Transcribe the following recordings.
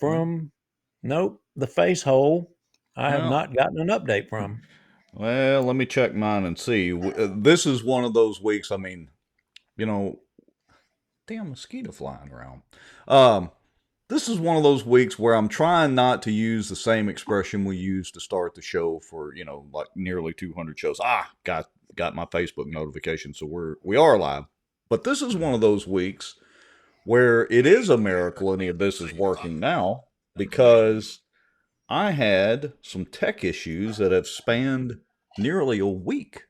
from, nope, the face hole. I have Well, not gotten an update from. well, let me check mine and see. This is one of those weeks. I mean, you know, damn mosquito flying around. Um, this is one of those weeks where I'm trying not to use the same expression we used to start the show for, like nearly 200 shows. Got my Facebook notification, so we are live. But this is one of those weeks where it is a miracle any of this is working now because I had some tech issues that have spanned nearly a week.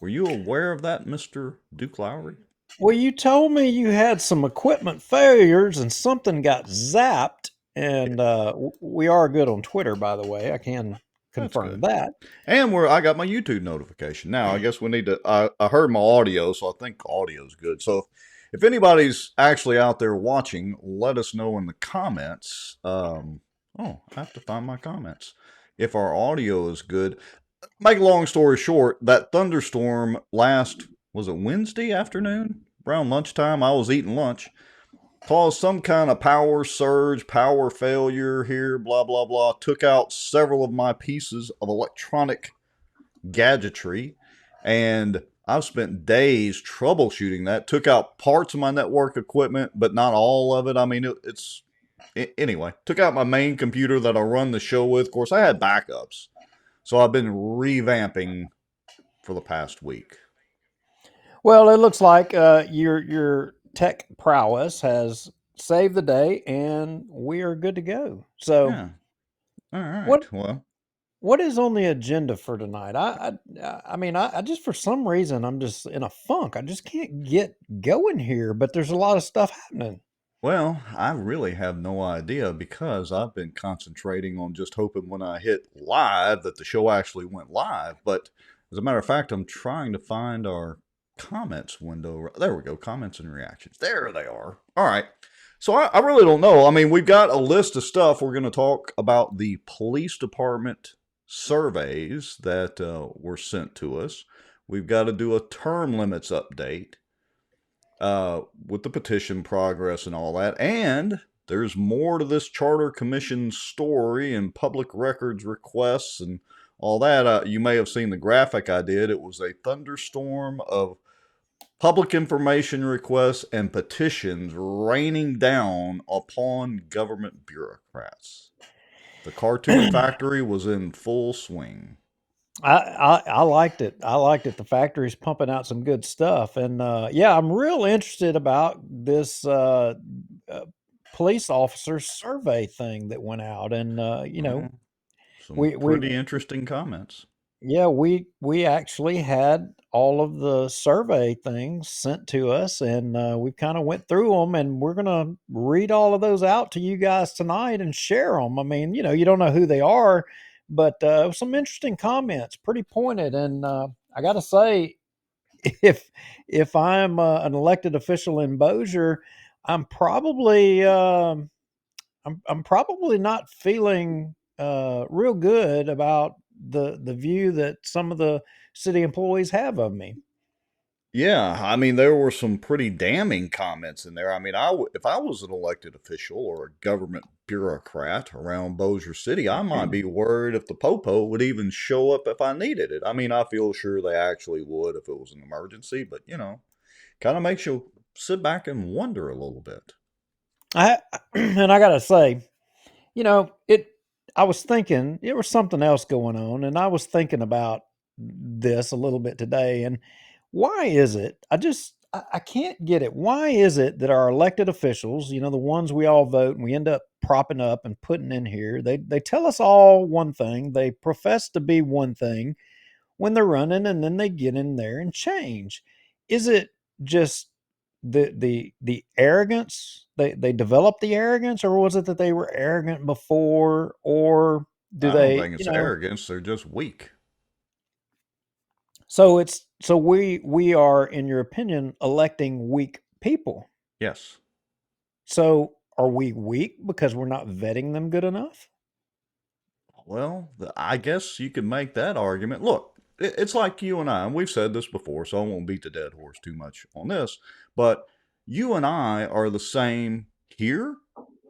Were you aware of that, Mr. Duke Lowry? Well, you told me you had some equipment failures and something got zapped. And we are good on Twitter, by the way. I can That's confirm good. that. And where I got my YouTube notification. Now, I guess we need to. I heard my audio, so I think audio is good. So if anybody's actually out there watching, let us know in the comments. Oh, I have to find my comments. If our audio is good. Make a long story short, that thunderstorm was it Wednesday afternoon? Around lunchtime, I was eating lunch, caused some kind of power surge, power failure here, blah, blah, blah. Took out several of my pieces of electronic gadgetry, and I've spent days troubleshooting that. Took out parts of my network equipment, but not all of it. I mean, anyway, took out my main computer that I run the show with. Of course, I had backups. So I've been revamping for the past week. Well, it looks like your tech prowess has saved the day, and we are good to go. So, Yeah. All right. what Well, what is on the agenda for tonight? I mean, I just for some reason I'm just in a funk. I just can't get going here. But there's a lot of stuff happening. I really have no idea because I've been concentrating on just hoping when I hit live that the show actually went live. But as a matter of fact, I'm trying to find our comments window. There we go. Comments and reactions. There they are. All right. So I really don't know. I mean, we've got a list of stuff. We're going to talk about the police department surveys that were sent to us. We've got to do a term limits update with the petition progress and all that. And there's more to this Charter Commission story and public records requests and all that. You may have seen the graphic I did. It was a thunderstorm of public information requests and petitions raining down upon government bureaucrats. The cartoon factory was in full swing. I liked it. I liked it. The factory's pumping out some good stuff, and yeah, I'm real interested about this uh, police officer survey thing that went out, and Well, some we pretty interesting comments. yeah, we actually had all of the survey things sent to us, and we kind of went through them, and we're gonna read all of those out to you guys tonight and share them. I mean, you don't know who they are, but some interesting comments, pretty pointed, and I got to say, if if I'm an elected official in Bossier, I'm probably I'm probably not feeling real good about the view that some of the city employees have of me. Yeah, I mean, there were some pretty damning comments in there. I mean, if I was an elected official or a government bureaucrat around Bossier City, I might be worried if the popo would even show up if I needed it. I mean, I feel sure they actually would if it was an emergency, but kind of makes you sit back and wonder a little bit. I and I gotta say, it. I was thinking there was something else going on, and I was thinking about this a little bit today. And why is it? I can't get it. Why is it that our elected officials, the ones we all vote and we end up propping up and putting in here, they tell us all one thing, they profess to be one thing when they're running, and then they get in there and change. Is it just the arrogance? They developed the arrogance, or was it that they were arrogant before, or do I don't they, think it's arrogance, they're just weak. so we are, in your opinion, electing weak people. Yes. So are we weak because we're not vetting them good enough? Well, I guess you could make that argument. Look, it's like you and I, and we've said this before, so I won't beat the dead horse too much on this, but you and I are the same here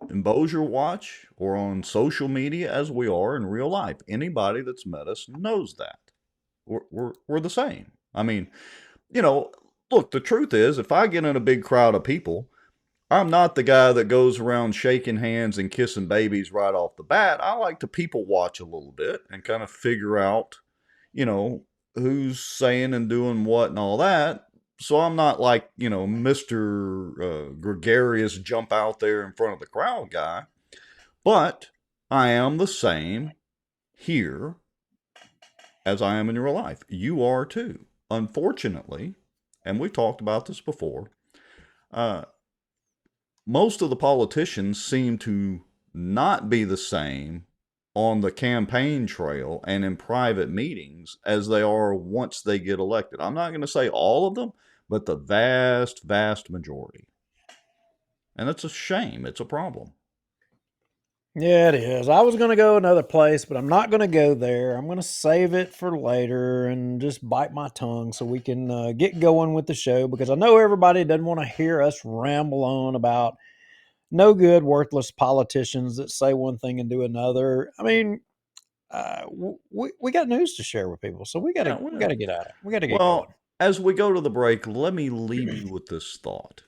in Bossier Watch or on social media as we are in real life. Anybody that's met us knows that. We're the same. I mean, look, the truth is, if I get in a big crowd of people, I'm not the guy that goes around shaking hands and kissing babies right off the bat. I like to people watch a little bit and kind of figure out, who's saying and doing what and all that. So I'm not like, Mr. Gregarious jump out there in front of the crowd guy. But I am the same here as I am in real life. You are too. Unfortunately, and we've talked about this before, most of the politicians seem to not be the same on the campaign trail and in private meetings as they are once they get elected. I'm not going to say all of them, but the vast, vast majority. And it's a shame. It's a problem. Yeah, it is. I was going to go another place, but I'm not going to go there. I'm going to save it for later and just bite my tongue so we can get going with the show, because I know everybody doesn't want to hear us ramble on about no good, worthless politicians that say one thing and do another. I mean, we got news to share with people, so we got to get at it. We got to get going. As we go to the break, let me leave you with this thought.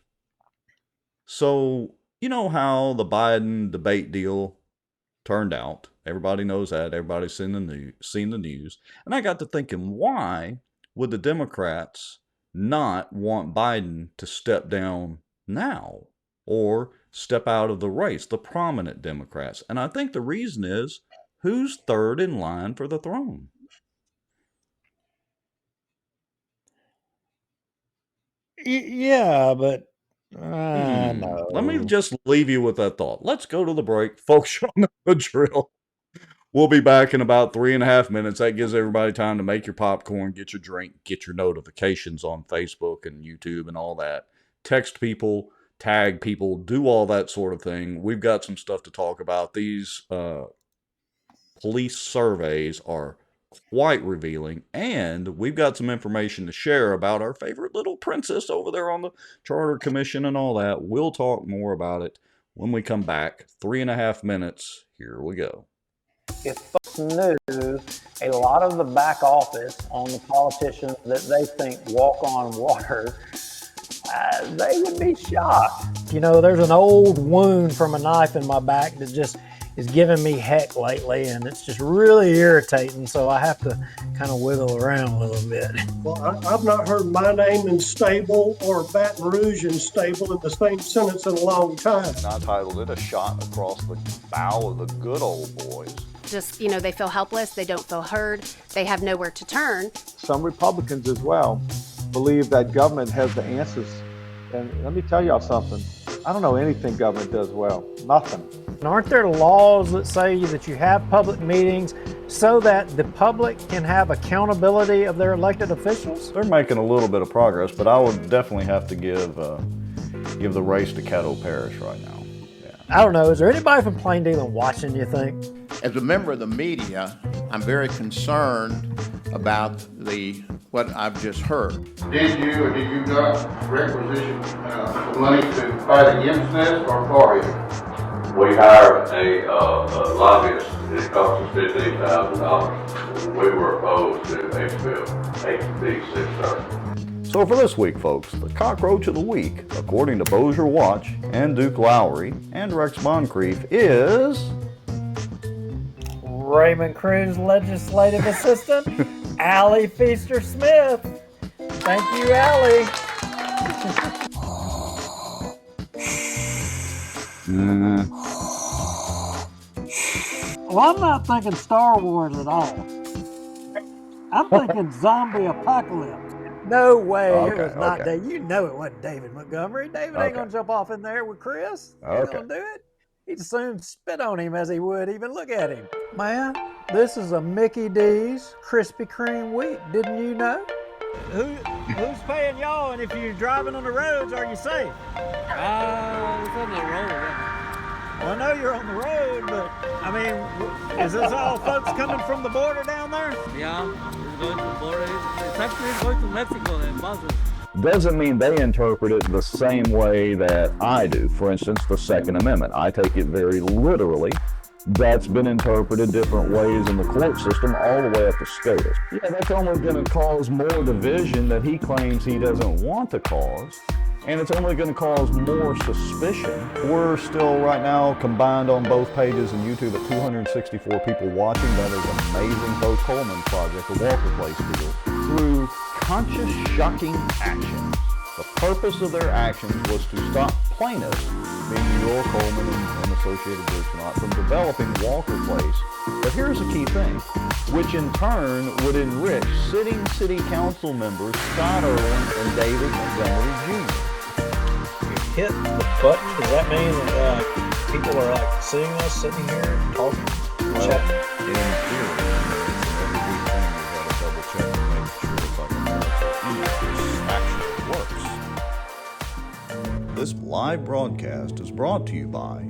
So, you know how the Biden debate deal turned out? Everybody knows that. Everybody's seen the news. And I got to thinking, why would the Democrats not want Biden to step down now or step out of the race, the prominent Democrats? And I think the reason is, who's third in line for the throne? Yeah, but no. Let me just leave you with that thought. Let's go to the break. Folks, you know the drill. We'll be back in about 3.5 minutes. That gives everybody time to make your popcorn, get your drink, get your notifications on Facebook and YouTube and all that. Text people, tag people, do all that sort of thing. We've got some stuff to talk about. These police surveys are quite revealing, and we've got some information to share about our favorite little princess over there on the Charter Commission and all that. We'll talk more about it when we come back. 3.5 minutes. Here we go. If folks knew a lot of the back office on the politicians that they think walk on water, they would be shocked. There's an old wound from a knife in my back that just is giving me heck lately, and it's just really irritating, so I have to kind of wiggle around a little bit. Well, I've not heard my name in stable or Baton Rouge in stable in the same sentence in a long time. And I titled it A Shot Across the Bow of the Good Old Boys. Just, they feel helpless, they don't feel heard, they have nowhere to turn. Some Republicans as well believe that government has the answers. And let me tell y'all something. I don't know anything government does well. Nothing. And aren't there laws that say that you have public meetings so that the public can have accountability of their elected officials? They're making a little bit of progress, but I would definitely have to give the race to Caddo Parish right now. Yeah. I don't know. Is there anybody from Plain Dealing watching, you think? As a member of the media, I'm very concerned about what I've just heard. Did you or did you not requisition money to fight against this or for it? We hired a lobbyist. It cost us $15,000. We were opposed to HB 630. So for this week, folks, the cockroach of the week, according to Bossier Watch and Duke Lowry and Rex Moncrief, is Raymond Cruz legislative assistant, Allie Feaster Smith. Thank you, Allie. Well, I'm not thinking Star Wars at all. I'm thinking zombie apocalypse. No way. It was not David. You know it wasn't David Montgomery. David ain't going to jump off in there with Chris. He ain't going to do it. He'd as soon spit on him as he would even look at him. Man, this is a Mickey D's Krispy Kreme week. Didn't you know? Who's paying y'all? And if you're driving on the roads, are you safe? It's on the road, yeah. Well, I know you're on the road, but I mean, is this all folks coming from the border down there? Yeah, it's going to the border. It's actually going to Mexico and buses. doesn't mean they interpret it the same way that I do. For instance, the Second Amendment. I take it very literally. That's been interpreted different ways in the court system all the way up to SCOTUS. Yeah, that's only going to cause more division that he claims he doesn't want to cause, and it's only going to cause more suspicion. We're still right now combined on both pages and YouTube at 264 people watching. That is amazing. Bo Coleman project, the Walker Place deal. Through conscious, shocking actions. The purpose of their actions was to stop plaintiffs, being Earl Coleman and associated groups, not from developing Walker Place. But here's the key thing, which in turn would enrich sitting city council members Scott Irwin and David Montgomery Jr. You hit the button. Does that mean that people are like seeing us sitting here talking? Well, chatting? in theory, every week thing we gotta double check and make sure the fucking this actually works. This live broadcast is brought to you by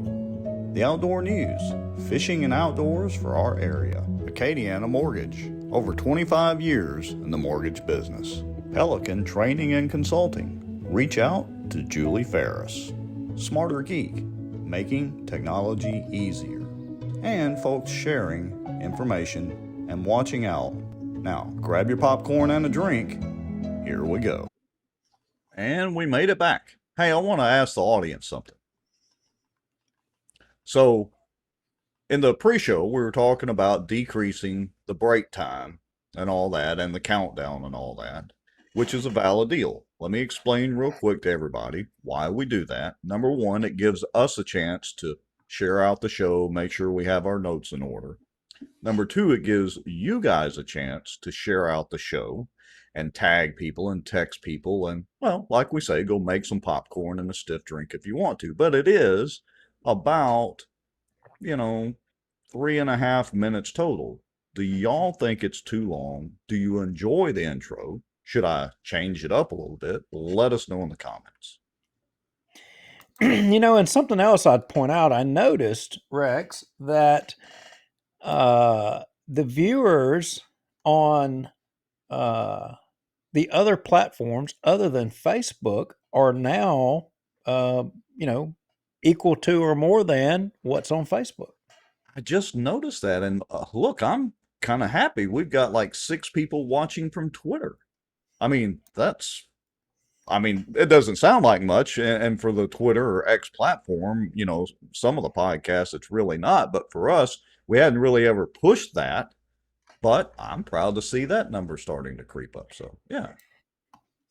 the Outdoor News, fishing and outdoors for our area. Acadiana Mortgage, over 25 years in the mortgage business. Pelican Training and Consulting. Reach out to Julie Ferris. Smarter Geek, making technology easier. And folks sharing information and watching out. Now, grab your popcorn and a drink. Here we go. And we made it back. Hey, I want to ask the audience something. So, in the pre-show, we were talking about decreasing the break time and all that, and the countdown and all that, which is a valid deal. Let me explain real quick to everybody why we do that. Number one, it gives us a chance to share out the show, make sure we have our notes in order. Number two, it gives you guys a chance to share out the show and tag people and text people and, well, like we say, go make some popcorn and a stiff drink if you want to. But it is about, 3.5 minutes total. Do y'all think it's too long? Do you enjoy the intro? Should I change it up a little bit? Let us know in the comments. And something else I'd point out, I noticed, Rex, that the viewers on the other platforms other than Facebook are now, equal to or more than what's on Facebook. I just noticed that. And look, I'm kind of happy. We've got like 6 people watching from Twitter. I mean, it doesn't sound like much. And for the Twitter or X platform, some of the podcasts, it's really not. But for us, we hadn't really ever pushed that. But I'm proud to see that number starting to creep up. So, yeah.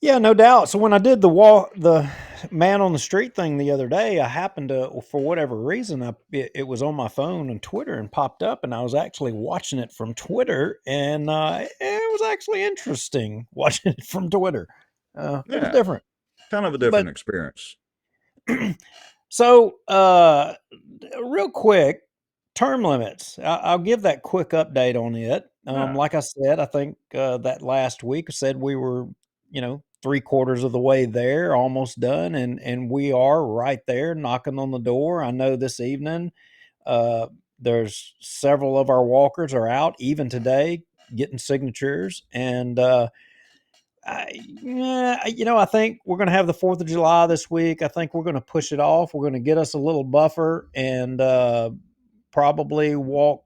Yeah, no doubt. So when I did the man on the street thing the other day, I happened to, for whatever reason, it was on my phone and Twitter and popped up, and I was actually watching it from Twitter, and it was actually interesting watching it from Twitter. It was different. Kind of a different experience. So, real quick, term limits. I'll give that quick update on it. Like I said, I think that last week I said we were, 3/4 of the way there, almost done, and we are right there knocking on the door. I know this evening there's several of our walkers are out even today getting signatures, and I think we're going to have the 4th of July this week. I think we're going to push it off. We're going to get us a little buffer and probably walk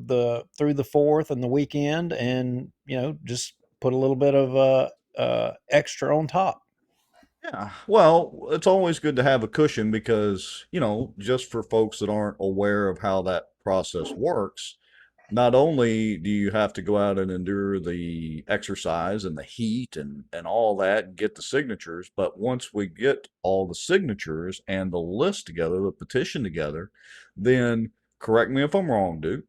through the 4th and the weekend, and just put a little bit of extra on top. Yeah, well, it's always good to have a cushion because, just for folks that aren't aware of how that process works, not only do you have to go out and endure the exercise and the heat and all that and get the signatures, but once we get all the signatures and the list together, the petition together, then, correct me if I'm wrong, dude,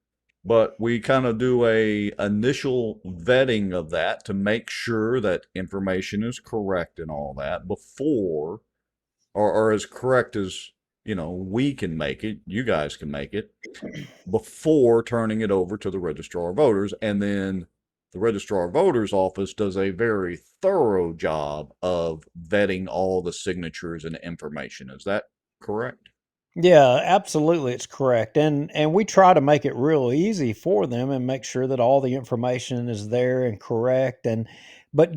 but we kind of do a initial vetting of that to make sure that information is correct and all that before, or as correct as, we can make it, you guys can make it, before turning it over to the registrar of voters. And then the registrar of voters office does a very thorough job of vetting all the signatures and information. Is that correct? Yeah, absolutely. It's correct. And we try to make it real easy for them and make sure that all the information is there and correct. And But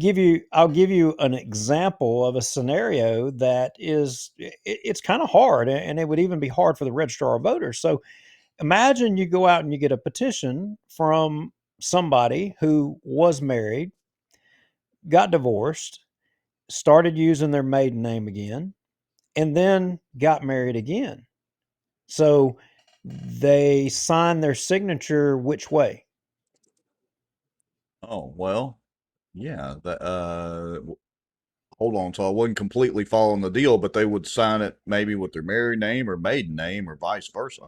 I'll give you an example of a scenario that it's kind of hard, and it would even be hard for the registrar of voters. So imagine you go out and you get a petition from somebody who was married, got divorced, started using their maiden name again, and then got married again. So they sign their signature which way? Oh, well, yeah. Hold on. So I wasn't completely following the deal, but they would sign it maybe with their married name or maiden name or vice versa.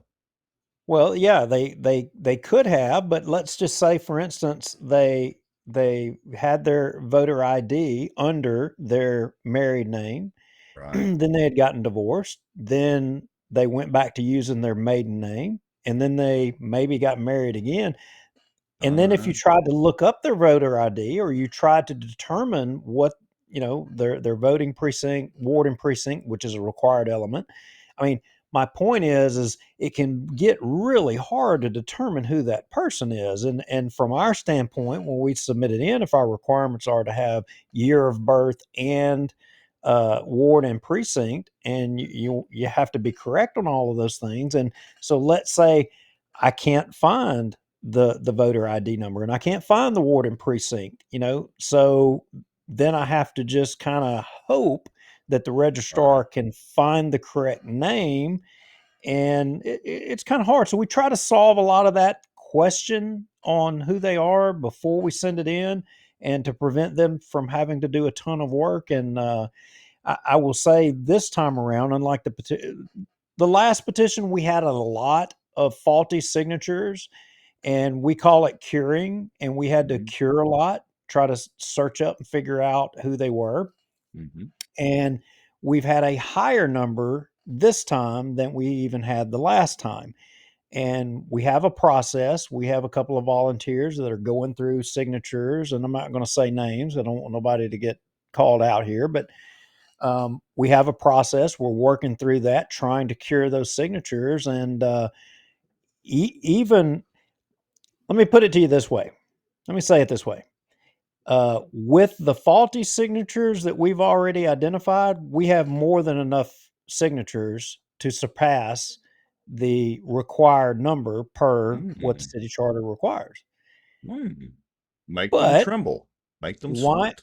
Well, yeah, they could have, but let's just say, for instance, they had their voter ID under their married name. Right. Then they had gotten divorced. Then they went back to using their maiden name, and then they maybe got married again. All And then if you right. tried to look up their voter ID, or you tried to determine what, their voting precinct, ward and precinct, which is a required element. I mean, my point is it can get really hard to determine who that person is. And from our standpoint, when we submit it in, if our requirements are to have year of birth and ward and precinct, and you have to be correct on all of those things. And so let's say I can't find the voter ID number, and I can't find the ward and precinct, so then I have to just kind of hope that the Right. registrar can find the correct name, and it's kind of hard. So we try to solve a lot of that question on who they are before we send it in, and to prevent them from having to do a ton of work. And I will say this time around, unlike the last petition, we had a lot of faulty signatures, and we call it curing, and we had to Mm-hmm. cure a lot, try to search up and figure out who they were. Mm-hmm. And we've had a higher number this time than we even had the last time. And we have a process. We have a couple of volunteers that are going through signatures, and I'm not going to say names. I don't want nobody to get called out here, but we have a process. We're working through that, trying to cure those signatures. And even, let me put it to you this way. Let me say it this way. With the faulty signatures that we've already identified, we have more than enough signatures to surpass the required number per what the Mm-hmm. city charter requires. Mm-hmm. Make them But tremble. Make them why sweat.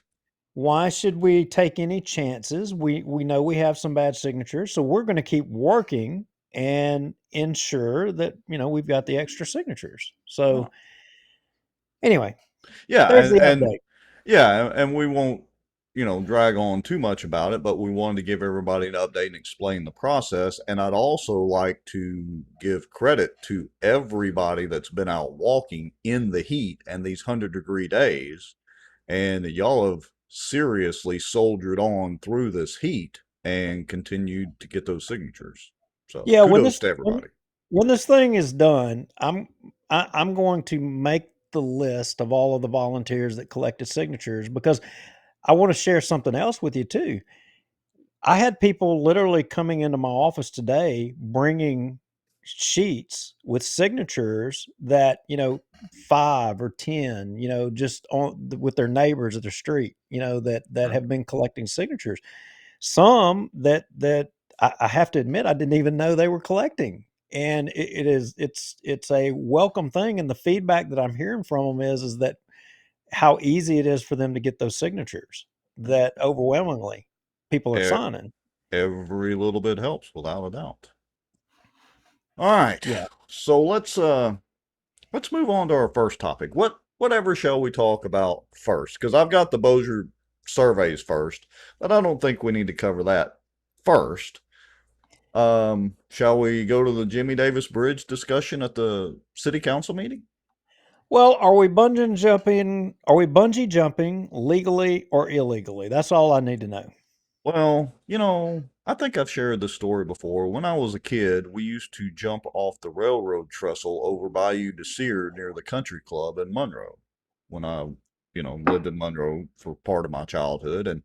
why should we take any chances? We know we have some bad signatures, so we're going to keep working and ensure that we've got the extra signatures. So Oh. anyway, Yeah, there's and the and update. yeah, and we won't, drag on too much about it, but we wanted to give everybody an update and explain the process. And I'd also like to give credit to everybody that's been out walking in the heat and these 100-degree days. And y'all have seriously soldiered on through this heat and continued to get those signatures. So Yeah, kudos to everybody. when this thing is done, I'm going to make the list of all of the volunteers that collected signatures, because I want to share something else with you too. I had people literally coming into my office today bringing sheets with signatures that, 5 or 10, just on with their neighbors at the street, that Right. have been collecting signatures. Some that I have to admit I didn't even know they were collecting. And it's a welcome thing. And the feedback that I'm hearing from them is that how easy it is for them to get those signatures, that overwhelmingly people are E- signing. Every little bit helps, without a doubt. All right. Yeah. So let's move on to our first topic. Whatever shall we talk about first? Because I've got the Bossier surveys first, but I don't think we need to cover that first. Shall we go to the Jimmie Davis Bridge discussion at the city council meeting? Well, are we bungee jumping legally or illegally? That's all I need to know. Well, I think I've shared this story before. When I was a kid, we used to jump off the railroad trestle over Bayou de Sear near the country club in Monroe when I, lived in Monroe for part of my childhood. And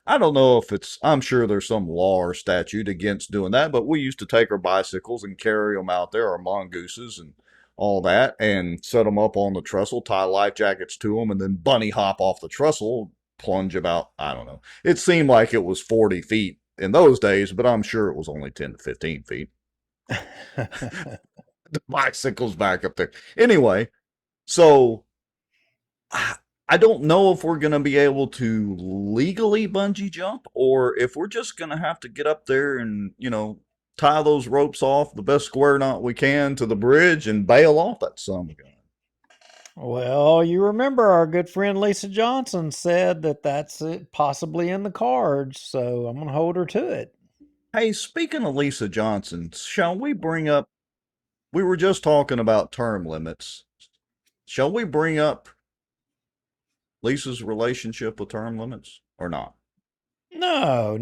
I don't know if I'm sure there's some law or statute against doing that, but we used to take our bicycles and carry them out there, our mongooses, and all that, and set them up on the trestle, tie life jackets to them, and then bunny hop off the trestle, plunge about, I don't know. It seemed like it was 40 feet in those days, but I'm sure it was only 10 to 15 feet. The bicycle's back up there. Anyway, so I don't know if we're going to be able to legally bungee jump or if we're just going to have to get up there and, tie those ropes off the best square knot we can to the bridge and bail off that son of a gun. Well, you remember our good friend Lisa Johnson said that that's it, possibly in the cards, so I'm going to hold her to it. Hey, speaking of Lisa Johnson, shall we bring up, we were just talking about term limits. Shall we bring up Lisa's relationship with term limits or not? No.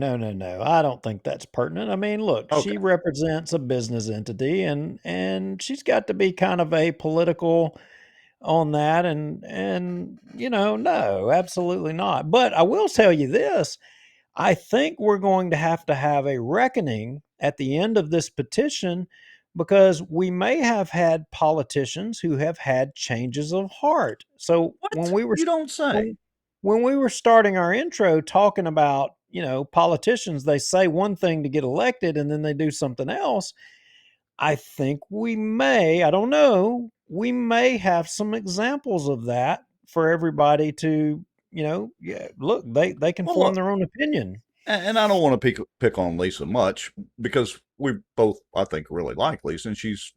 I don't think that's pertinent. I mean, look, Okay. she represents a business entity and she's got to be kind of apolitical on that and no, absolutely not. But I will tell you this, I think we're going to have a reckoning at the end of this petition because we may have had politicians who have had changes of heart. So What? You don't say. when we were starting our intro talking about, politicians, they say one thing to get elected and then they do something else. I think I don't know, we may have some examples of that for everybody to, yeah, look, they can Well, form look, their own opinion. and I don't want to pick on Lisa much because we both, I think, really like Lisa, and she's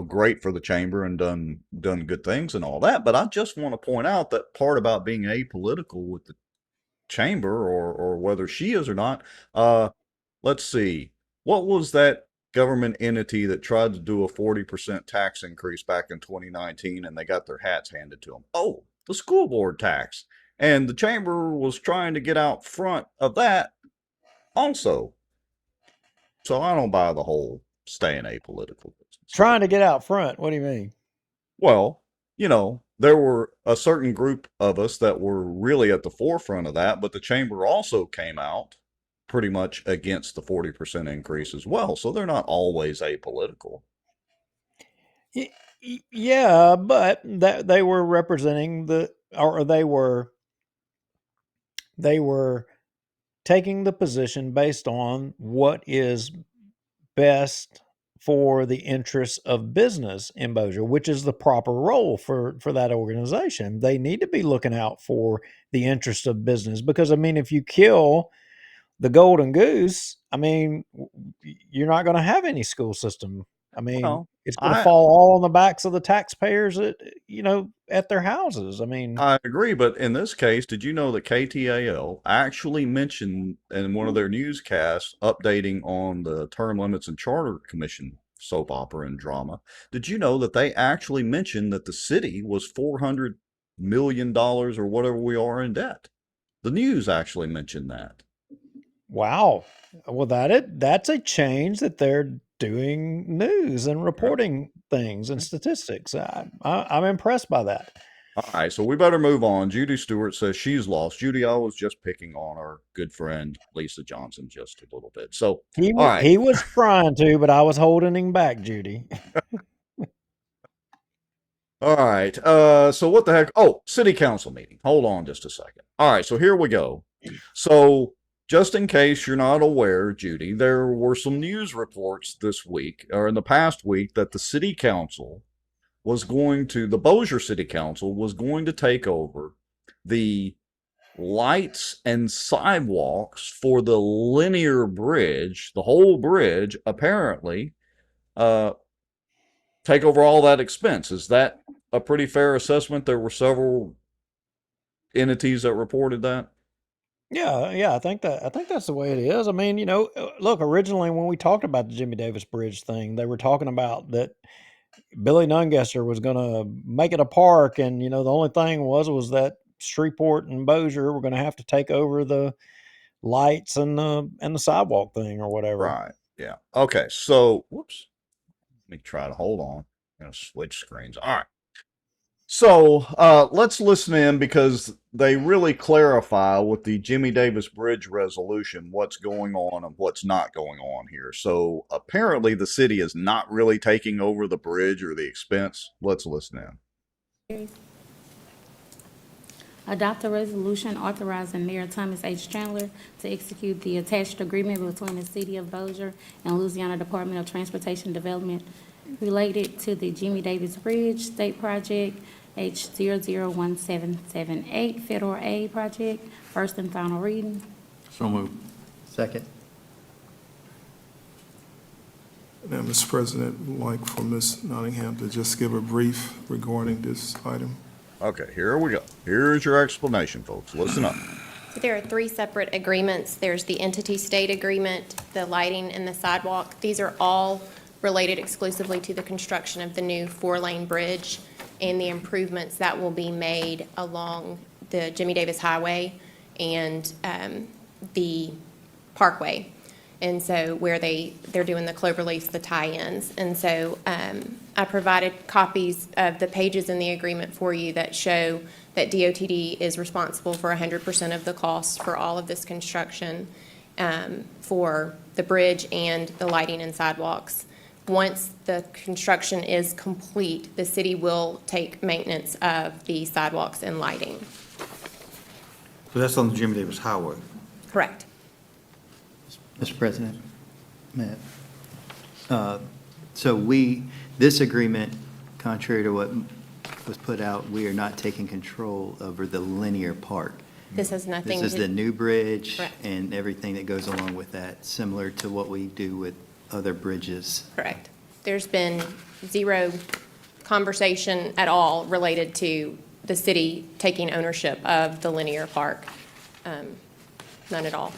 great for the chamber and done good things and all that. But I just want to point out that part about being apolitical with the chamber, or whether she is or not. Let's see, what was that government entity that tried to do a 40% tax increase back in 2019, and they got their hats handed to them? Oh, the school board tax, and the chamber was trying to get out front of that also. So I don't buy the whole staying apolitical business. Trying to get out front. What do you mean? Well, there were a certain group of us that were really at the forefront of that, but the chamber also came out pretty much against the 40% increase as well. So they're not always apolitical. Yeah, but that they were representing they were taking the position based on what is best for the interests of business in Bossier, which is the proper role for that organization. They need to be looking out for the interest of business because, I mean, if you kill the golden goose, I mean, you're not going to have any school system. I mean, Well, it's going to I fall all on the backs of the taxpayers at their houses. I mean, I agree, but in this case, did you know that KTAL actually mentioned in one of their newscasts updating on the term limits and charter commission soap opera and drama? Did you know that they actually mentioned that the city was $400 million or whatever we are in debt? The news actually mentioned that. wow. Well, that's a change that they're doing news and reporting things and statistics. I'm impressed by that. All right, so we better move on. Judy Stewart says she's lost. Judy, I was just picking on our good friend Lisa Johnson just a little bit. So, all right. He was trying to, but I was holding him back, Judy. All right. So what the heck? Oh, city council meeting. Hold on just a second. All right, so here we go. So just in case you're not aware, Judy, there were some news reports this week or in the past week that the Bossier City Council was going to take over the lights and sidewalks for the linear bridge, the whole bridge, apparently, take over all that expense. Is that a pretty fair assessment? There were several entities that reported that. Yeah, I think that's the way it is. I mean, look, originally when we talked about the Jimmie Davis Bridge thing, they were talking about that Billy Nungesser was going to make it a park, and the only thing was that Shreveport and Bossier were going to have to take over the lights and the sidewalk thing or whatever. Right. Yeah. Okay. So, whoops. Let me try to hold on. I'm going to switch screens. All right. So let's listen in because they really clarify with the Jimmie Davis Bridge resolution what's going on and what's not going on here. So apparently the city is not really taking over the bridge or the expense. Let's listen in. Adopt a resolution authorizing Mayor Thomas H. Chandler to execute the attached agreement between the City of Bossier and Louisiana Department of Transportation Development related to the Jimmie Davis Bridge State Project H001778 Federal Aid Project, first and final reading. So moved. Second. Now, Mr. President, would like for Ms. Nottingham to just give a brief regarding this item. Okay, here we go. Here's your explanation, folks. Listen up. There are 3 separate agreements. There's the entity state agreement, the lighting, and the sidewalk. These are all related exclusively to the construction of the new 4-lane bridge and the improvements that will be made along the Jimmie Davis Highway and the Parkway. And so where they're doing the cloverleafs, the tie-ins. And so I provided copies of the pages in the agreement for you that show that DOTD is responsible for 100% of the costs for all of this construction for the bridge and the lighting and sidewalks. Once the construction is complete, the city will take maintenance of the sidewalks and lighting. So that's on the Jimmie Davis Highway. Correct. Mr. President, Matt. So this agreement, contrary to what was put out, we are not taking control over the linear park. This has nothing to... This is the new bridge. Correct. And everything that goes along with that, similar to what we do with other bridges. Correct. There's been zero conversation at all related to the city taking ownership of the linear park. None at all.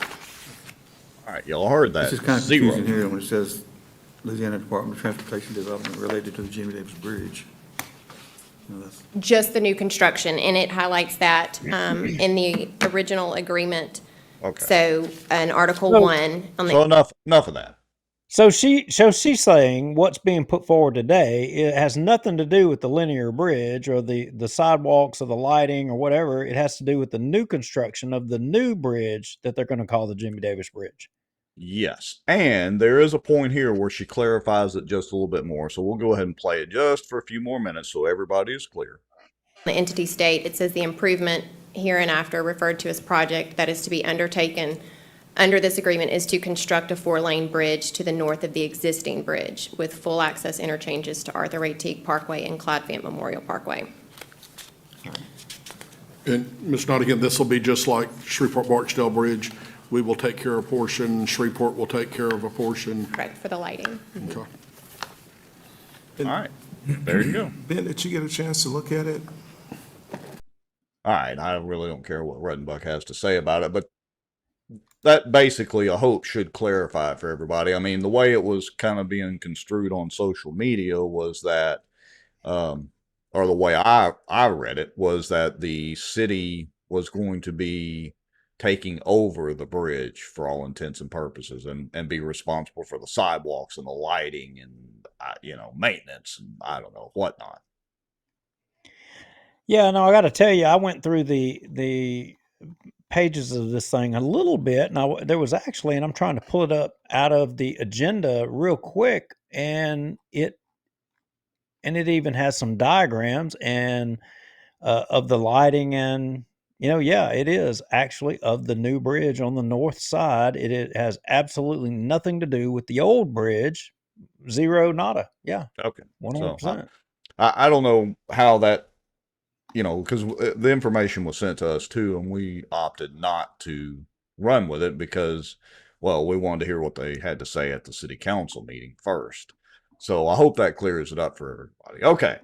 All right, y'all heard that. This is kind of Zero. confusing here when it says Louisiana Department of Transportation Development related to the Jimmie Davis Bridge. You know, that's Just the new construction, and it highlights that in the original agreement. Okay. So in Article So- 1 on So the... enough of that. So she's saying what's being put forward today, it has nothing to do with the linear bridge or the sidewalks or the lighting or whatever. It has to do with the new construction of the new bridge that they're going to call the Jimmie Davis Bridge. Yes. And there is a point here where she clarifies it just a little bit more. So we'll go ahead and play it just for a few more minutes so everybody is clear. The entity state, it says the improvement hereinafter referred to as project that is to be undertaken under this agreement is to construct a 4-lane bridge to the north of the existing bridge with full access interchanges to Arthur A. Teague Parkway and Clyde Fant Memorial Parkway. And Ms. Nottingham, this will be just like Shreveport-Barksdale Bridge. We will take care of a portion, Shreveport will take care of a portion. Correct, for the lighting. Okay. All right. There you go. Ben, did you get a chance to look at it? All right. I really don't care what Redenbuck has to say about it, but that basically, I hope, should clarify it for everybody. I mean, the way it was kind of being construed on social media was that, or the way I read it, was that the city was going to be taking over the bridge for all intents and purposes and be responsible for the sidewalks and the lighting and, maintenance and I don't know, whatnot. Yeah, no, I got to tell you, I went through the pages of this thing a little bit. Now there was actually, and I'm trying to pull it up out of the agenda real quick, and it even has some diagrams and of the lighting, and it is actually of the new bridge on the north side. It has absolutely nothing to do with the old bridge. Zero, nada. Yeah. Okay. 100%. So I don't know how that, because the information was sent to us too, and we opted not to run with it because, well, we wanted to hear what they had to say at the city council meeting first. So I hope that clears it up for everybody. Okay.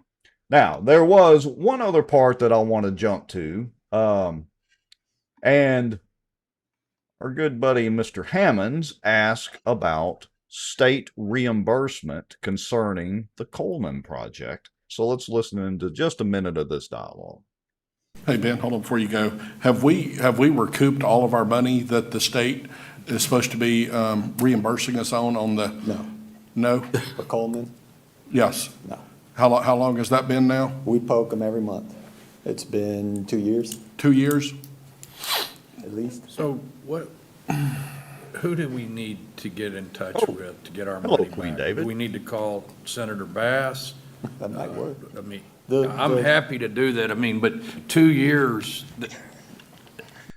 Now, there was one other part that I want to jump to, and our good buddy, Mr. Hammonds, asked about state reimbursement concerning the Coleman project. So let's listen into just a minute of this dialogue. Hey, Ben, hold on before you go. Have we recouped all of our money that the state is supposed to be reimbursing us on the? No. No? For Coleman? Yes. No. How long has that been now? We poke them every month. It's been 2 years, 2 years? at least. So who do we need to get in touch with to get our Hello, money Queen back? David. Do we need to call Senator Bass? That might work. I mean, The- I'm the- happy to do that. I mean, but 2 years,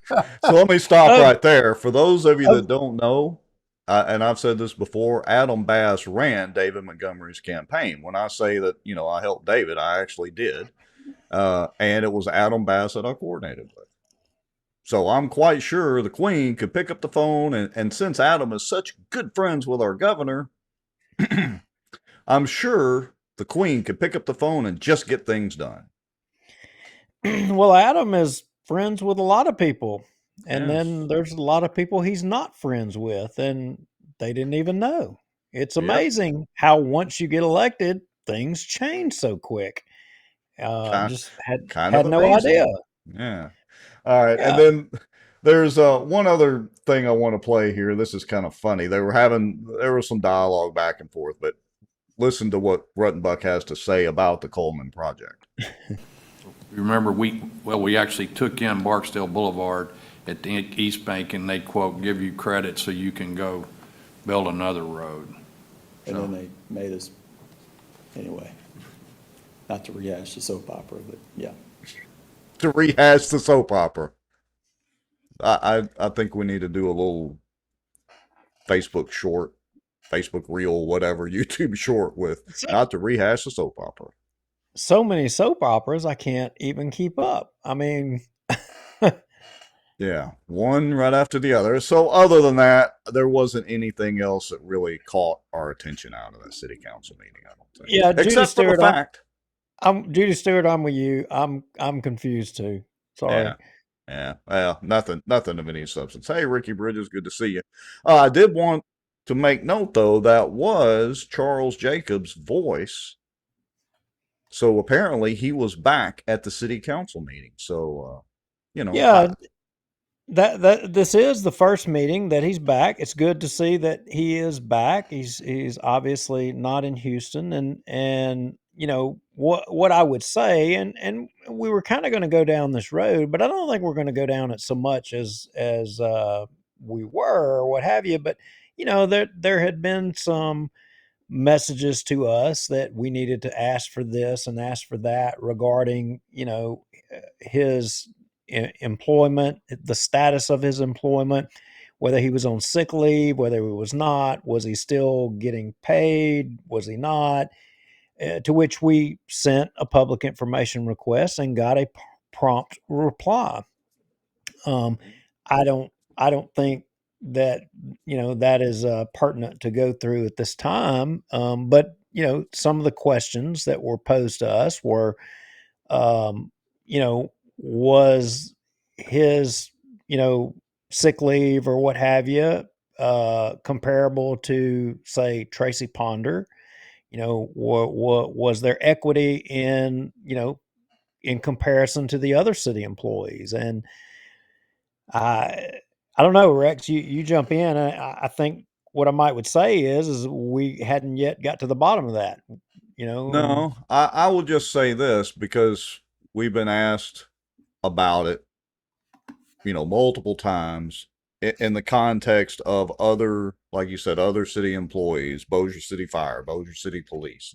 So let me stop right there. For those of you that don't know, and I've said this before, Adam Bass ran David Montgomery's campaign. When I say that, I helped David, I actually did. And it was Adam Bass that I coordinated with. So I'm quite sure the Queen could pick up the phone, and since Adam is such good friends with our governor, I'm sure the Queen could pick up the phone and just get things done. Well, Adam is friends with a lot of people, and Yes. then there's a lot of people he's not friends with, and they didn't even know. It's Yep. amazing how once you get elected, things change so quick. Kind Just had of no amazing. idea. Yeah. All right. Yeah. And then there's one other thing I want to play here. This is kind of funny. There was some dialogue back and forth, but listen to what Ruttenbuck has to say about the Coleman project. remember we actually took in Barksdale Boulevard at the East Bank, and they quote, give you credit so you can go build another road. And then they made us, anyway, not to rehash the soap opera, but yeah. To rehash the soap opera. I think we need to do a little Facebook short, Facebook reel, whatever, YouTube short with not to rehash the soap opera. So many soap operas, I can't even keep up. I mean, Yeah, one right after the other. So other than that, there wasn't anything else that really caught our attention out of that city council meeting, I don't think. yeah, Judy Except for Stewart, the fact. I'm Judy Stewart. I'm with you. I'm confused too. Sorry. Yeah. Well, nothing of any substance. Hey, Ricky Bridges, good to see you. I did want to make note, though, that was Charles Jacobs' voice. So apparently he was back at the city council meeting. So, Yeah, this is the first meeting that he's back. It's good to see that he is back. He's obviously not in Houston, and what I would say, and we were kind of going to go down this road, but I don't think we're going to go down it so much as we were or what have you. But there had been some messages to us that we needed to ask for this and ask for that regarding his employment, the status of his employment, whether he was on sick leave, whether he was not, was he still getting paid, was he not, to which we sent a public information request and got a prompt reply. I don't think that that is pertinent to go through at this time, but some of the questions that were posed to us were was his, sick leave or what have you, comparable to, say, Tracy Ponder? What was there equity in, in comparison to the other city employees? And I don't know, Rex, you jump in. I think what I would say is we hadn't yet got to the bottom of that, No, I will just say this because we've been asked about it, multiple times in the context of other, like you said, other city employees, Bossier City Fire, Bossier City Police.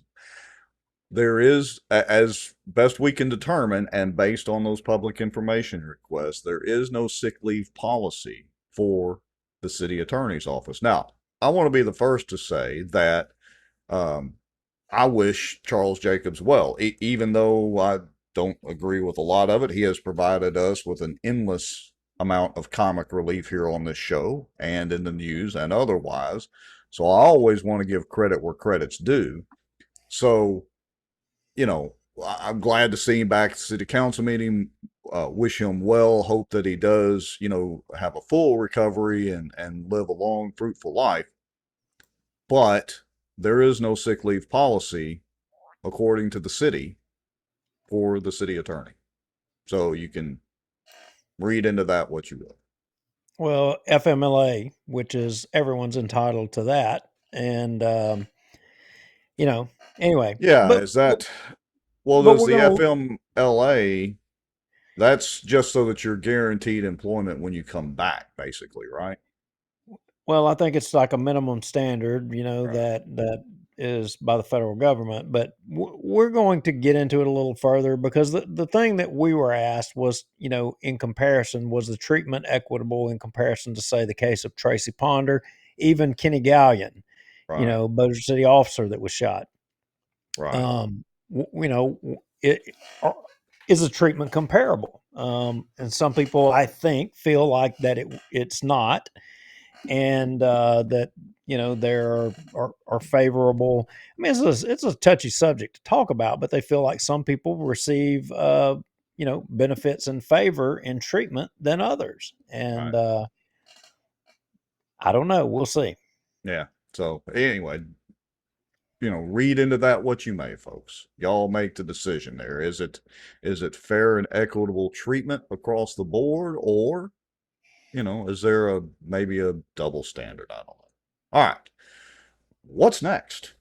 There is, as best we can determine, and based on those public information requests, there is no sick leave policy for the city attorney's office. Now, I want to be the first to say that I wish Charles Jacobs well, even though I don't agree with a lot of it. He has provided us with an endless amount of comic relief here on this show and in the news and otherwise. So I always want to give credit where credit's due. So, I'm glad to see him back at the city council meeting. Wish him well. Hope that he does, have a full recovery and live a long, fruitful life. But there is no sick leave policy, according to the city, for the city attorney. So you can read into that what you will. Well, FMLA, which is everyone's entitled to that. And, Anyway, Yeah, but is that, well, but does we're the gonna FMLA, that's just so that you're guaranteed employment when you come back, basically, right? well, I think it's like a minimum standard, Right. that is by the federal government. But we're going to get into it a little further because the thing that we were asked was, in comparison, was the treatment equitable in comparison to, say, the case of Tracy Ponder, even Kenny Gallion, Right. Bossier City officer that was shot. Right. It is the treatment comparable? And some people, I think, feel like that it's not, and that there are favorable. I mean, it's a touchy subject to talk about, but they feel like some people receive benefits and favor in treatment than others, and Right. I don't know. We'll see. Yeah. So anyway, read into that what you may, folks. Y'all make the decision there. Is it fair and equitable treatment across the board, or, is there maybe a double standard? I don't know. All right. What's next?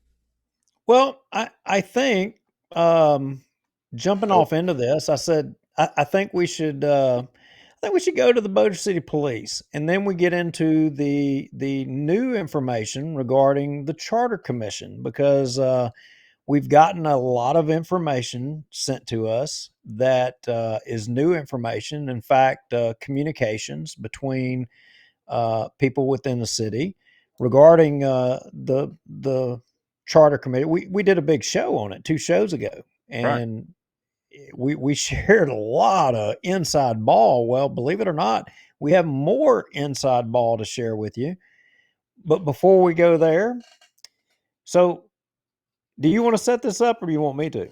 Well, I think jumping Oh, off into this, I said I think we should go to the Bossier City Police, and then we get into the new information regarding the Charter Commission, because we've gotten a lot of information sent to us that is new information. In fact, communications between people within the city regarding the charter committee. We did a big show on it 2 shows ago, right. and we shared a lot of inside ball. Well, believe it or not, we have more inside ball to share with you. But before we go there, so do you want to set this up, or do you want me to?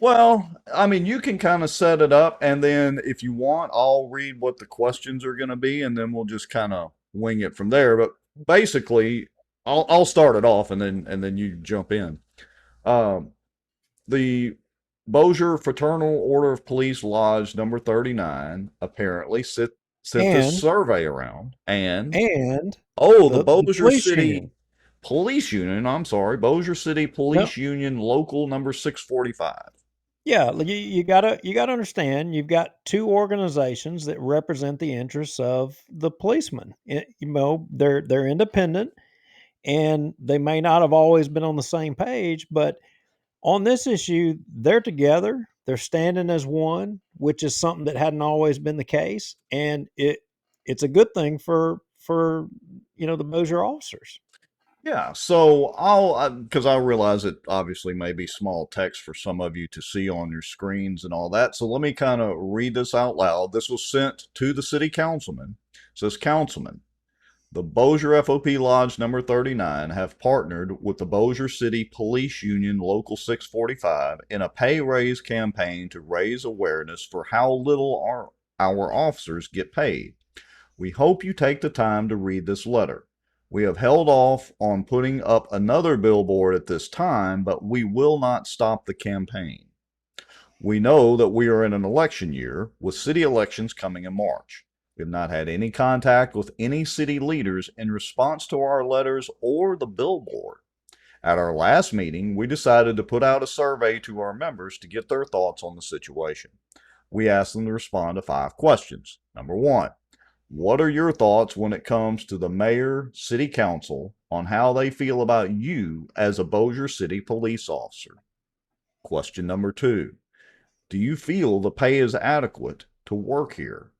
Well, I mean, you can kind of set it up, and then if you want, I'll read what the questions are going to be, and then we'll just kind of wing it from there. But basically, I'll start it off, and then you jump in. Um, the Bossier Fraternal Order of Police Lodge number 39 apparently sent this And survey around, and and the the Bossier police City union. Police Union, I'm sorry, Bossier City No, Police Union Local number 645. yeah, you gotta understand. You've got two organizations that represent the interests of the policemen. They're independent, and they may not have always been on the same page, but on this issue, they're together. They're standing as one, which is something that hadn't always been the case, and it's a good thing for the Bossier officers. Yeah, so because I realize it obviously may be small text for some of you to see on your screens and all that. So let me kind of read this out loud. This was sent to the city councilman. It says, Councilman, the Bossier FOP Lodge number 39 have partnered with the Bossier City Police Union Local 645 in a pay raise campaign to raise awareness for how little our officers get paid. We hope you take the time to read this letter. We have held off on putting up another billboard at this time, but we will not stop the campaign. We know that we are in an election year with city elections coming in March. We have not had any contact with any city leaders in response to our letters or the billboard. At our last meeting, we decided to put out a survey to our members to get their thoughts on the situation. We asked them to respond to 5 questions. Number 1, what are your thoughts when it comes to the mayor, city council, on how they feel about you as a Bossier City police officer? Question number 2, do you feel the pay is adequate to work here?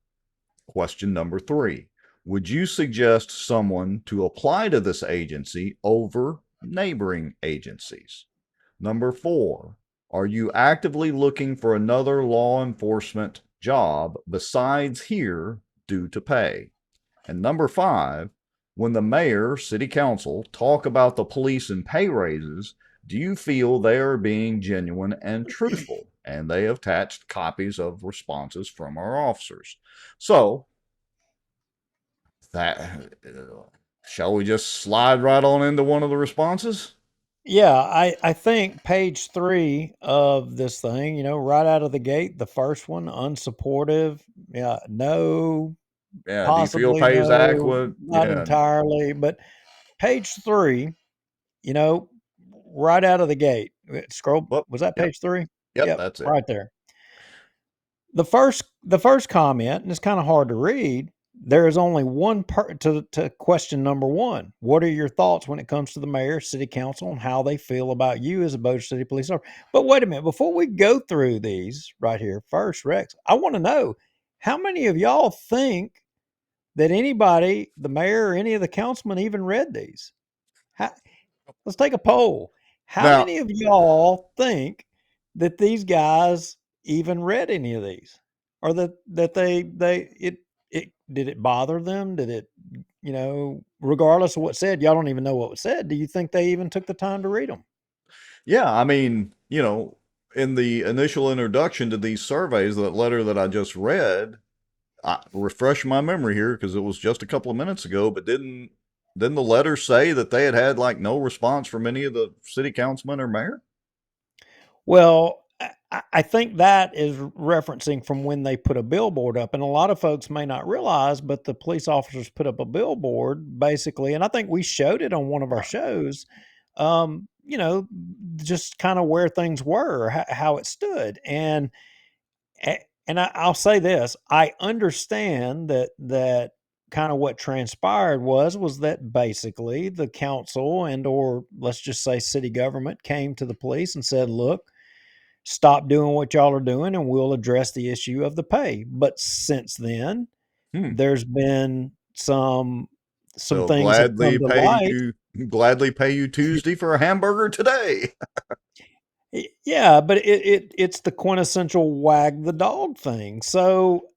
Question number 3, would you suggest someone to apply to this agency over neighboring agencies? Number 4, are you actively looking for another law enforcement job besides here due to pay? And number 5, when the mayor, city council talk about the police and pay raises, do you feel they are being genuine and truthful? And they have attached copies of responses from our officers. So that shall we just slide right on into one of the responses? Yeah, I think page 3 of this thing, right out of the gate, the first one, unsupportive. Yeah, no, Yeah, do you feel possibly pay is no, adequate? not Yeah, entirely. But page 3, you know, right out of the gate, Scroll. Well, Was that yep. page 3? Yep, that's it. Right there. The first comment, and it's kind of hard to read. There is only one part to question number 1. What are your thoughts when it comes to the mayor, city council, and how they feel about you as a Bossier City police officer? But wait a minute, before we go through these right here, first, Rex, I want to know how many of y'all think that anybody, the mayor or any of the councilmen, even read these? Let's take a poll. How Now- many of y'all think that these guys even read any of these, or that it did it bother them? Did it, regardless of what said, y'all don't even know what was said. Do you think they even took the time to read them? Yeah, I mean, in the initial introduction to these surveys, that letter that I just read, I refresh my memory here because it was just a couple of minutes ago, but didn't the letter say that they had like no response from any of the city councilmen or mayor? Well, I think that is referencing from when they put a billboard up, and a lot of folks may not realize, but the police officers put up a billboard basically, and I think we showed it on one of our shows. Just kind of where things were, how it stood, and I'll say this: I understand that kind of what transpired was that basically the council or let's just say city government came to the police and said, "Look, stop doing what y'all are doing and we'll address the issue of the pay." But since then, there's been some So things have come to light. gladly pay you Tuesday for a hamburger today. Yeah, but it's the quintessential wag the dog thing. So,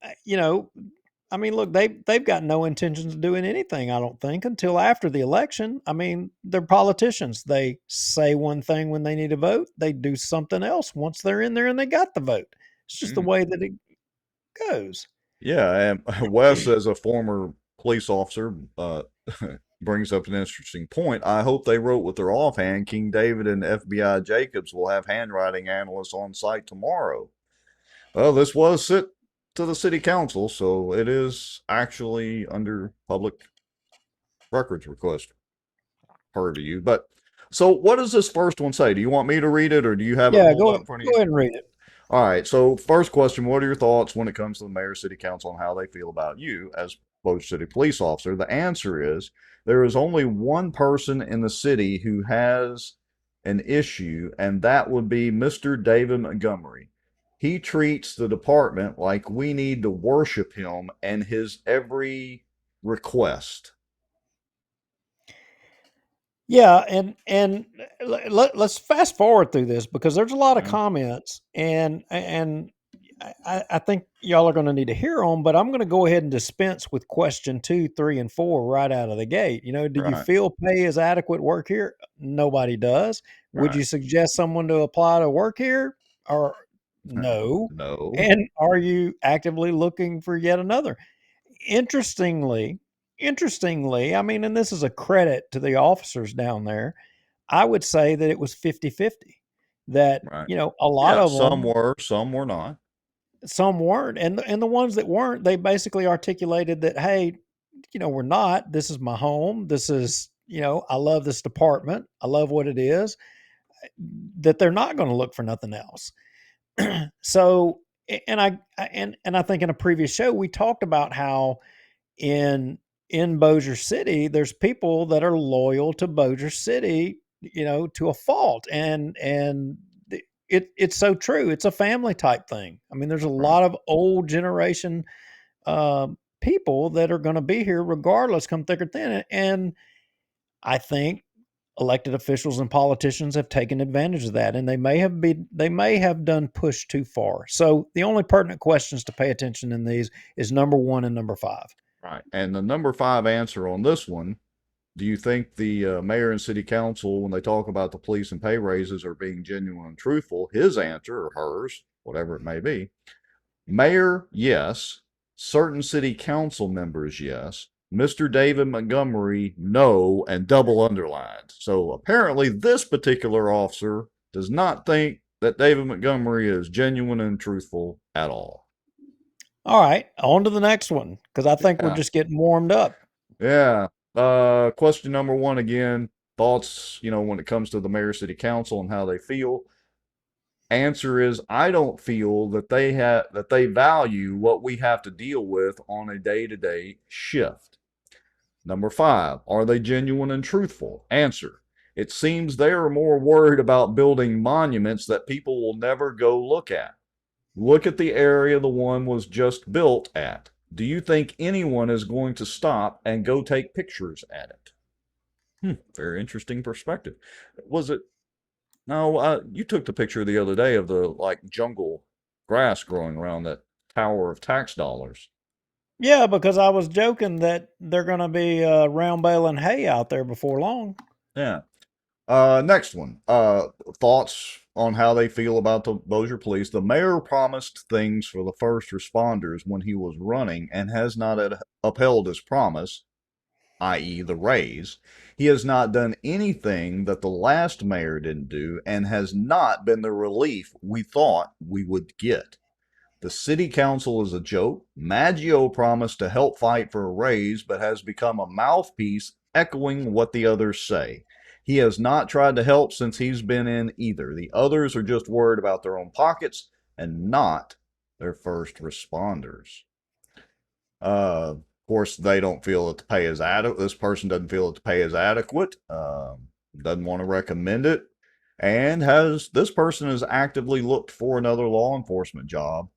I mean, look, they've got no intentions of doing anything, I don't think, until after the election. I mean, they're politicians. They say one thing when they need a vote, they do something else once they're in there and they got the vote. It's just the way that it goes. Yeah, and Wes, as a former police officer, brings up an interesting point. I hope they wrote with their offhand. King David and FBI Jacobs will have handwriting analysts on site tomorrow. Well, this was sent to the city council, so it is actually under public records request purview. But so what does this first one say? Do you want me to read it or do you have it pulled up in front of you? Go ahead and read it. All right. So first question, what are your thoughts when it comes to the mayor, city council, and how they feel about you as Bossier City police officer? The answer is there is only one person in the city who has an issue, and that would be Mr. David Montgomery. He treats the department like we need to worship him and his every request. Yeah, and let's fast forward through this because there's a lot of comments, and I think y'all are going to need to hear them. But I'm going to go ahead and dispense with question 2, 3, and 4 right out of the gate. Do you feel pay is adequate work here? Nobody does. Would you suggest someone to apply to work here? Or no? No. And are you actively looking for yet another? Interestingly, I mean, and this is a credit to the officers down there, I would say that it was 50-50. That, a lot of them. Some were, some were not. Some weren't. And the ones that weren't, they basically articulated that, hey, we're not. This is my home. This is, I love this department. I love what it is. That they're not going to look for nothing else. So, and I think in a previous show, we talked about how in Bossier City, there's people that are loyal to Bossier City, to a fault. And it's so true. It's a family type thing. I mean, there's a lot of old generation people that are going to be here regardless, come thick or thin. And I think elected officials and politicians have taken advantage of that, and they may have done push too far. So the only pertinent questions to pay attention in these is number 1 and number 5. Right. And the number 5 answer on this one, do you think the mayor and city council, when they talk about the police and pay raises, are being genuine and truthful? His answer, or hers, whatever it may be, mayor, yes. Certain city council members, yes. Mr. David Montgomery, no, and double underlined. So apparently this particular officer does not think that David Montgomery is genuine and truthful at all. All right, on to the next one, because I think we're just getting warmed up. Yeah. Question number 1 again. thoughts, when it comes to the mayor, city council, and how they feel. Answer is, I don't feel that they value what we have to deal with on a day-to-day shift. Number 5, are they genuine and truthful? Answer, it seems they are more worried about building monuments that people will never go look at. Look at the area the one was just built at. Do you think anyone is going to stop and go take pictures at it? Very interesting perspective. Was it? No, you took the picture the other day of the jungle grass growing around that tower of tax dollars. Yeah, because I was joking that they're going to be round baling hay out there before long. Yeah. Next one. Thoughts on how they feel about the Bossier Police. The mayor promised things for the first responders when he was running and has not upheld his promise, i.e. the raise. He has not done anything that the last mayor didn't do and has not been the relief we thought we would get. The city council is a joke. Maggio promised to help fight for a raise but has become a mouthpiece echoing what the others say. He has not tried to help since he's been in either. The others are just worried about their own pockets and not their first responders. Of course, they don't feel that the pay is adequate. This person doesn't feel that the pay is adequate, doesn't want to recommend it, and this person has actively looked for another law enforcement job.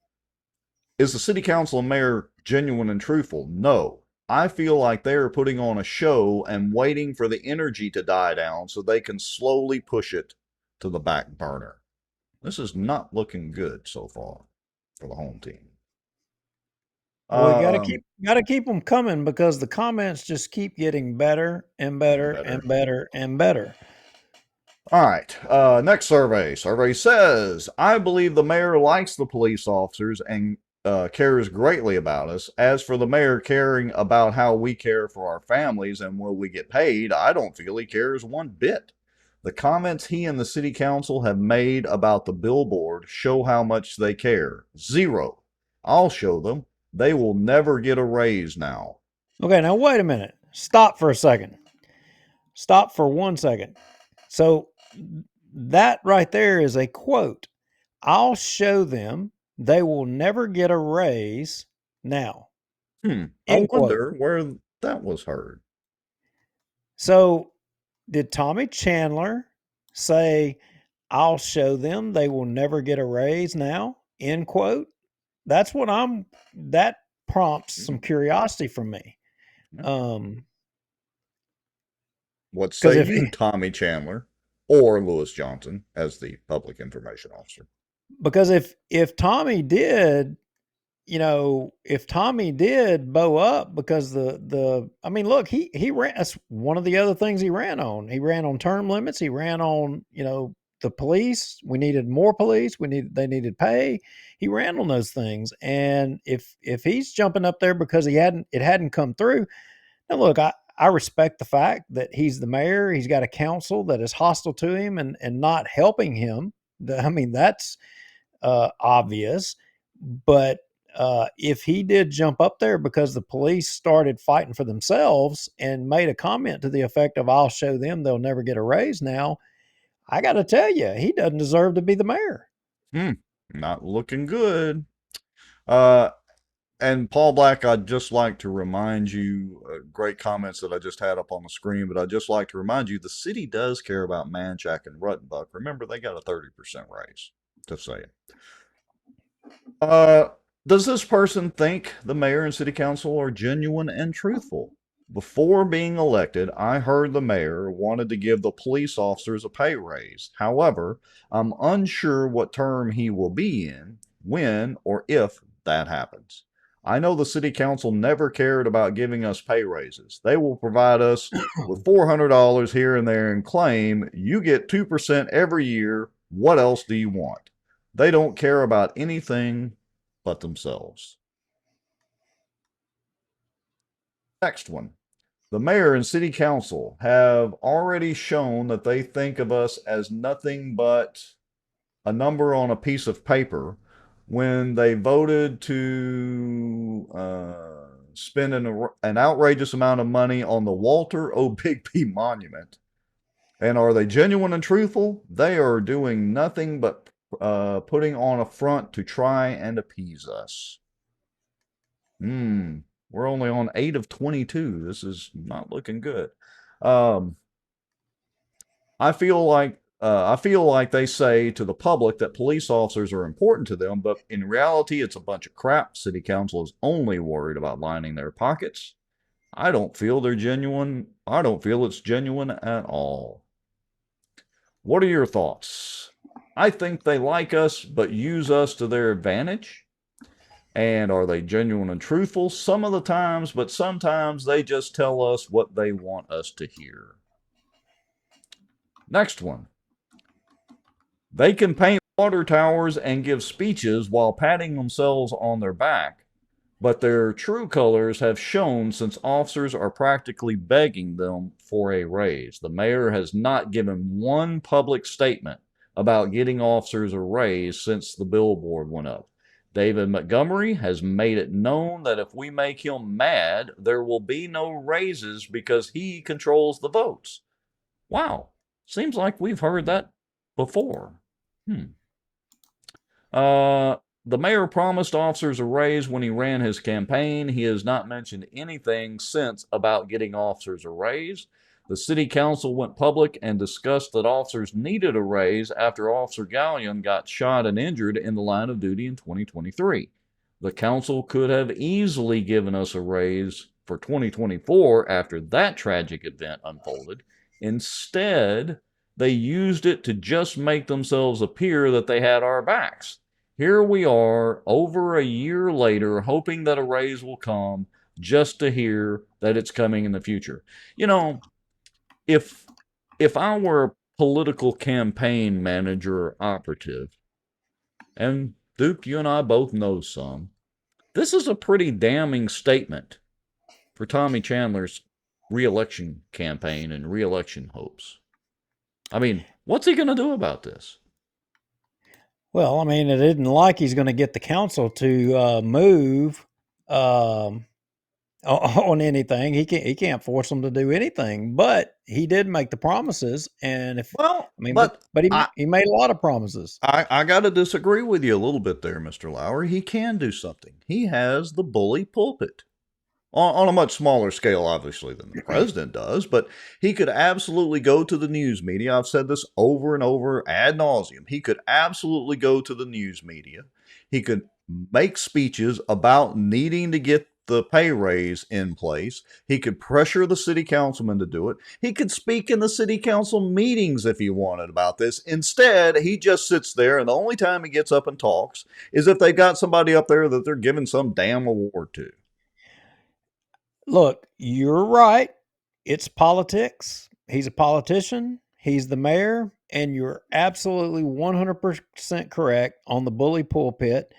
Is the city council and mayor genuine and truthful? No. I feel like they are putting on a show and waiting for the energy to die down so they can slowly push it to the back burner. This is not looking good so far for the home team. Well, you gotta keep them coming because the comments just keep getting better and better and better and better. All right. Next survey. Survey says, I believe the mayor likes the police officers and cares greatly about us. As for the mayor caring about how we care for our families and will we get paid, I don't feel he cares one bit. The comments he and the city council have made about the billboard show how much they care. 0. I'll show them. They will never get a raise now. Okay, now wait a minute. Stop for a second. Stop for 1 second. So that right there is a quote. I'll show them. They will never get a raise now. I wonder where that was heard. So did Tommy Chandler say, I'll show them they will never get a raise now? End quote. That's what that prompts some curiosity from me. What say you, Tommy Chandler or Lewis Johnson as the public information officer? Because if Tommy did, if Tommy did bow up because I mean, look, he ran, that's one of the other things he ran on. He ran on term limits. He ran on, the police. We needed more police. They needed pay. He ran on those things. And if he's jumping up there because it hadn't come through. Now look, I respect the fact that he's the mayor. He's got a council that is hostile to him and not helping him. I mean, that's obvious. But if he did jump up there because the police started fighting for themselves and made a comment to the effect of, I'll show them they'll never get a raise now, I got to tell you, he doesn't deserve to be the mayor. Not looking good. And Paul Black, I'd just like to remind you, great comments that I just had up on the screen, but I'd just like to remind you, the city does care about Manchac and Ruttenbuck. Remember, they got a 30% raise, just saying. Does this person think the mayor and city council are genuine and truthful? Before being elected, I heard the mayor wanted to give the police officers a pay raise. However, I'm unsure what term he will be in, when or if that happens. I know the city council never cared about giving us pay raises. They will provide us with $400 here and there and claim, you get 2% every year. What else do you want? They don't care about anything but themselves. Next one. The mayor and city council have already shown that they think of us as nothing but a number on a piece of paper when they voted to spend an outrageous amount of money on the Walter O. Bigby Monument. And are they genuine and truthful? They are doing nothing but putting on a front to try and appease us. We're only on 8 of 22. This is not looking good. I feel like they say to the public that police officers are important to them, but in reality, it's a bunch of crap. City Council is only worried about lining their pockets. I don't feel they're genuine. I don't feel it's genuine at all. What are your thoughts? I think they like us, but use us to their advantage. And are they genuine and truthful? Some of the times, but sometimes they just tell us what they want us to hear. Next one. They can paint water towers and give speeches while patting themselves on their back, but their true colors have shown since officers are practically begging them for a raise. The mayor has not given one public statement about getting officers a raise since the billboard went up. David Montgomery has made it known that if we make him mad, there will be no raises because he controls the votes. Wow. Seems like we've heard that before. The mayor promised officers a raise when he ran his campaign. He has not mentioned anything since about getting officers a raise. The city council went public and discussed that officers needed a raise after Officer Gallion got shot and injured in the line of duty in 2023. The council could have easily given us a raise for 2024 after that tragic event unfolded. Instead, they used it to just make themselves appear that they had our backs. Here we are, over a year later, hoping that a raise will come just to hear that it's coming in the future. You know, if I were a political campaign manager or operative, and Duke, you and I both know some, this is a pretty damning statement for Tommy Chandler's re-election campaign and re-election hopes. I mean, what's he going to do about this? Well, I mean, it isn't like he's going to get the council to move on anything. He can't force them to do anything. But he did make the promises, and he made a lot of promises. I got to disagree with you a little bit there, Mr. Lowry. He can do something. He has the bully pulpit. On a much smaller scale, obviously, than the president does, but he could absolutely go to the news media. I've said this over and over ad nauseum. He could absolutely go to the news media. He could make speeches about needing to get the pay raise in place. He could pressure the city councilman to do it. He could speak in the city council meetings if he wanted about this. Instead, he just sits there, and the only time he gets up and talks is if they've got somebody up there that they're giving some damn award to. Look, you're right. It's politics. He's a politician. He's the mayor. And you're absolutely 100% correct on the bully pulpit.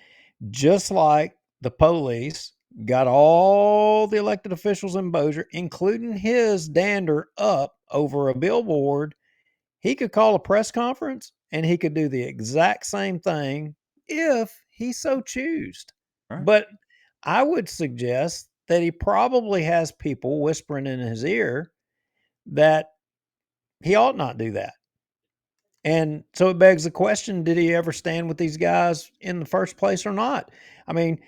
Just like the police got all the elected officials in Bossier, including his dander, up over a billboard. He could call a press conference and he could do the exact same thing if he so chose. Right. But I would suggest that he probably has people whispering in his ear that he ought not do that. And so it begs the question, did he ever stand with these guys in the first place or not? I mean,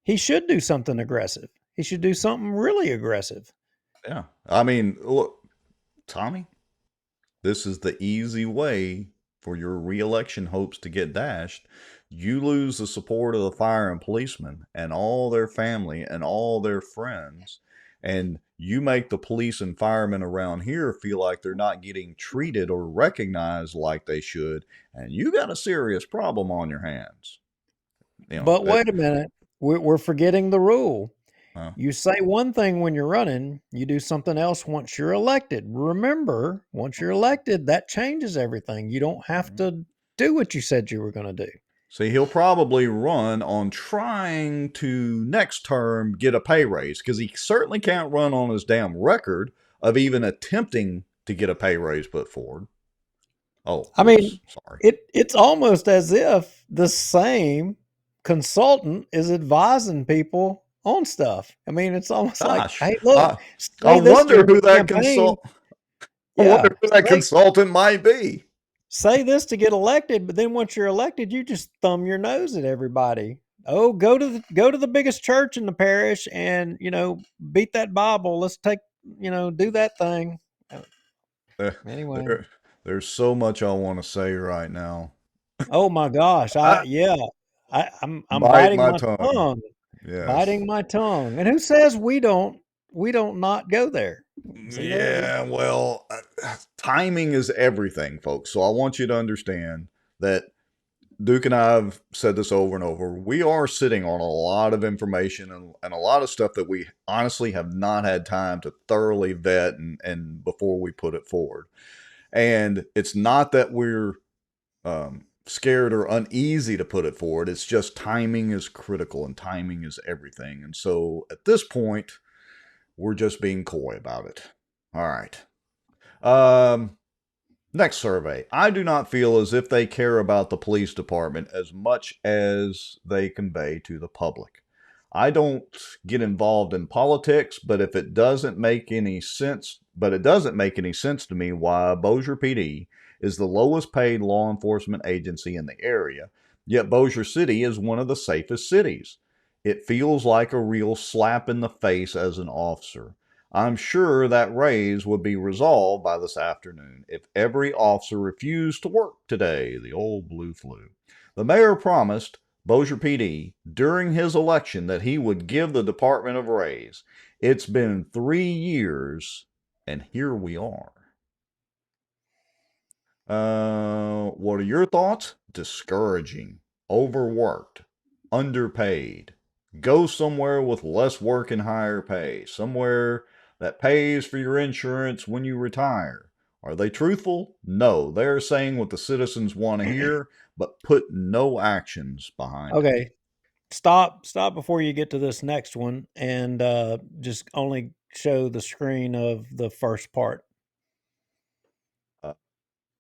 he should do something aggressive. He should do something really aggressive. Yeah. I mean, look, Tommy, this is the easy way for your re-election hopes to get dashed. You lose the support of the fire and policemen and all their family and all their friends, and you make the police and firemen around here feel like they're not getting treated or recognized like they should, and you got a serious problem on your hands. You know, but wait a minute. We're forgetting the rule. Huh? You say one thing when you're running, you do something else once you're elected. Remember, once you're elected, that changes everything. You don't have to do what you said you were going to do. See, he'll probably run on trying to next term get a pay raise, because he certainly can't run on his damn record of even attempting to get a pay raise put forward. Oh, I mean, sorry. It's almost as if the same consultant is advising people on stuff. I mean, it's almost like, hey, look, I wonder who that consultant. Yeah. wonder who that consultant might be. Say this to get elected, but then once you're elected, you just thumb your nose at everybody. Oh, go to the biggest church in the parish and, beat that Bible. Let's do that thing. Anyway. There's so much I want to say right now. Oh my gosh. I'm Bite biting my my tongue. tongue. Yes. Biting my tongue. And who says we don't not go there? See, Yeah, well, timing is everything, folks. So I want you to understand that Duke and I have said this over and over. We are sitting on a lot of information and a lot of stuff that we honestly have not had time to thoroughly vet and before we put it forward. And it's not that we're scared or uneasy to put it forward. It's just timing is critical and timing is everything. And so at this point, we're just being coy about it. All right. Next survey. I do not feel as if they care about the police department as much as they convey to the public. I don't get involved in politics, but it doesn't make any sense to me why Bossier PD is the lowest paid law enforcement agency in the area, yet Bossier City is one of the safest cities. It feels like a real slap in the face as an officer. I'm sure that raise would be resolved by this afternoon if every officer refused to work today, the old blue flu. The mayor promised Bossier PD during his election that he would give the department a raise. It's been 3 years, and here we are. What are your thoughts? Discouraging, overworked, underpaid. Go somewhere with less work and higher pay. Somewhere that pays for your insurance when you retire. Are they truthful? No. They're saying what the citizens want to hear, but put no actions behind it. Okay. Stop before you get to this next one and just only show the screen of the first part.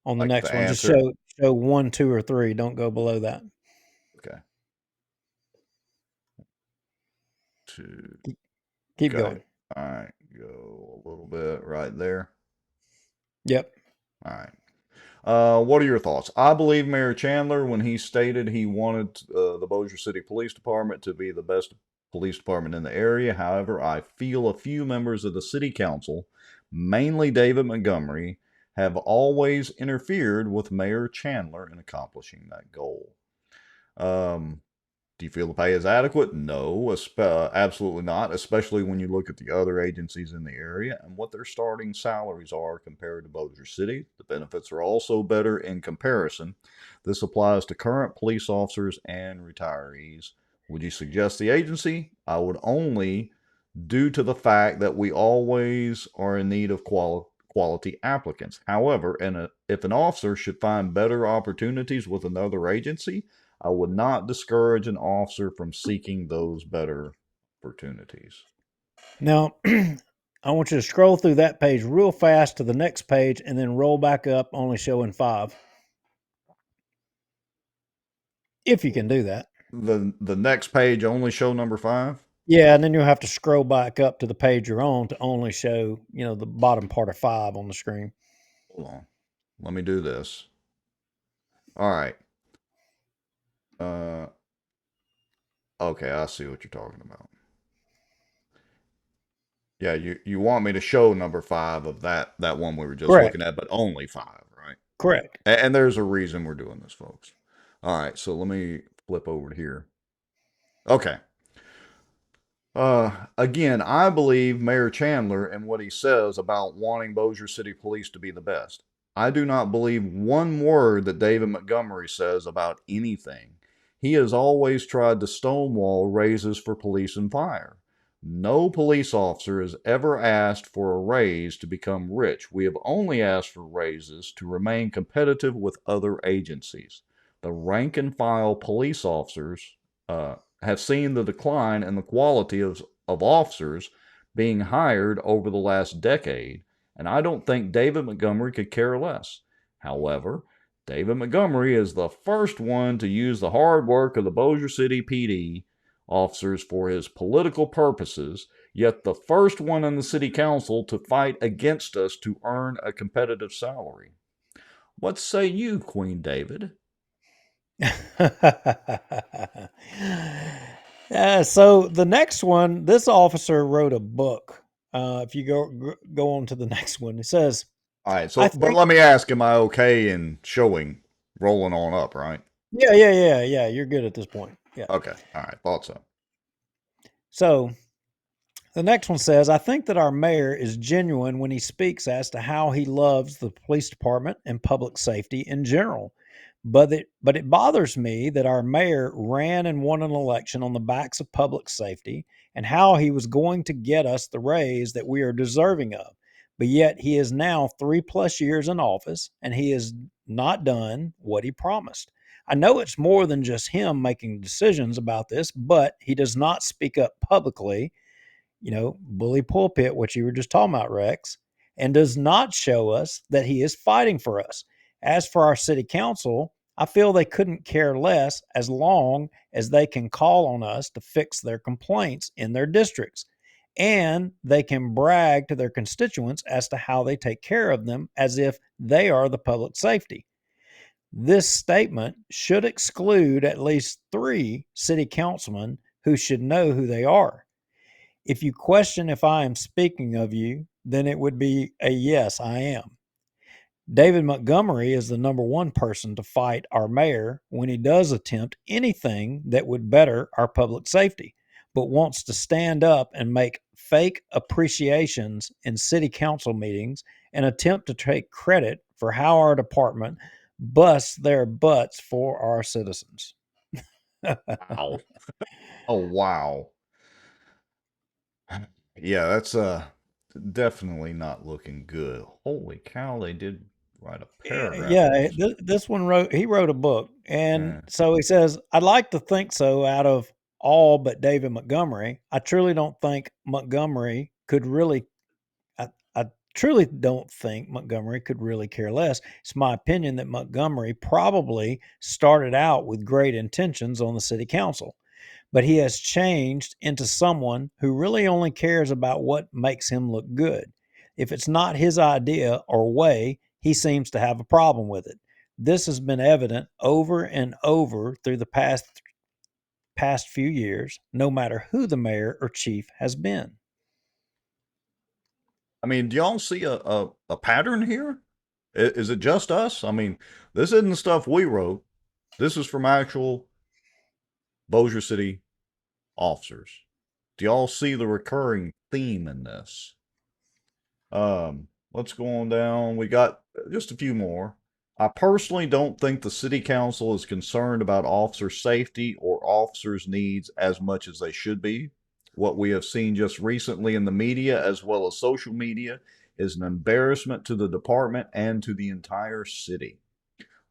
On the like next the one, answer? just show 1, 2, or 3. Don't go below that. Okay. Keep going. All right. Go a little bit right there. Yep. All right. What are your thoughts? I believe Mayor Chandler when he stated he wanted the Bossier City Police Department to be the best police department in the area. However, I feel a few members of the city council, mainly David Montgomery, have always interfered with Mayor Chandler in accomplishing that goal. Do you feel the pay is adequate? No, absolutely not, especially when you look at the other agencies in the area and what their starting salaries are compared to Bossier City. The benefits are also better in comparison. This applies to current police officers and retirees. Would you suggest the agency? I would only due to the fact that we always are in need of quality applicants. However, if an officer should find better opportunities with another agency, I would not discourage an officer from seeking those better opportunities. Now, I want you to scroll through that page real fast to the next page and then roll back up, only showing 5. If you can do that. The next page only show number 5? Yeah, and then you'll have to scroll back up to the page you're on to only show, the bottom part of 5 on the screen. Hold on. Let me do this. All right. Okay, I see what you're talking about. Yeah, you want me to show number 5 of that one we were just looking at, but only 5, right? Correct. And there's a reason we're doing this, folks. All right, so let me flip over to here. Okay. Again, I believe Mayor Chandler and what he says about wanting Bossier City Police to be the best. I do not believe one word that David Montgomery says about anything. He has always tried to stonewall raises for police and fire. No police officer has ever asked for a raise to become rich. We have only asked for raises to remain competitive with other agencies. The rank and file police officers have seen the decline in the quality of officers being hired over the last decade, and I don't think David Montgomery could care less. However, David Montgomery is the first one to use the hard work of the Bossier City PD officers for his political purposes, yet the first one in the city council to fight against us to earn a competitive salary. What say you, Queen David? So the next one, this officer wrote a book. If you go on to the next one, it says, all right. So, but let me ask, am I okay in showing rolling on up, right? Yeah. You're good at this point. Yeah. Okay. All right. Thought so. So the next one says, I think that our mayor is genuine when he speaks as to how he loves the police department and public safety in general. But it bothers me that our mayor ran and won an election on the backs of public safety and how he was going to get us the raise that we are deserving of. But yet he is now 3+ years in office and he has not done what he promised. I know it's more than just him making decisions about this, but he does not speak up publicly, bully pulpit, what you were just talking about, Rex, and does not show us that he is fighting for us. As for our city council, I feel they couldn't care less as long as they can call on us to fix their complaints in their districts. And they can brag to their constituents as to how they take care of them as if they are the public safety. This statement should exclude at least 3 city councilmen who should know who they are. If you question if I am speaking of you, then it would be a yes, I am. David Montgomery is the number one person to fight our mayor when he does attempt anything that would better our public safety, but wants to stand up and make fake appreciations in city council meetings and attempt to take credit for how our department busts their butts for our citizens. Wow. Oh, wow. Yeah, that's definitely not looking good. Holy cow, they did write a paragraph. Yeah, this one he wrote a book. And so he says, I'd like to think so out of all but David Montgomery. I truly don't think Montgomery could really care less. It's my opinion that Montgomery probably started out with great intentions on the city council, but he has changed into someone who really only cares about what makes him look good. If it's not his idea or way, he seems to have a problem with it. This has been evident over and over through the past few years, no matter who the mayor or chief has been. I mean, do y'all see a pattern here? Is it just us? I mean, this isn't the stuff we wrote. This is from actual Bossier City officers. Do y'all see the recurring theme in this? Let's go on down. We got just a few more. I personally don't think the city council is concerned about officer safety or officers' needs as much as they should be. What we have seen just recently in the media as well as social media is an embarrassment to the department and to the entire city.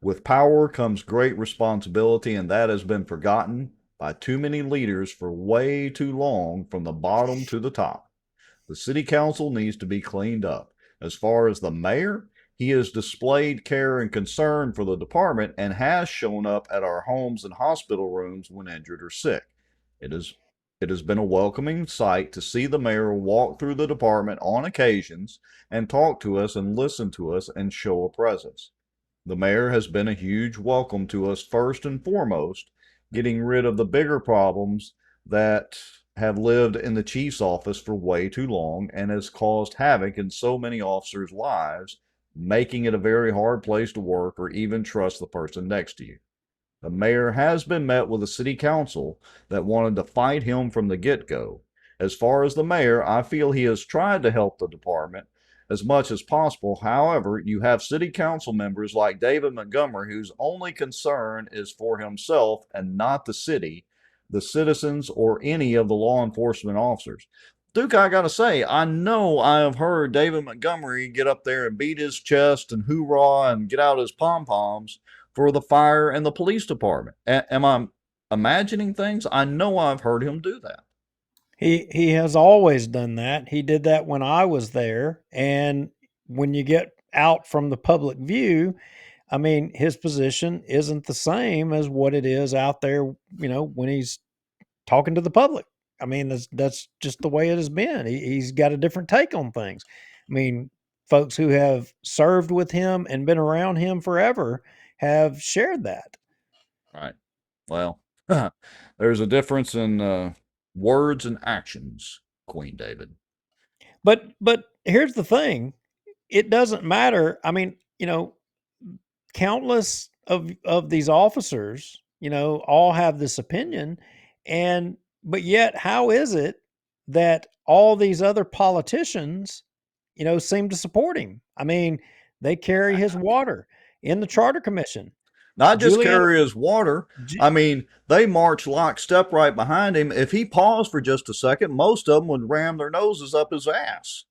With power comes great responsibility, and that has been forgotten by too many leaders for way too long from the bottom to the top. The city council needs to be cleaned up. As far as the mayor, he has displayed care and concern for the department and has shown up at our homes and hospital rooms when injured or sick. It has been a welcoming sight to see the mayor walk through the department on occasions and talk to us and listen to us and show a presence. The mayor has been a huge welcome to us first and foremost, getting rid of the bigger problems that have lived in the chief's office for way too long and has caused havoc in so many officers' lives, making it a very hard place to work or even trust the person next to you. The mayor has been met with a city council that wanted to fight him from the get-go. As far as the mayor, I feel he has tried to help the department as much as possible. However, you have city council members like David Montgomery whose only concern is for himself and not the city, the citizens, or any of the law enforcement officers. Duke, I gotta say, I know I have heard David Montgomery get up there and beat his chest and hoorah and get out his pom-poms for the fire and the police department. Am I imagining things? I know I've heard him do that. He has always done that. He did that when I was there. And when you get out from the public view, I mean, his position isn't the same as what it is out there, when he's talking to the public. I mean, that's just the way it has been. He's got a different take on things. I mean, folks who have served with him and been around him forever have shared that. Right. Well, there's a difference in words and actions, Queen David. But here's the thing. It doesn't matter. I mean, countless of these officers, all have this opinion, but yet how is it that all these other politicians, seem to support him? I mean, they carry his water in the Charter Commission. Not just Juliana- carry his water. I mean, they march lockstep right behind him. If he paused for just a second, most of them would ram their noses up his ass.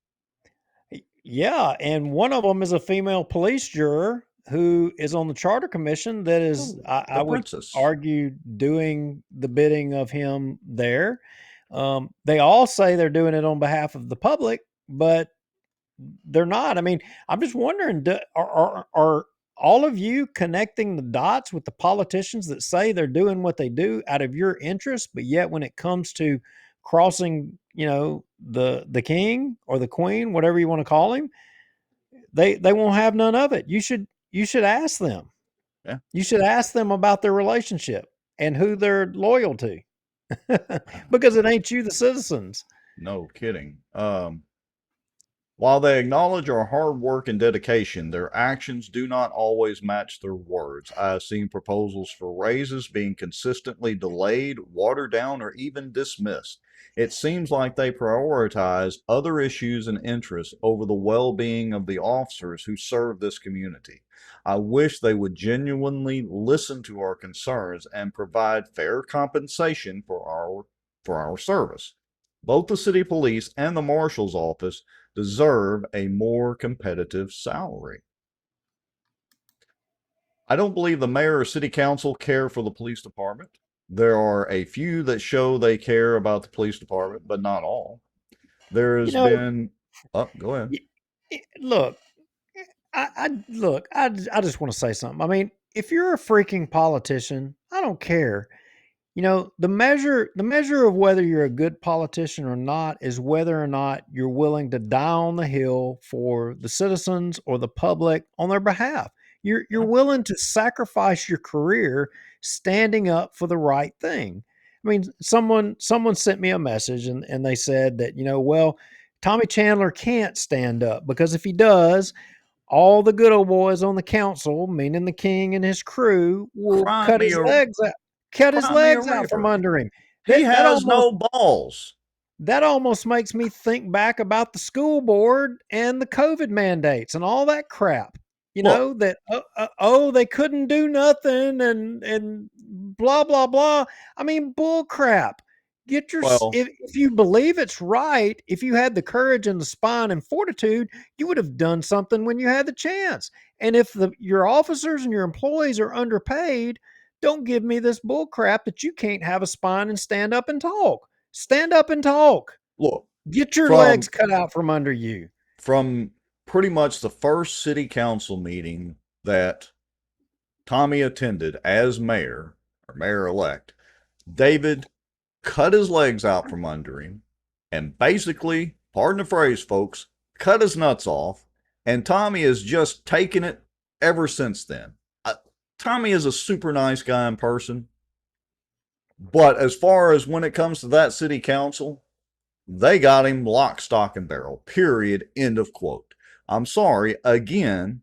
Yeah, and one of them is a female police juror who is on the Charter Commission that is, I would argue, doing the bidding of him there. They all say they're doing it on behalf of the public, but they're not. I mean, I'm just wondering, are all of you connecting the dots with the politicians that say they're doing what they do out of your interest, but yet when it comes to crossing, the king or the queen, whatever you want to call him, they won't have none of it. You should ask them. Yeah. You should ask them about their relationship and who they're loyal to, because it ain't you, the citizens. No kidding. While they acknowledge our hard work and dedication, their actions do not always match their words. I have seen proposals for raises being consistently delayed, watered down, or even dismissed. It seems like they prioritize other issues and interests over the well-being of the officers who serve this community. I wish they would genuinely listen to our concerns and provide fair compensation for our service. Both the city police and the marshal's office deserve a more competitive salary. I don't believe the mayor or city council care for the police department. There are a few that show they care about the police department, but not all. There has been... Oh, go ahead. Look, I just want to say something. I mean, if you're a freaking politician, I don't care. The measure of whether you're a good politician or not is whether or not you're willing to die on the hill for the citizens or the public on their behalf. You're willing to sacrifice your career standing up for the right thing. I mean, someone sent me a message and they said that, well, Tommy Chandler can't stand up because if he does, all the good old boys on the council, meaning the king and his crew, will cut his legs out from under him. He has no balls. That almost makes me think back about the school board and the COVID mandates and all that crap. That they couldn't do nothing and blah blah blah. I mean, bull crap. If you believe it's right, if you had the courage and the spine and fortitude, you would have done something when you had the chance. And if your officers and your employees are underpaid, don't give me this bull crap that you can't have a spine and stand up and talk. Stand up and talk. Look, get your legs cut out from under you. From pretty much the first city council meeting that Tommy attended as mayor or mayor-elect, David cut his legs out from under him and basically, pardon the phrase, folks, cut his nuts off. And Tommy has just taken it ever since then. Tommy is a super nice guy in person. But as far as when it comes to that city council, they got him lock, stock, and barrel. Period. End of quote. I'm sorry. Again,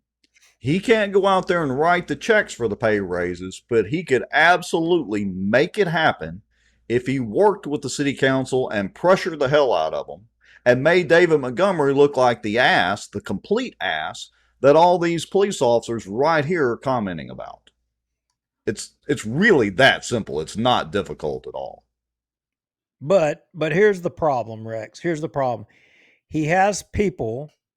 he can't go out there and write the checks for the pay raises, but he could absolutely make it happen if he worked with the city council and pressured the hell out of them and made David Montgomery look like the ass, the complete ass, that all these police officers right here are commenting about. It's really that simple. It's not difficult at all. But here's the problem, Rex. Here's the problem. He has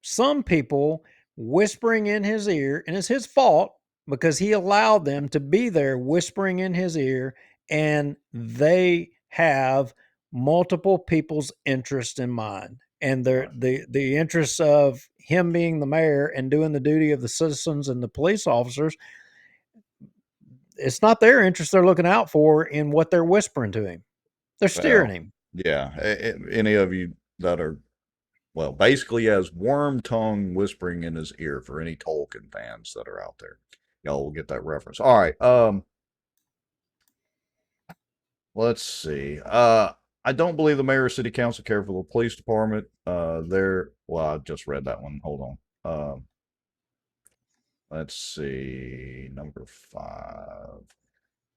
some people whispering in his ear, and it's his fault because he allowed them to be there whispering in his ear, and they have multiple people's interest in mind. And the interests of him being the mayor and doing the duty of the citizens and the police officers, it's not their interest they're looking out for in what they're whispering to him. They're steering him. Yeah, any of you that are, well, basically has worm tongue whispering in his ear for any Tolkien fans that are out there. Y'all will get that reference. All right. Let's see. I don't believe the mayor or city council care for the police department. Well, I just read that one. Hold on. Let's see. Number 5.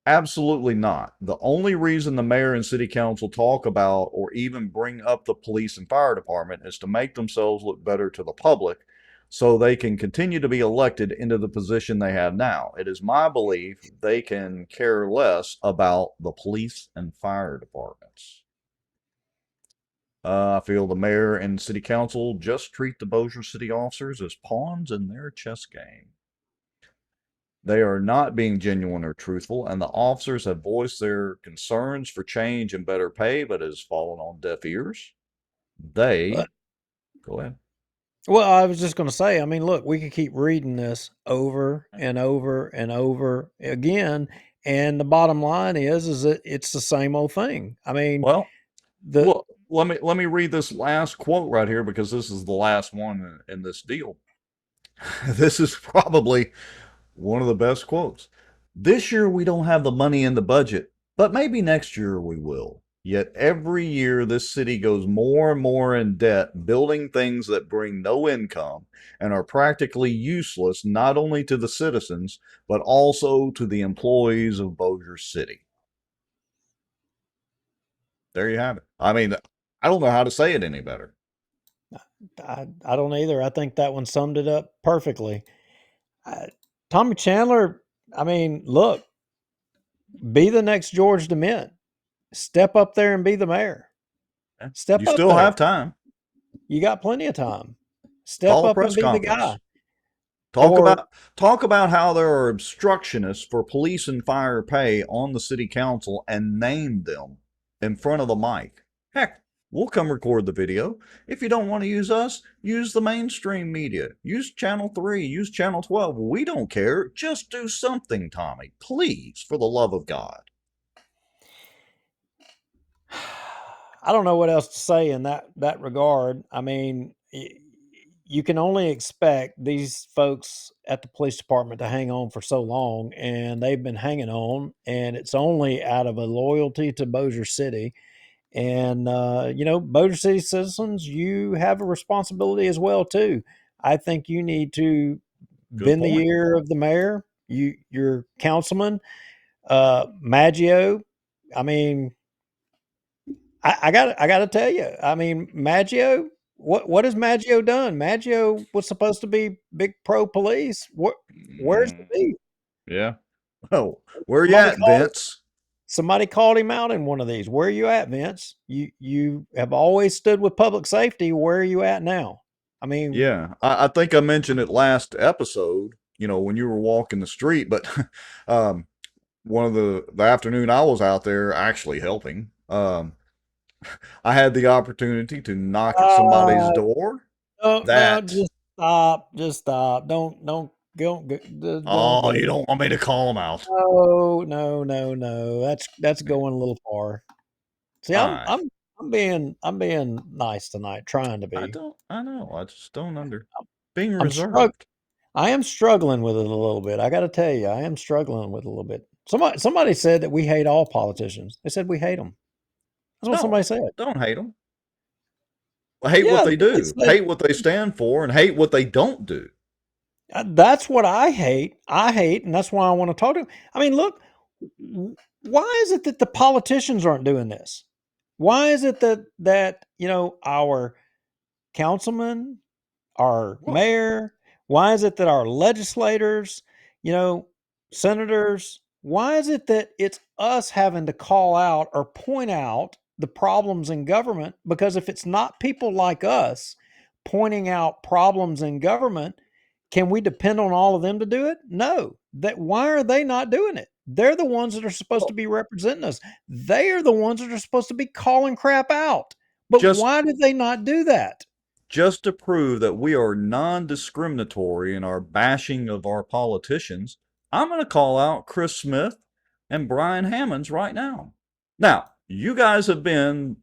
Absolutely not. The only reason the mayor and city council talk about or even bring up the police and fire department is to make themselves look better to the public so they can continue to be elected into the position they have now. It is my belief they can care less about the police and fire departments. I feel the mayor and city council just treat the Bossier city officers as pawns in their chess game. They are not being genuine or truthful, and the officers have voiced their concerns for change and better pay, but it has fallen on deaf ears. Go ahead. Well, I was just going to say, I mean, look, we could keep reading this over and over and over again, and the bottom line is that it's the same old thing. I mean, well, let me read this last quote right here because this is the last one in this deal. This is probably one of the best quotes. This year we don't have the money in the budget, but maybe next year we will. Yet every year this city goes more and more in debt, building things that bring no income and are practically useless not only to the citizens, but also to the employees of Bossier City. There you have it. I mean, I don't know how to say it any better. I don't either. I think that one summed it up perfectly. Tommy Chandler, I mean, look, be the next George DeMint. Step up there and be the mayor. Step you up still there. have time. You got plenty of time. Step Call a up press and be conference. the guy. Talk about how there are obstructionists for police and fire pay on the city council and name them in front of the mic. Heck, we'll come record the video. If you don't want to use us, use the mainstream media. Use Channel 3, use Channel 12. We don't care. Just do something, Tommy. Please, for the love of God. I don't know what else to say in that regard. I mean, you can only expect these folks at the police department to hang on for so long, and they've been hanging on, and it's only out of a loyalty to Bossier City. And Bossier City citizens, you have a responsibility as well too. I think you need to bend the ear of the mayor, your councilman, Maggio. I mean, I got to tell you. I mean, Maggio. What has Maggio done? Maggio was supposed to be big pro police. Where's the beef? Yeah. Oh, where you at, Vince? Somebody called him out in one of these. Where are you at, Vince? You have always stood with public safety. Where are you at now? I mean, yeah, I think I mentioned it last episode, when you were walking the street, but one of the afternoon I was out there actually helping, I had the opportunity to knock at somebody's door. No, just stop. Don't go. Oh, you don't want me to call them out? No. That's going a little far. See, I'm being nice tonight, trying to be. I know. I just don't being reserved. I am struggling with it a little bit. I got to tell you, I am struggling with it a little bit. Somebody said that we hate all politicians. They said we hate them. That's what somebody said. Don't hate them. Hate what they do. Hate what they stand for, and hate what they don't do. That's what I hate. And that's why I want to talk to them. I mean, look, why is it that the politicians aren't doing this? Why is it that our councilman, our mayor, why is it that our legislators, senators, why is it that it's us having to call out or point out the problems in government? Because if it's not people like us pointing out problems in government, can we depend on all of them to do it? No. Why are they not doing it? They're the ones that are supposed to be representing us. They are the ones that are supposed to be calling crap out. But why do they not do that? Just to prove that we are non-discriminatory in our bashing of our politicians, I'm going to call out Chris Smith and Brian Hammonds right now. Now, you guys have been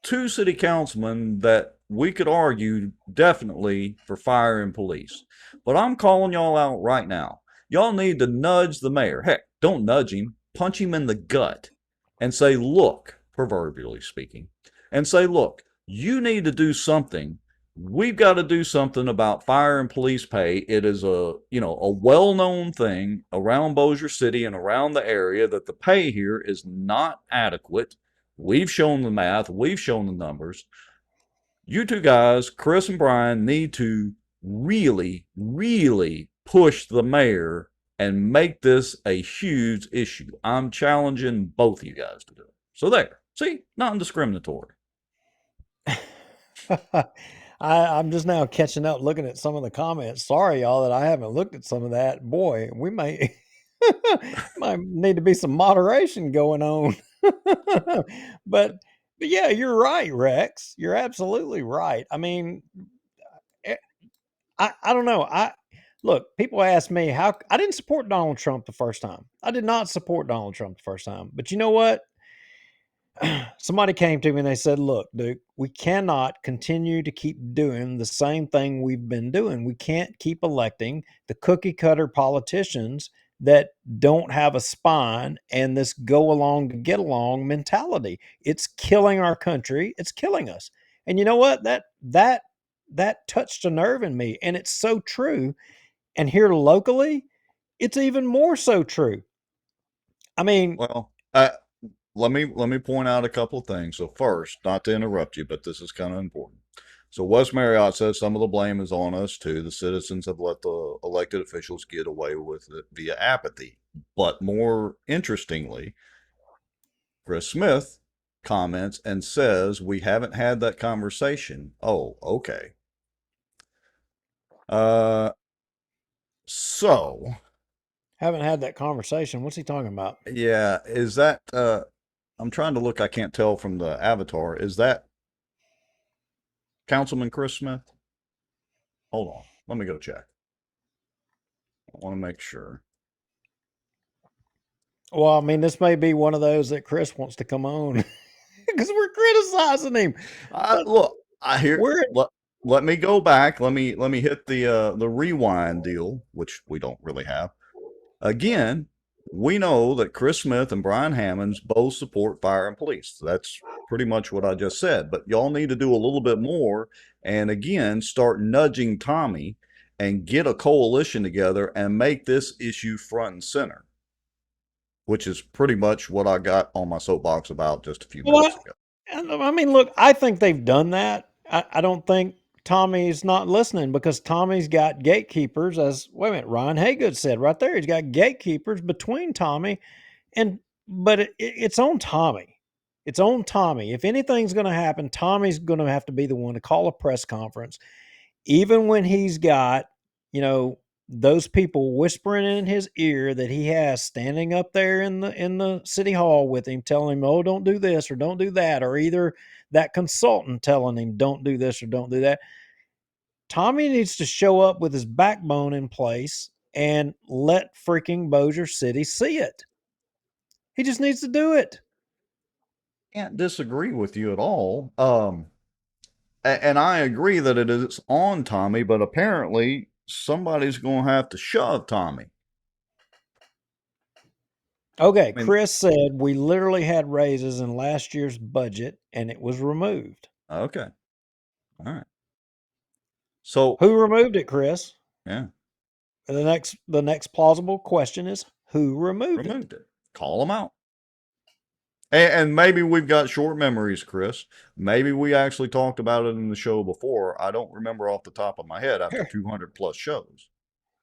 two city councilmen that we could argue definitely for fire and police. But I'm calling y'all out right now. Y'all need to nudge the mayor. Heck, don't nudge him, punch him in the gut and say, look, proverbially speaking, and say, look, you need to do something. We've got to do something about fire and police pay. It is a well-known thing around Bossier City and around the area that the pay here is not adequate. We've shown the math. We've shown the numbers. You two guys, Chris and Brian, need to really, really push the mayor and make this a huge issue. I'm challenging both of you guys to do it. So there. See, non-discriminatory. I'm just now catching up, looking at some of the comments. Sorry, y'all, that I haven't looked at some of that. Boy, we might need to be some moderation going on. but yeah, you're right, Rex. You're absolutely right. I mean, I don't know. Look, people ask me how I didn't support Donald Trump the first time. I did not support Donald Trump the first time. But you know what? Somebody came to me and they said, look, Duke, we cannot continue to keep doing the same thing we've been doing. We can't keep electing the cookie cutter politicians that don't have a spine and this go along to get along mentality. It's killing our country. It's killing us. And you know what? That touched a nerve in me, and it's so true. And here locally, it's even more so true. I mean, well, let me point out a couple of things. So first, not to interrupt you, but this is kind of important. So Wes Marriott says some of the blame is on us too. The citizens have let the elected officials get away with it via apathy. But more interestingly, Chris Smith comments and says we haven't had that conversation. Oh, okay. So haven't had that conversation. What's he talking about? Yeah, is that I'm trying to look, I can't tell from the avatar. Is that Councilman Chris Smith? Hold on. Let me go check. I want to make sure. Well, I mean, this may be one of those that Chris wants to come on because we're criticizing him. Look, I hear. Let me go back. Let me hit the rewind deal, which we don't really have. Again, we know that Chris Smith and Brian Hammonds both support fire and police. That's pretty much what I just said. But y'all need to do a little bit more and again start nudging Tommy and get a coalition together and make this issue front and center, which is pretty much what I got on my soapbox about just a few minutes ago. I mean, look, I think they've done that. I don't think Tommy's not listening because Tommy's got gatekeepers, as wait a minute, Ryan Haygood said right there. He's got gatekeepers between Tommy but it's on Tommy. It's on Tommy. If anything's going to happen, Tommy's going to have to be the one to call a press conference, even when he's got, those people whispering in his ear that he has standing up there in the city hall with him, telling him, oh, don't do this or don't do that, or either that consultant telling him don't do this or don't do that. Tommy needs to show up with his backbone in place and let freaking Bossier City see it. He just needs to do it. Can't disagree with you at all. And I agree that it is on Tommy, but apparently somebody's going to have to shove Tommy. Okay, Chris said we literally had raises in last year's budget and it was removed. Okay. All right. So who removed it, Chris? Yeah. The next plausible question is who removed it? Call them out. And maybe we've got short memories, Chris. Maybe we actually talked about it in the show before. I don't remember off the top of my head after 200 plus shows.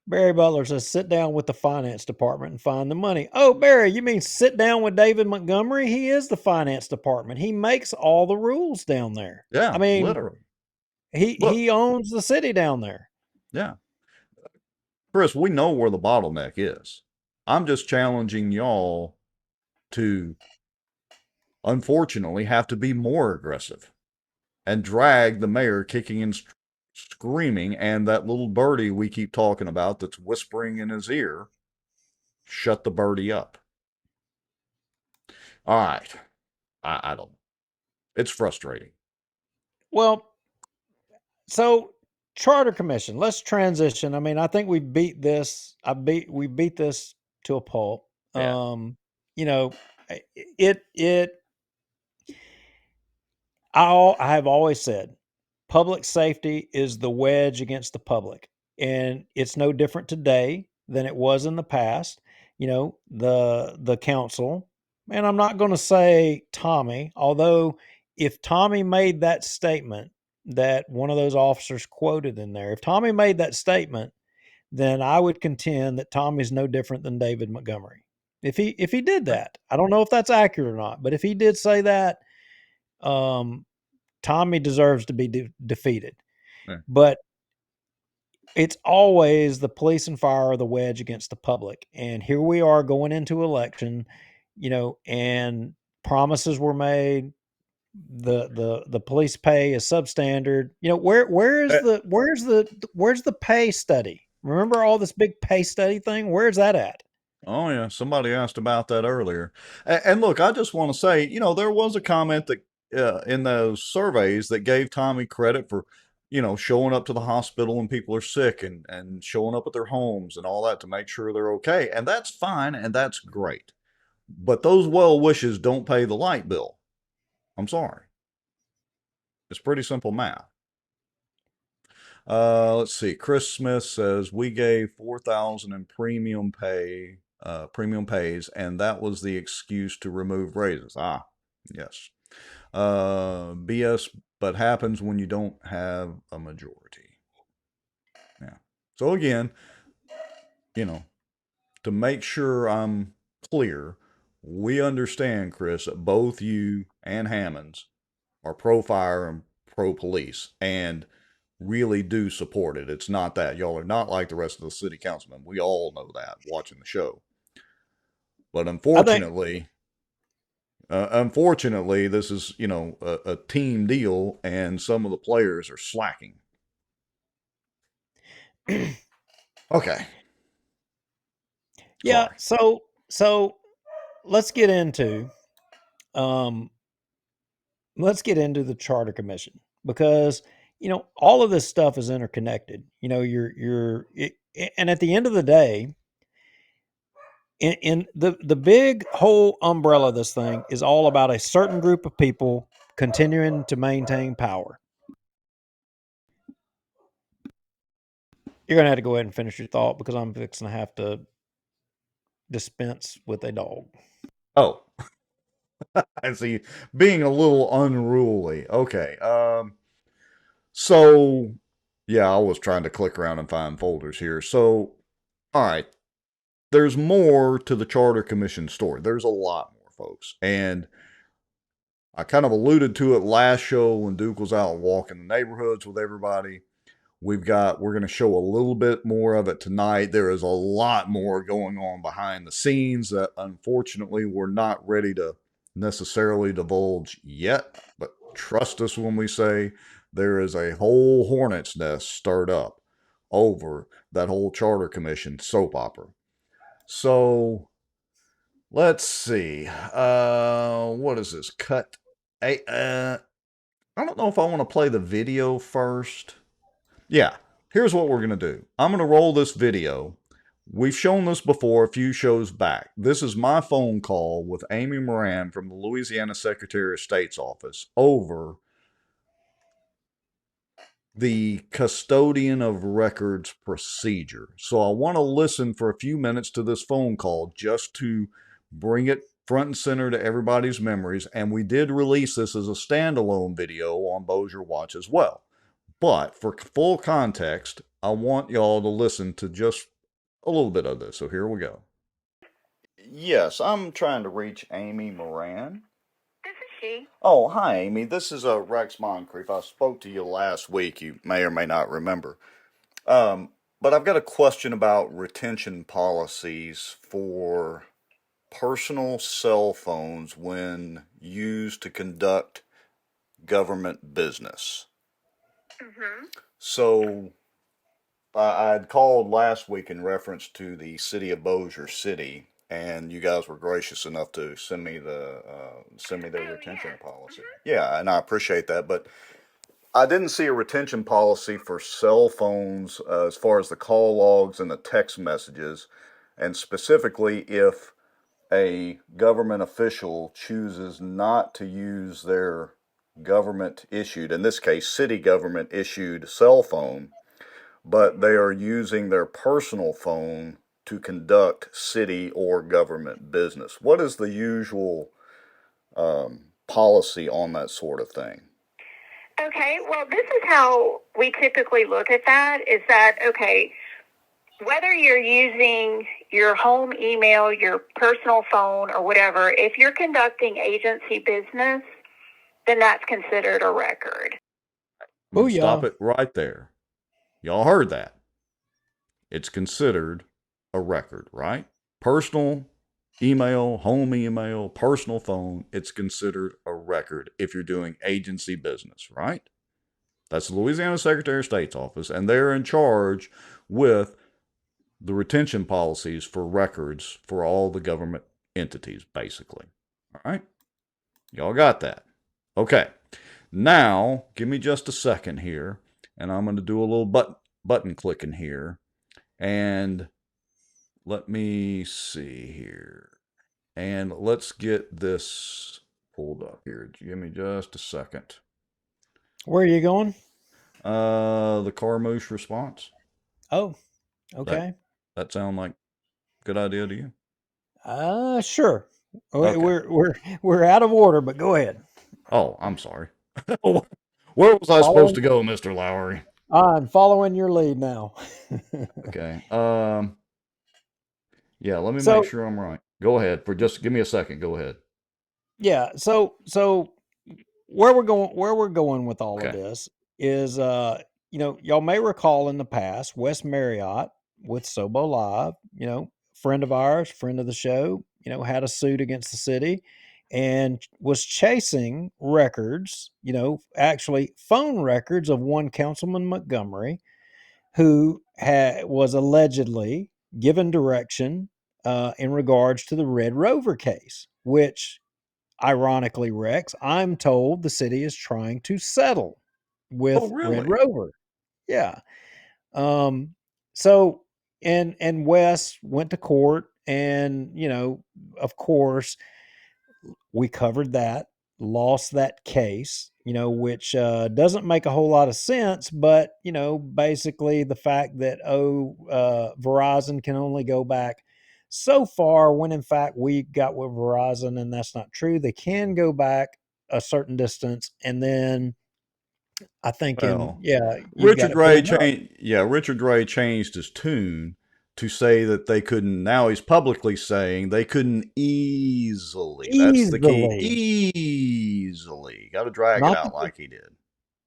Barry Butler says, sit down with the finance department and find the money. Oh, Barry, you mean sit down with David Montgomery? He is the finance department. He makes all the rules down there. Yeah, I mean, literally. He owns the city down there. Yeah. Chris, we know where the bottleneck is. I'm just challenging y'all to, unfortunately, have to be more aggressive and drag the mayor kicking and screaming and that little birdie we keep talking about that's whispering in his ear, shut the birdie up. All right. I don't. It's frustrating. Well, so Charter Commission, let's transition. I mean, I think we beat this. We beat this to a pulp. Yeah. You know, it I have always said public safety is the wedge against the public. And it's no different today than it was in the past. You know, the council, and I'm not going to say Tommy, although if Tommy made that statement that one of those officers quoted in there, if Tommy made that statement, then I would contend that Tommy's no different than David Montgomery. If he did that, I don't know if that's accurate or not, but if he did say that, um, Tommy deserves to be defeated. Yeah. But it's always the police and fire are the wedge against the public. And here we are going into election, you know, and promises were made. The police pay is substandard. You know, where's the pay study? Remember all this big pay study thing? Where's that at? Oh yeah, somebody asked about that earlier. And look, I just want to say, there was a comment that in those surveys that gave Tommy credit for, showing up to the hospital when people are sick and showing up at their homes and all that to make sure they're okay. And that's fine and that's great. But those well wishes don't pay the light bill. I'm sorry. It's pretty simple math. Let's see. Chris Smith says we gave $4,000 in premium pays, and that was the excuse to remove raises. Ah, yes. BS, but happens when you don't have a majority. Yeah. So again, to make sure I'm clear, we understand, Chris, that both you and Hammonds are pro-fire and pro-police, and really do support it. It's not that. Y'all are not like the rest of the city councilmen. We all know that watching the show. But unfortunately, this is, a team deal, and some of the players are slacking. Okay. Yeah. So let's get into the Charter Commission, because all of this stuff is interconnected. And at the end of the day, in the big whole umbrella of this thing is all about a certain group of people continuing to maintain power. You're gonna have to go ahead and finish your thought, because I'm fixing to have to dispense with a dog. Oh. I see. Being a little unruly. Okay. So yeah, I was trying to click around and find folders here. So, all right. There's more to the Charter Commission story. There's a lot more, folks. And I kind of alluded to it last show when Duke was out walking the neighborhoods with everybody. We're going to show a little bit more of it tonight. There is a lot more going on behind the scenes that unfortunately we're not ready to necessarily divulge yet. But trust us when we say there is a whole hornet's nest stirred up over that whole Charter Commission soap opera. So let's see. What is this? Cut. I don't know if I want to play the video first. Yeah, here's what we're going to do. I'm going to roll this video. We've shown this before a few shows back. This is my phone call with Amy Moran from the Louisiana Secretary of State's office over the custodian of records procedure. So I want to listen for a few minutes to this phone call just to bring it front and center to everybody's memories. And we did release this as a standalone video on Bossier Watch as well. But for full context, I want y'all to listen to just a little bit of this. So here we go. Yes, I'm trying to reach Amy Moran. This is she. Oh, hi, Amy. This is Rex Moncrief. I spoke to you last week. You may or may not remember. But I've got a question about retention policies for personal cell phones when used to conduct government business. Mm-hmm. So I had called last week in reference to the city of Bossier City and you guys were gracious enough to send me their retention policy. Yeah, and I appreciate that, but I didn't see a retention policy for cell phones as far as the call logs and the text messages, and specifically if a government official chooses not to use their government issued, in this case, city government issued cell phone, but they are using their personal phone to conduct city or government business. What is the usual policy on that sort of thing? Okay, well, this is how we typically look at that, is that, okay, whether you're using your home email, your personal phone, or whatever, if you're conducting agency business, then that's considered a record. Stop it right there. Y'all heard that. It's considered a record, right? Personal email, home email, personal phone, it's considered a record if you're doing agency business, right? That's the Louisiana Secretary of State's office, and they're in charge with the retention policies for records for all the government entities, basically. All right? Y'all got that? Okay. Now, give me just a second here, and I'm going to do a little button clicking here. And let me see here. And let's get this pulled up here. Give me just a second. Where are you going? The Carmouche response. Oh, okay. That sound like a good idea to you? Sure. Okay. We're out of order, but go ahead. Oh, I'm sorry. Where was I supposed to go, Mr. Lowry? I'm following your lead now. Okay. Yeah, let me make sure I'm right. Go ahead. Just give me a second. Go ahead. Yeah. So where we're going with all of this is, y'all may recall in the past, Wes Marriott with Sobo Live, friend of ours, friend of the show, had a suit against the city and was chasing records, actually phone records of one Councilman Montgomery, who was allegedly given direction in regards to the Red Rover case, which ironically, Rex, I'm told the city is trying to settle with Red Rover. Yeah. So and Wes went to court, and of course, we covered that, lost that case, which doesn't make a whole lot of sense, but basically the fact that Verizon can only go back so far, when in fact we got with Verizon, and that's not true. They can go back a certain distance, and then I think Richard Ray changed his tune to say that they couldn't. Now he's publicly saying they couldn't easily. That's the key. Easily. Got to drag it out like he did.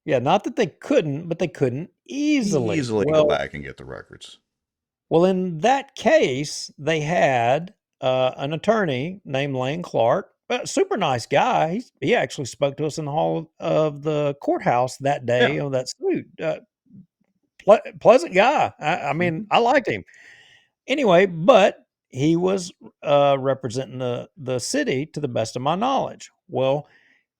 Yeah, not that they couldn't, but they couldn't easily go back and get the records. Well, in that case, they had an attorney named Lane Clark, a super nice guy. He actually spoke to us in the hall of the courthouse that day on that suit. Pleasant guy. I mean, I liked him. Anyway, but he was representing the city to the best of my knowledge. Well,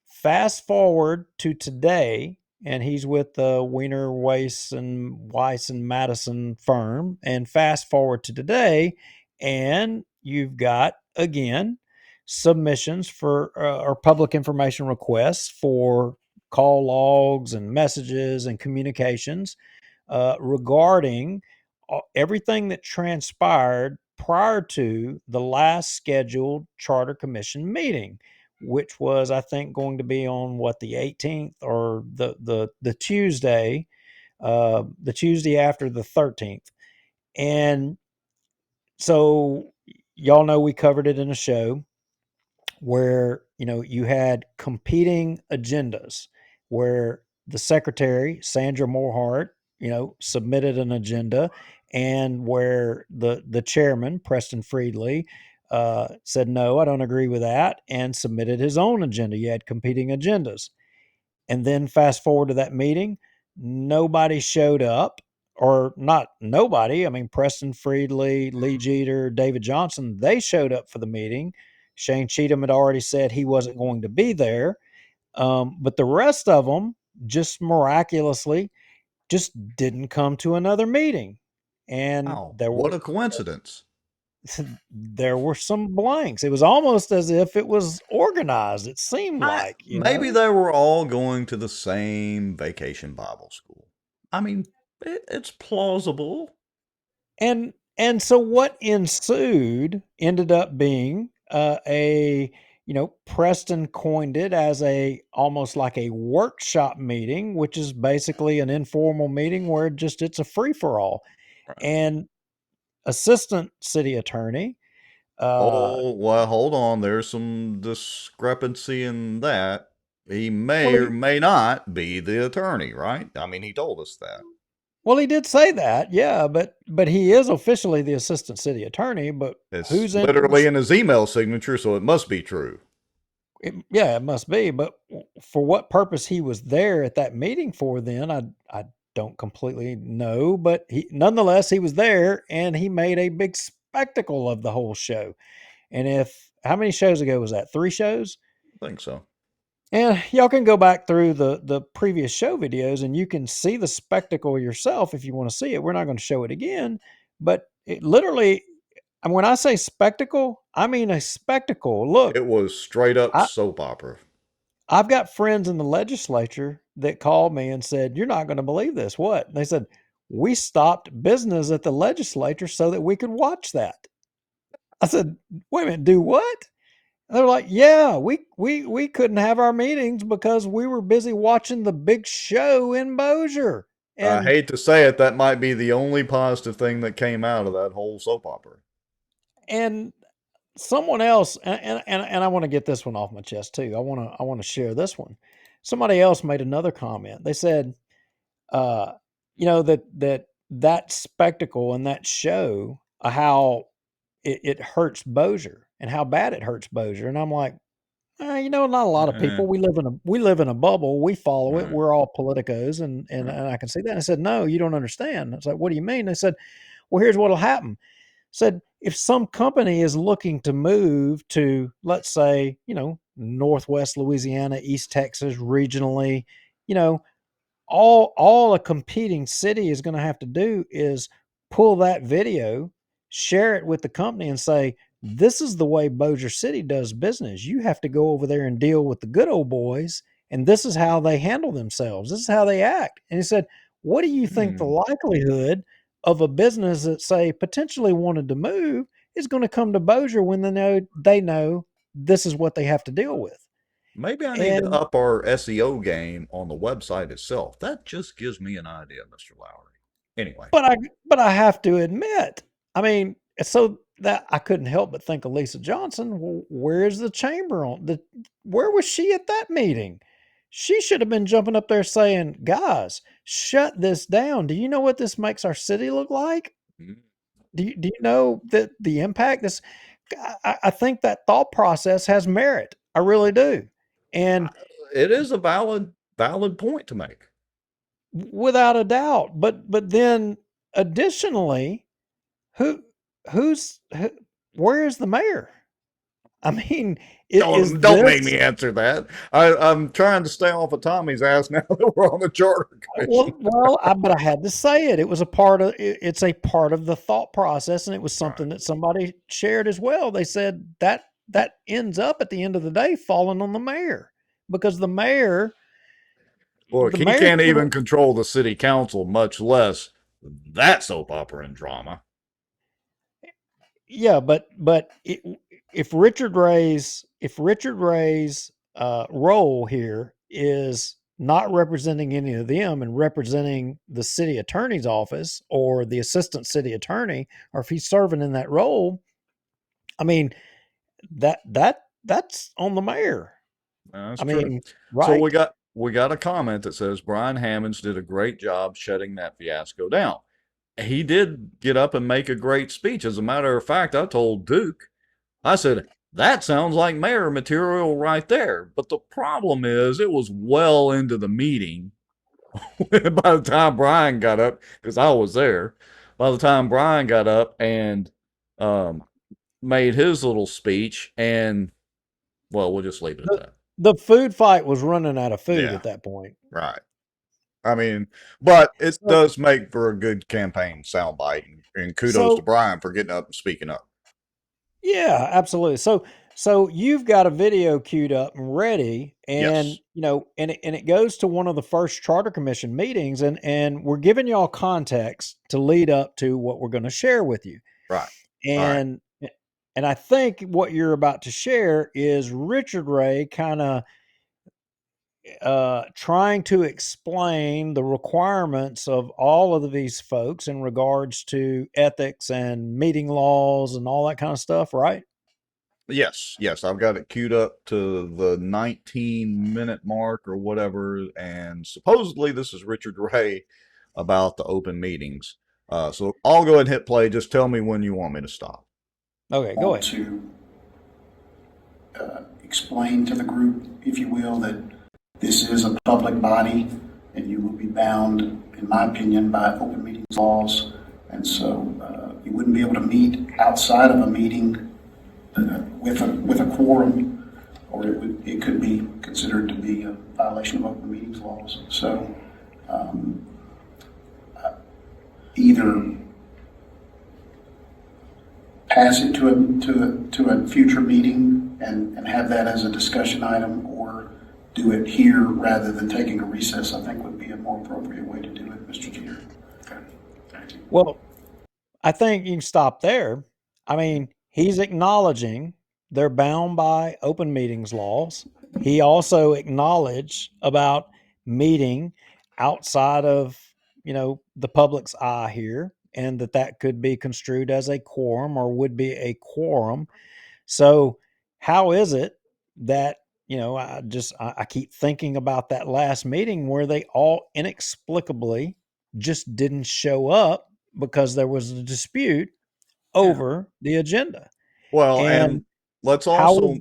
fast forward to today, and he's with the Wiener, Weiss and Madison firm. And fast forward to today, and you've got, again, submissions for or public information requests for call logs and messages and communications regarding everything that transpired prior to the last scheduled Charter Commission meeting, which was, I think, going to be on the 18th or the Tuesday, the Tuesday after the 13th. And so y'all know we covered it in a show where, you had competing agendas, where the secretary, Sandra Morehart, submitted an agenda, and where the chairman, Preston Friedley, said, no, I don't agree with that, and submitted his own agenda. You had competing agendas. And then fast forward to that meeting, nobody showed up, or not nobody, I mean, Preston Friedley, Lee Jeter, David Johnson, they showed up for the meeting. Shane Cheatham had already said he wasn't going to be there. But the rest of them just miraculously just didn't come to another meeting. And Wow, what a coincidence. there were some blanks. It was almost as if it was organized. It seemed like, Maybe they were all going to the same vacation Bible school. I mean, it's plausible. And so what ensued ended up being Preston coined it as almost like a workshop meeting, which is basically an informal meeting where it's a free for all. Right. And assistant city attorney. Oh, well, hold on. There's some discrepancy in that. He may or may not be the attorney, right? I mean, he told us that. Well, he did say that, yeah, but he is officially the assistant city attorney. But it's who's literally in his email signature, so it must be true. It must be. But for what purpose he was there at that meeting for, then I don't completely know. But nonetheless, he was there, and he made a big spectacle of the whole show. And how many shows ago was that? 3 shows? I think so. And y'all can go back through the previous show videos and you can see the spectacle yourself if you want to see it. We're not going to show it again, but it literally, and when I say spectacle, I mean a spectacle. Look, it was straight up soap opera. I've got friends in the legislature that called me and said, "You're not going to believe this." What? And they said, "We stopped business at the legislature so that we could watch that." I said, "Wait a minute, do what?" They're like, "Yeah, we couldn't have our meetings because we were busy watching the big show in Bossier." And I hate to say it, that might be the only positive thing that came out of that whole soap opera. And someone else, and I want to get this one off my chest too. I want to share this one. Somebody else made another comment. They said, that spectacle and that show, how it hurts Bossier and how bad it hurts Bossier. And I'm like, not a lot of people. We live in a bubble. We follow it. We're all politicos, and I can see that. And I said, "No, you don't understand." I was like, "What do you mean?" They said, "Well, here's what'll happen." Said, if some company is looking to move to, let's say, Northwest Louisiana, East Texas, regionally, all a competing city is going to have to do is pull that video, share it with the company and say, "This is the way Bossier City does business. You have to go over there and deal with the good old boys, and this is how they handle themselves. This is how they act." And he said, "What do you think the likelihood of a business that, say, potentially wanted to move is going to come to Bossier when they know this is what they have to deal with?" Maybe I need to up our SEO game on the website itself. That just gives me an idea, Mr. Lowry. Anyway. But I have to admit, I mean, so that I couldn't help but think of Lisa Johnson. Well, where's the chamber where was she at that meeting? She should have been jumping up there saying, "Guys, shut this down. Do you know what this makes our city look like? Do you know that the impact this?" I think that thought process has merit. I really do. And it is a valid point to make. Without a doubt. But then additionally, where's the mayor? I mean, don't make me answer that. I'm trying to stay off of Tommy's ass now that we're on the charter commission. But I had to say it. It was it's a part of the thought process, and it was something that somebody shared as well. They said that ends up at the end of the day falling on the mayor, because the mayor. Well, he can't even control the city council, much less that soap opera and drama. Yeah, but if Richard Ray's role here is not representing any of them and representing the city attorney's office or the assistant city attorney, or if he's serving in that role, I mean, that's on the mayor. That's true. Right. So we got a comment that says Brian Hammonds did a great job shutting that fiasco down. He did get up and make a great speech. As a matter of fact, I told Duke, I said, that sounds like mayor material right there. But the problem is it was well into the meeting by the time Brian got up, because I was there, by the time Brian got up and made his little speech, and well, we'll just leave it at that. The food fight was running out of food Yeah. at that point. Right. I mean, but it So- does make for a good campaign soundbite, and kudos to Brian for getting up and speaking up. Yeah, absolutely. So you've got a video queued up and ready, and Yes. you know, and it goes to one of the first Charter Commission meetings, and we're giving y'all context to lead up to what we're going to share with you. Right. And I think what you're about to share is Richard Ray kind of trying to explain the requirements of all of these folks in regards to ethics and meeting laws and all that kind of stuff, right? Yes, yes, I've got it queued up to the 19-minute mark or whatever, and supposedly this is Richard Ray about the open meetings. So I'll go ahead and hit play. Just tell me when you want me to stop. Okay, go ahead. To explain to the group, if you will, that this is a public body and you will be bound, in my opinion, by open meetings laws. And so you wouldn't be able to meet outside of a meeting with a quorum, or it could be considered to be a violation of open meetings laws. So either pass it to a future meeting and have that as a discussion item, or do it here rather than taking a recess, I think would be a more appropriate way to do it, Mr. Chair. Okay. Thank you. Well, I think you can stop there. I mean, he's acknowledging they're bound by open meetings laws. He also acknowledged about meeting outside of, you know, the public's eye here, and that could be construed as a quorum or would be a quorum. So how is it that, you know, I keep thinking about that last meeting where they all inexplicably just didn't show up because there was a dispute over the agenda. Well, and let's also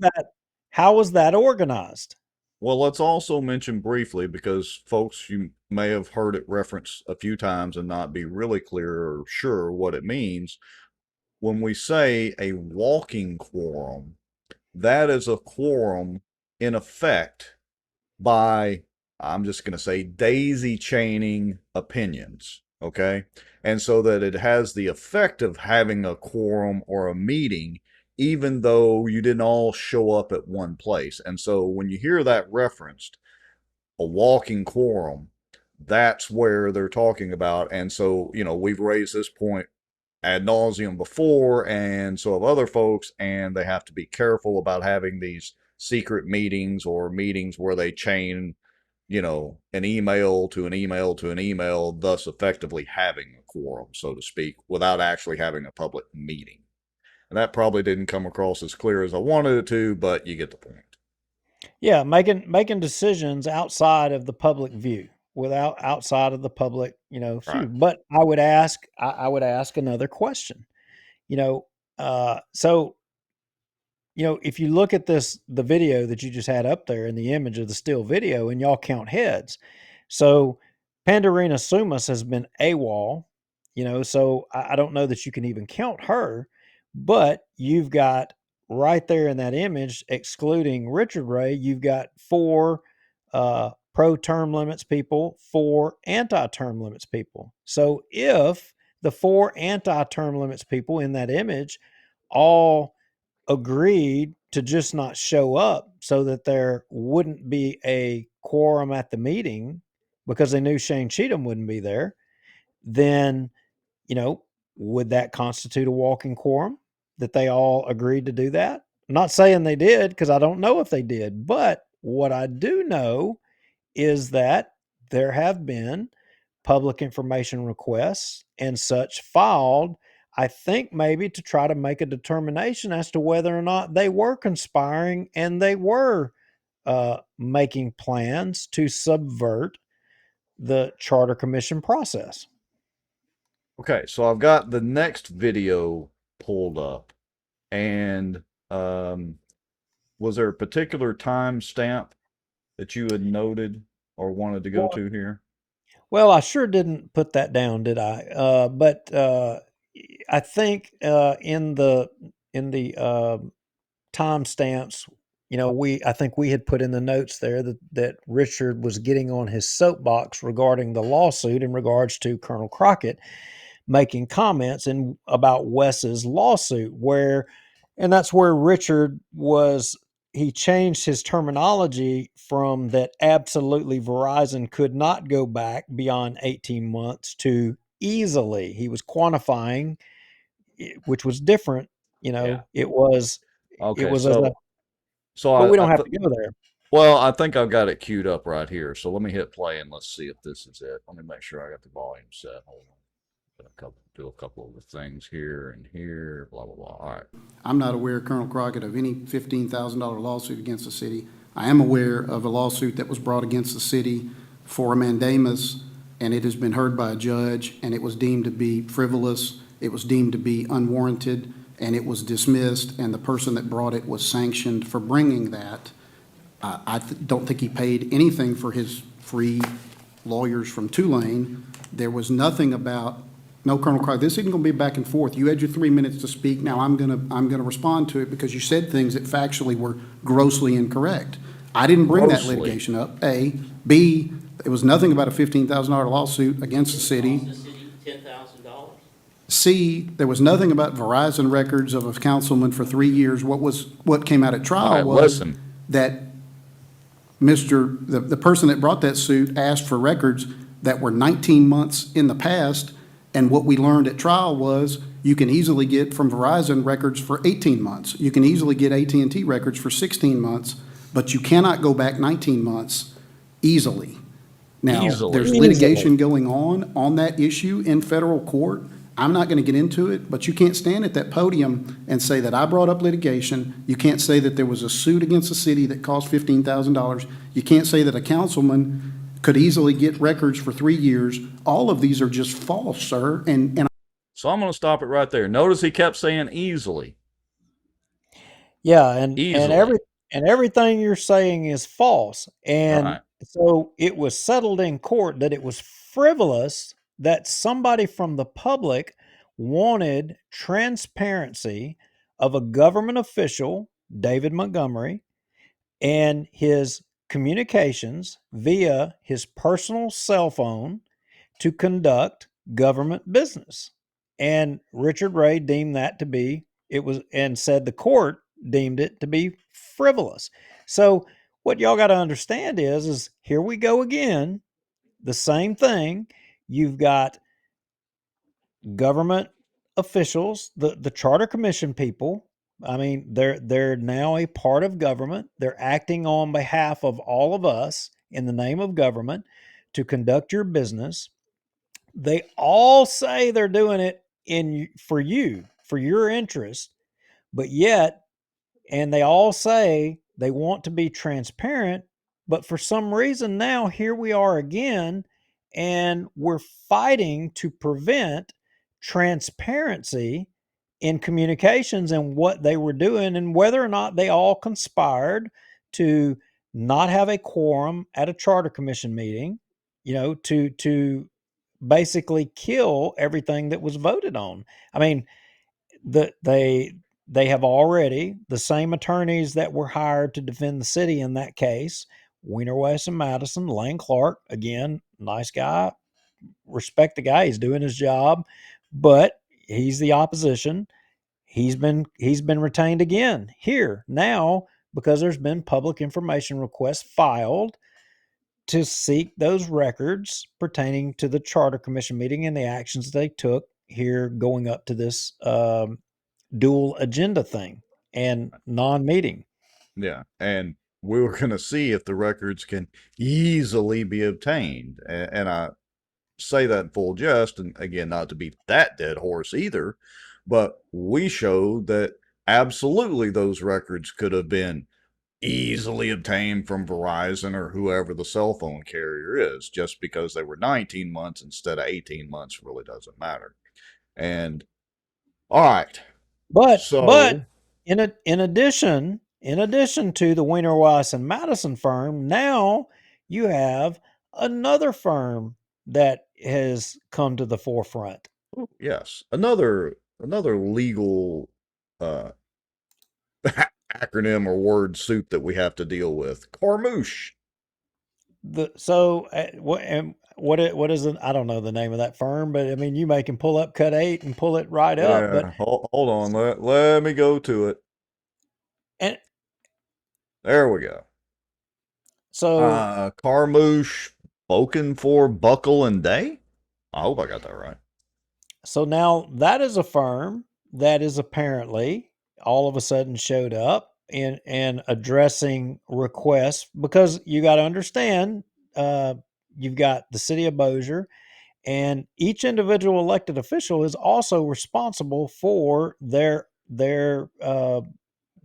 how was that organized? Well, let's also mention briefly, because folks, you may have heard it referenced a few times and not be really clear or sure what it means. When we say a walking quorum, that is a quorum in effect by, I'm just going to say, daisy chaining opinions. Okay. And so that it has the effect of having a quorum or a meeting, even though you didn't all show up at one place. And so when you hear that referenced, a walking quorum, that's where they're talking about. And so, you know, we've raised this point ad nauseum before, and so have other folks, and they have to be careful about having these secret meetings or meetings where they chain, you know, an email to an email to an email, thus effectively having a quorum, so to speak, without actually having a public meeting. And that probably didn't come across as clear as I wanted it to, but you get the point. Yeah, making decisions outside of the public view, outside of the public, you know, view. But I would ask another question. You know, so you know, if you look at the video that you just had up there in the image of the still video, and y'all count heads. So Pandorina Sumas has been AWOL, you know, so I don't know that you can even count her, but you've got right there in that image, excluding Richard Ray, you've got 4 pro term limits people, 4 anti-term limits people. So if the 4 anti-term limits people in that image all agreed to just not show up so that there wouldn't be a quorum at the meeting because they knew Shane Cheatham wouldn't be there, then, you know, would that constitute a walking quorum that they all agreed to do that? I'm not saying they did, because I don't know if they did, but what I do know is that there have been public information requests and such filed, I think maybe to try to make a determination as to whether or not they were conspiring and they were making plans to subvert the Charter Commission process. Okay, so I've got the next video pulled up, and was there a particular time stamp that you had noted or wanted to go to here? Well, I sure didn't put that down, did I? But I think in the timestamps, I think we had put in the notes there that Richard was getting on his soapbox regarding the lawsuit in regards to Colonel Crockett making comments about Wes's lawsuit, and that's where Richard he changed his terminology from that absolutely Verizon could not go back beyond 18 months to easily. He was quantifying, which was different. Yeah. It was Okay, as a, so but we don't I have to go there. well, I think I've got it queued up right here. So let me hit play and let's see if this is it. Let me make sure I got the volume set. Hold on. Do a couple of the things here and here, blah, blah, blah. All right. I'm not aware, Colonel Crockett, of any $15,000 lawsuit against the city. I am aware of a lawsuit that was brought against the city for a mandamus, and it has been heard by a judge, and it was deemed to be frivolous, it was deemed to be unwarranted, and it was dismissed, and the person that brought it was sanctioned for bringing that. Don't think he paid anything for his free lawyers from Tulane. There was nothing about, no, Colonel Crockett, this isn't going to be back and forth. You had your 3 minutes to speak. Now I'm going to respond to it because you said things that factually were grossly incorrect. I didn't bring that litigation up, A. B, there was nothing about a $15,000 lawsuit against the city. $10,000. C, there was nothing about Verizon records of a councilman for 3 years. What came out at trial was that the person that brought that suit asked for records that were 19 months in the past, and what we learned at trial was you can easily get from Verizon records for 18 months. You can easily get AT&T records for 16 months, but you cannot go back 19 months easily. Now, there's litigation going on that issue in federal court. I'm not going to get into it, but you can't stand at that podium and say that I brought up litigation. You can't say that there was a suit against the city that cost $15,000. You can't say that a councilman could easily get records for 3 years. All of these are just false, sir. So I'm going to stop it right there. Notice he kept saying easily. Yeah, and everything you're saying is false. And so it was settled in court that it was frivolous, that somebody from the public wanted transparency of a government official, David Montgomery, and his communications via his personal cell phone to conduct government business. And Richard Ray deemed that to be, and said the court deemed it to be frivolous. So what y'all got to understand is here we go again, the same thing. You've got government officials, the Charter Commission people. I mean, they're now a part of government. They're acting on behalf of all of us in the name of government to conduct your business. They all say they're doing it for your interest, but yet, and they all say they want to be transparent, but for some reason now here we are again, and we're fighting to prevent transparency in communications and what they were doing, and whether or not they all conspired to not have a quorum at a charter commission meeting, to basically kill everything that was voted on. I mean, they have already, the same attorneys that were hired to defend the city in that case, Wiener, West, and Madison, Lane Clark, again, nice guy, respect the guy, he's doing his job, but he's the opposition. He's been retained again here now because there's been public information requests filed to seek those records pertaining to the Charter Commission meeting and the actions they took here going up to this dual agenda thing and non-meeting. Yeah, and we were going to see if the records can easily be obtained. And I say that in full jest, and again, not to beat that dead horse either, but we showed that absolutely those records could have been easily obtained from Verizon or whoever the cell phone carrier is. Just because they were 19 months instead of 18 months really doesn't matter. And all right. But in addition to the Wiener, Weiss, and Madison firm, now you have another firm that has come to the forefront. Yes. Another legal acronym or word soup that we have to deal with. Carmouche. What is it? I don't know the name of that firm, but I mean, you make him pull up cut 8 and pull it right up. But hold on. Let me go to it. And there we go. So Carmouche, spoken for Buckle and Day. I hope I got that right. So now that is a firm that is apparently all of a sudden showed up and addressing requests, because you got to understand, you've got the city of Bossier, and each individual elected official is also responsible for their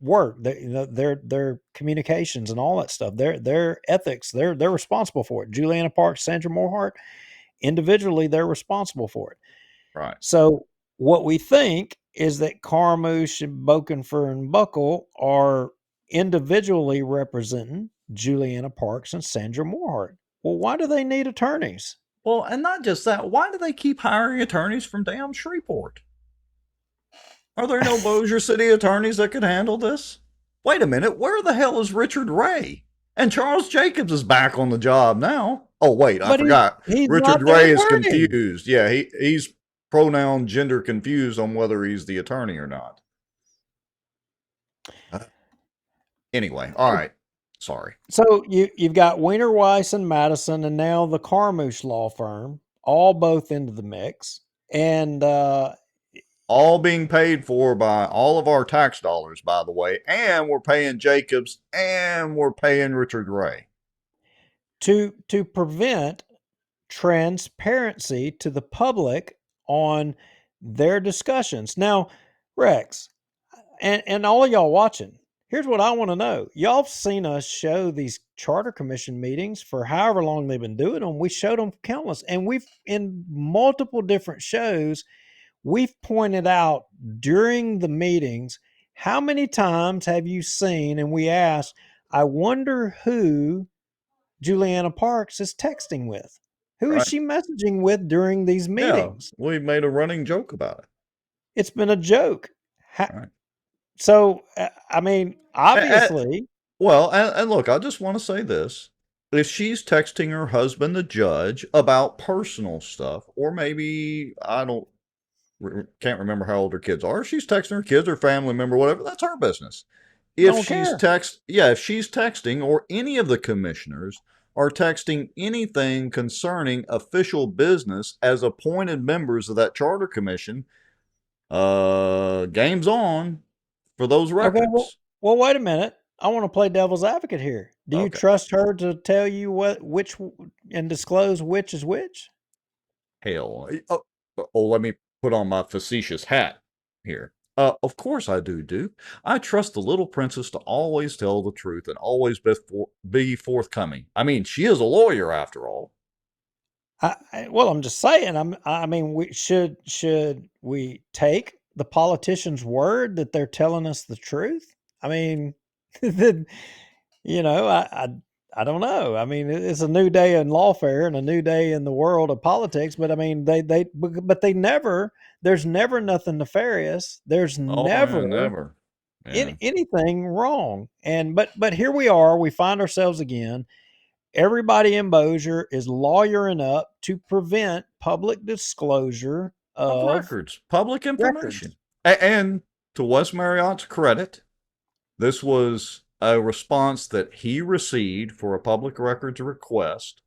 work, their communications and all that stuff, their ethics. They're responsible for it. Juliana Parks, Sandra Morehart, individually, they're responsible for it. Right. So what we think is that Carmouche and Bokenfer and Buckle are individually representing Juliana Parks and Sandra Morehart. Well, why do they need attorneys? Well, and not just that, why do they keep hiring attorneys from damn Shreveport? Are there no Bossier City attorneys that could handle this? Wait a minute, where the hell is Richard Ray? And Charles Jacobs is back on the job now. Oh, wait, I forgot. He's Richard Ray is confused. Yeah, he's pronoun gender confused on whether he's the attorney or not. Anyway, all right. Sorry. So you've got Wiener Weiss and Madison, and now the Carmouche law firm, all both into the mix, and all being paid for by all of our tax dollars, by the way, and we're paying Jacobs and we're paying Richard Ray to prevent transparency to the public on their discussions. Now, Rex, and all of y'all watching, here's what I want to know. Y'all have seen us show these charter commission meetings for however long they've been doing them. We showed them countless, and we've, in multiple different shows, we've pointed out during the meetings, how many times have you seen, and we asked, I wonder who Juliana Parks is texting with. Who is she messaging with during these meetings? Yeah, we made a running joke about it. It's been a joke. So, I mean, obviously. And look, I just want to say this. If she's texting her husband, the judge, about personal stuff, or maybe, can't remember how old her kids are. If she's texting her kids or family member, whatever, that's her business. If she's texting, or any of the commissioners are texting anything concerning official business as appointed members of that charter commission, game's on for those records. Okay, well, wait a minute. I want to play devil's advocate here. Do you trust her to tell you which and disclose which is which? Hell, let me put on my facetious hat here. Of course I do, Duke. I trust the little princess to always tell the truth and always be forthcoming. I mean, she is a lawyer after all. Well, I'm just saying. I mean, should we take the politician's word that they're telling us the truth? I mean, you know, I don't know. I mean, it's a new day in lawfare and a new day in the world of politics. But I mean, they never. There's never nothing nefarious. There's never anything wrong. And but here we are. We find ourselves again. Everybody in Bossier is lawyering up to prevent public disclosure of records, public information. And to Wes Marriott's credit, this was a response that he received for a public records request,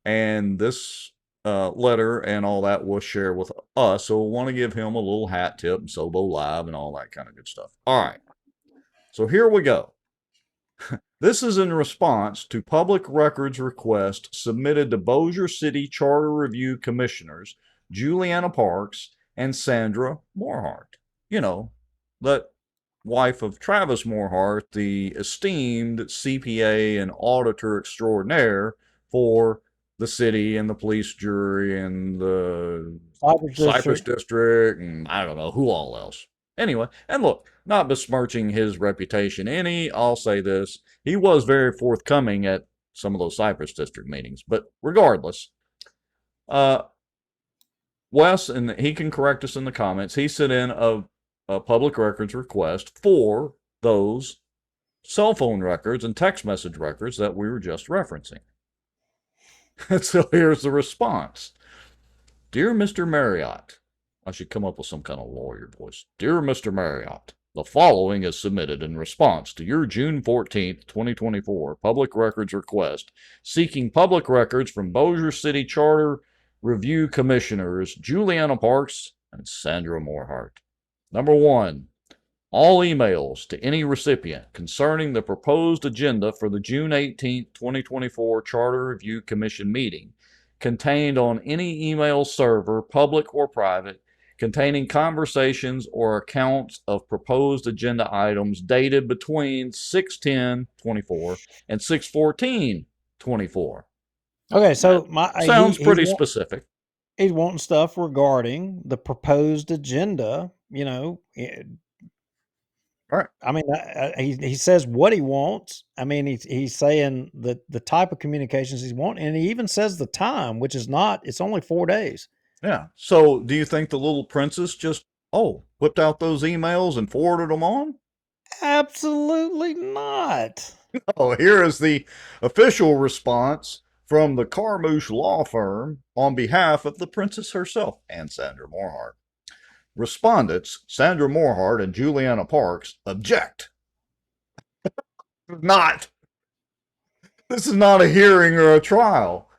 and this letter and all that was shared with us. So we want to give him a little hat tip and Sobo Live and all that kind of good stuff. All right. So here we go. This is in response to public records request submitted to Bossier City Charter Review Commissioners Juliana Parks and Sandra Morehart. You know, that wife of Travis Morehart, the esteemed CPA and auditor extraordinaire for the city and the police jury and the Cypress District and I don't know who all else. Anyway, and look, not besmirching his reputation any, I'll say this. He was very forthcoming at some of those Cypress District meetings. But regardless, Wes, and he can correct us in the comments, he sent in a public records request for those cell phone records and text message records that we were just referencing. And so here's the response. Dear Mr. Marriott, I should come up with some kind of lawyer voice. Dear Mr. Marriott, the following is submitted in response to your June 14th, 2024 public records request seeking public records from Bossier City Charter Review Commissioners Juliana Parks and Sandra Morehart. Number 1. All emails to any recipient concerning the proposed agenda for the June 18, 2024 Charter Review Commission meeting contained on any email server, public or private, containing conversations or accounts of proposed agenda items dated between 6/10/24 and 6/14/24. Okay, so sounds pretty specific. He's wanting stuff regarding the proposed agenda, you know. All right. I mean, he says what he wants. I mean, he's saying the type of communications he's wanting, and he even says the time, which is not. It's only 4 days. Yeah. So, do you think the little princess just whipped out those emails and forwarded them on? Absolutely not. Oh, here is the official response from the Carmouche law firm on behalf of the princess herself and Sandra Morehart. Respondents, Sandra Morehart and Juliana Parks, object. This is not a hearing or a trial.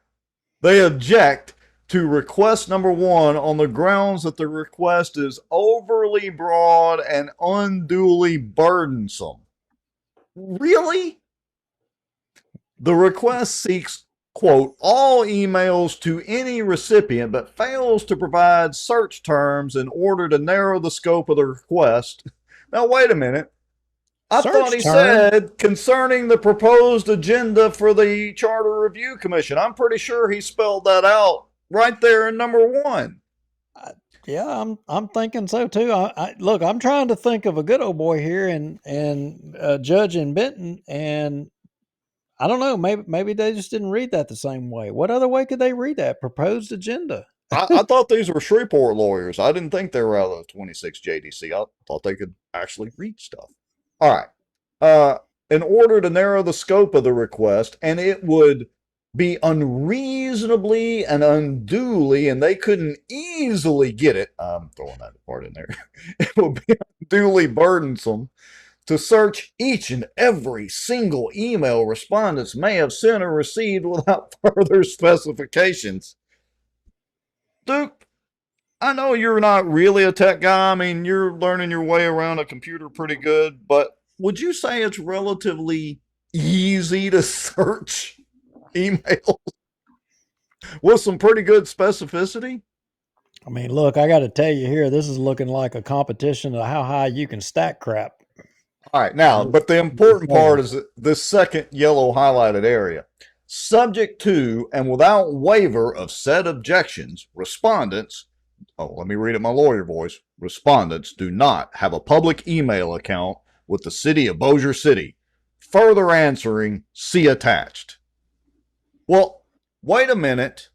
They object to request number 1 on the grounds that the request is overly broad and unduly burdensome. Really? The request seeks, quote, all emails to any recipient, but fails to provide search terms in order to narrow the scope of the request. Now, wait a minute. I thought he said concerning the proposed agenda for the Charter Review Commission. I'm pretty sure he spelled that out right there in number 1. Yeah, I'm thinking so too. Look, I'm trying to think of a good old boy here and Judge in Benton, and I don't know. Maybe they just didn't read that the same way. What other way could they read that? Proposed agenda. I thought these were Shreveport lawyers. I didn't think they were out of 26 JDC. I thought they could actually read stuff. All right. In order to narrow the scope of the request, and it would be unreasonably and unduly, and they couldn't easily get it. I'm throwing that part in there. It would be unduly burdensome to search each and every single email respondents may have sent or received without further specifications. Duke, I know you're not really a tech guy. I mean, you're learning your way around a computer pretty good, but would you say it's relatively easy to search emails with some pretty good specificity? I mean, look, I got to tell you here, this is looking like a competition of how high you can stack crap. All right, now, but the important part is this second yellow highlighted area. Subject to and without waiver of said objections, respondents, let me read it in my lawyer voice, respondents do not have a public email account with the city of Bossier City. Further answering, see attached. Well, wait a minute.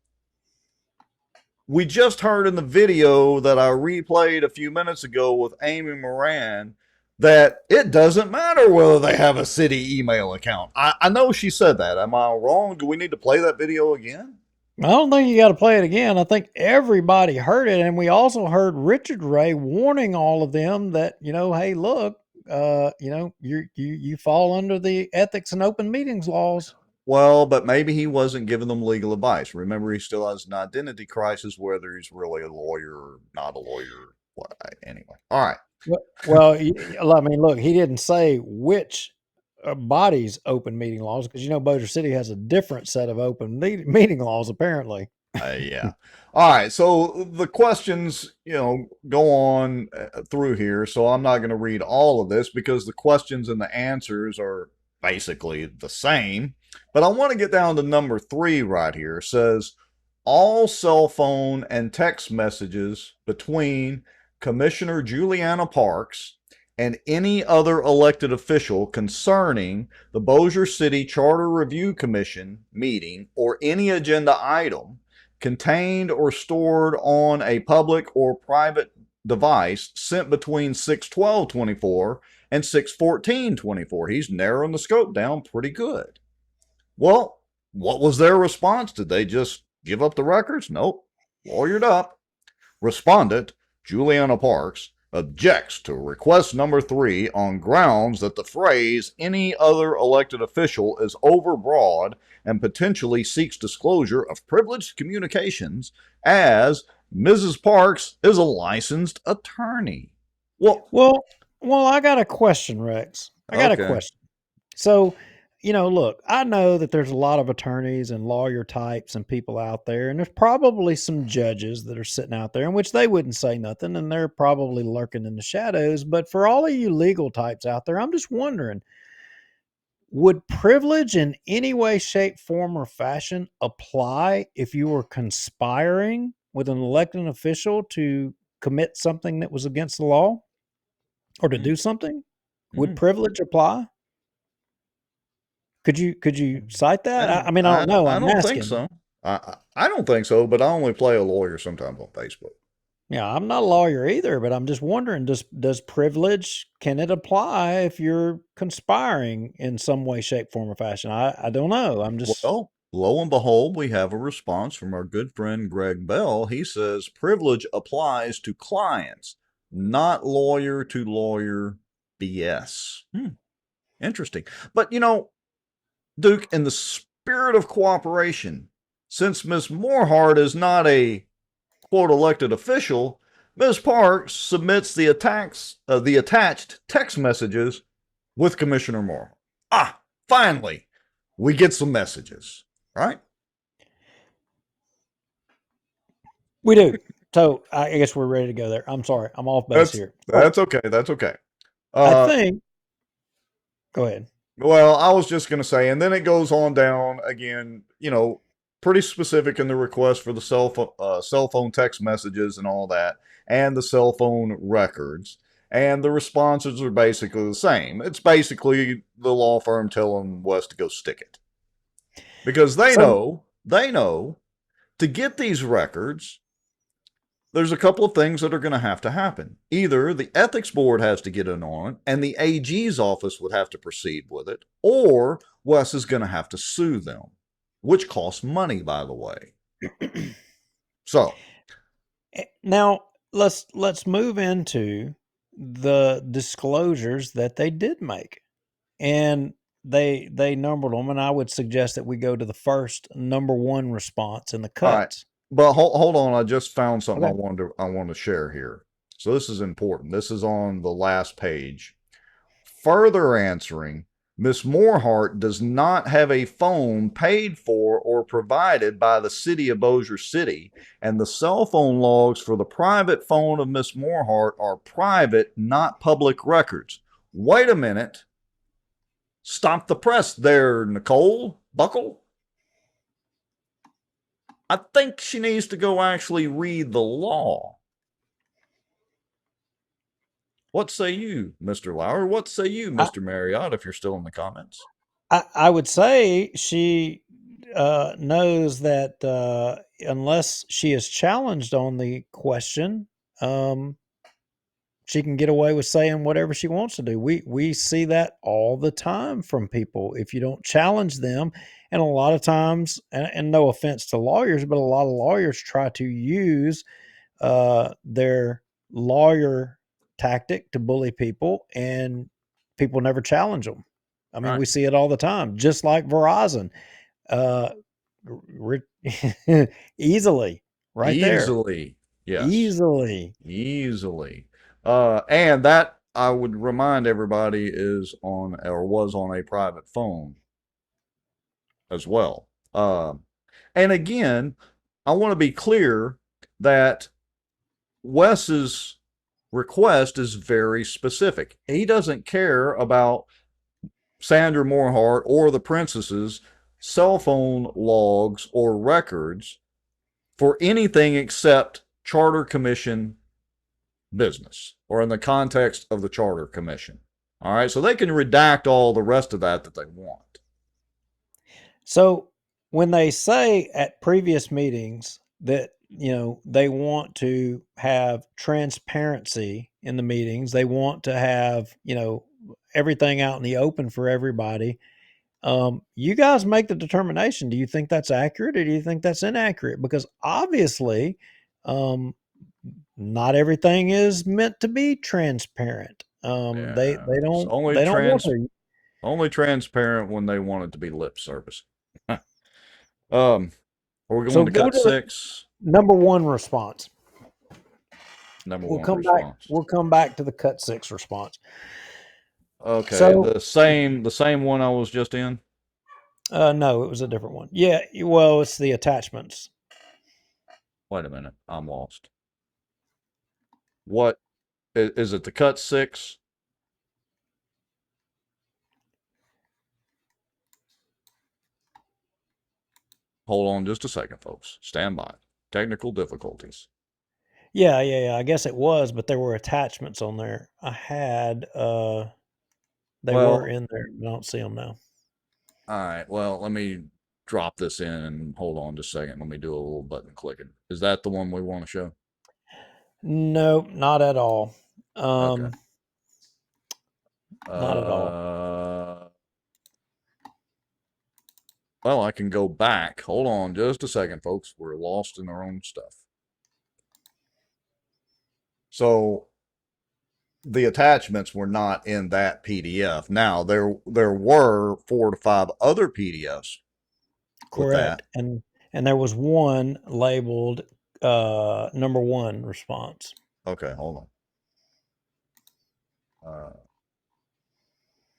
We just heard in the video that I replayed a few minutes ago with Amy Moran that it doesn't matter whether they have a city email account. I know she said that. Am I wrong? Do we need to play that video again? I don't think you got to play it again. I think everybody heard it. And we also heard Richard Ray warning all of them that, hey, look, you fall under the ethics and open meetings laws. Well, but maybe he wasn't giving them legal advice. Remember, he still has an identity crisis, whether he's really a lawyer or not a lawyer. Anyway. All right. Well, I mean, look, he didn't say which body's open meeting laws, because Bossier City has a different set of open meeting laws, apparently. Yeah. All right. So the questions, go on through here. So I'm not going to read all of this because the questions and the answers are basically the same. But I want to get down to number 3 right here. It says all cell phone and text messages between Commissioner Juliana Parks and any other elected official concerning the Bossier City Charter Review Commission meeting or any agenda item contained or stored on a public or private device sent between 6/12/24 and 6/14/24. He's narrowing the scope down pretty good. Well, what was their response? Did they just give up the records? Nope. Lawyered up. Respondent, Juliana Parks, objects to request number 3 on grounds that the phrase any other elected official is overbroad and potentially seeks disclosure of privileged communications, as Mrs. Parks is a licensed attorney. Well, I got a question, Rex. I got a question. So, look, I know that there's a lot of attorneys and lawyer types and people out there, and there's probably some judges that are sitting out there in which they wouldn't say nothing, and they're probably lurking in the shadows. But for all of you legal types out there, I'm just wondering, would privilege in any way, shape, form, or fashion apply if you were conspiring with an elected official to commit something that was against the law or to do something? Would privilege apply? Could you cite that? I mean, I don't know. I I'm don't asking. think so. I don't think so, but I only play a lawyer sometimes on Facebook. Yeah, I'm not a lawyer either, but I'm just wondering, does privilege, can it apply if you're conspiring in some way, shape, form, or fashion? I don't know. I'm just... Well, lo and behold, we have a response from our good friend Greg Bell. He says privilege applies to clients, not lawyer to lawyer BS. Interesting. But, Duke, in the spirit of cooperation, since Ms. Morehart is not a quote elected official, Ms. Parks submits the attached text messages with Commissioner Morehart. Finally, we get some messages, right? We do. So I guess we're ready to go there. I'm sorry. I'm off base here. That's okay. That's okay. I think... Go ahead. Well, I was just going to say, and then it goes on down again, pretty specific in the request for the cell phone text messages and all that, and the cell phone records. And the responses are basically the same. It's basically the law firm telling Wes to go stick it. Because they know to get these records, there's a couple of things that are going to happen. Either the ethics board has to get in on it, and the AG's office would have to proceed with it, or Wes is going to have to sue them, which costs money, by the way. So now let's move into the disclosures that they did make, and they numbered them, and I would suggest that we go to the first number 1 response in the cuts. All right. But hold on, I just found something I want to share here. So this is important. This is on the last page. Further answering, Ms. Morehart does not have a phone paid for or provided by the city of Bossier City, and the cell phone logs for the private phone of Ms. Morehart are private, not public records. Wait a minute. Stop the press there, Nicole Buckle. I think she needs to go actually read the law. What say you, Mr. Lauer? What say you, Mr. Marriott, if you're still in the comments? I would say she knows that unless she is challenged on the question, she can get away with saying whatever she wants to do. We see that all the time from people. If you don't challenge them, and a lot of times, and no offense to lawyers, but a lot of lawyers try to use their lawyer tactic to bully people, and people never challenge them. I mean, we see it all the time, just like Verizon. Easily, right there. Easily, yes. Easily. And that, I would remind everybody, was on a private phone as well. And again, I want to be clear that Wes's request is very specific. He doesn't care about Sandra Morehart or the princess's cell phone logs or records for anything except Charter Commission business, or in the context of the Charter Commission. All right, so they can redact all the rest of that they want. So when they say at previous meetings that, they want to have transparency in the meetings. They want to have, everything out in the open for everybody. You guys make the determination. Do you think that's accurate or do you think that's inaccurate? Because obviously, not everything is meant to be transparent. They It's they don't want to. only transparent when they want it to be lip service. Are we So going to go cut to the 6? number one response. Number We'll one come back. response. We'll come back to the cut 6 response. Okay, So the same one I was just in. no, it was a different one. Yeah, well, it's the attachments. Wait a minute, I'm lost. What is it? The cut 6? Hold on just a second, folks. Stand by. Technical difficulties. Yeah. I guess it was, but there were attachments on there. I had they were in there. I don't see them now. All right. Well, let me drop this in and hold on just a second. Let me do a little button clicking. Is that the one we want to show? No, not at all. Okay. Not at all. Well, I can go back. Hold on just a second, folks. We're lost in our own stuff. So the attachments were not in that PDF. Now there were 4 to 5 other PDFs. Correct. And there was one labeled number one response. Okay, hold on.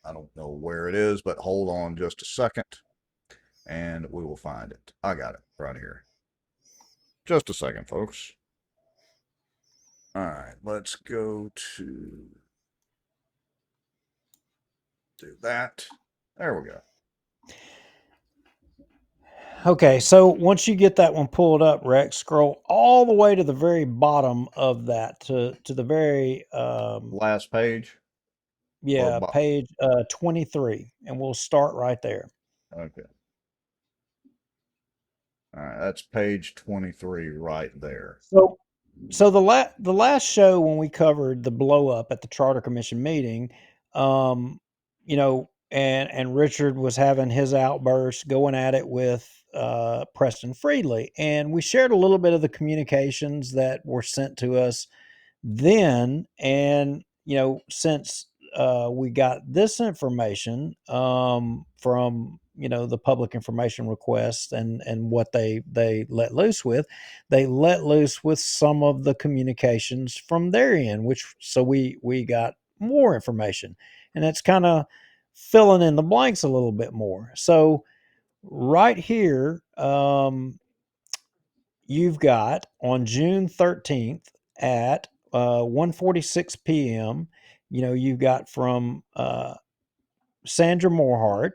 I don't know where it is, but hold on just a second and we will find it. I got it right here. Just a second, folks. All right, let's go to do that. There we go. Okay, so once you get that one pulled up, Rex, scroll all the way to the very bottom of that to the very last page. Yeah, page 23, and we'll start right there. Okay. All right, that's page 23 right there. So the last show when we covered the blow up at the Charter Commission meeting, and Richard was having his outburst going at it with Preston Friedley, and we shared a little bit of the communications that were sent to us then, and since we got this information from the public information request and what they let loose with, some of the communications from their end, which so we got more information, and it's kind of filling in the blanks a little bit more. So right here, you've got on June 13th at 1:46 p.m. You've got from Sandra Morehart,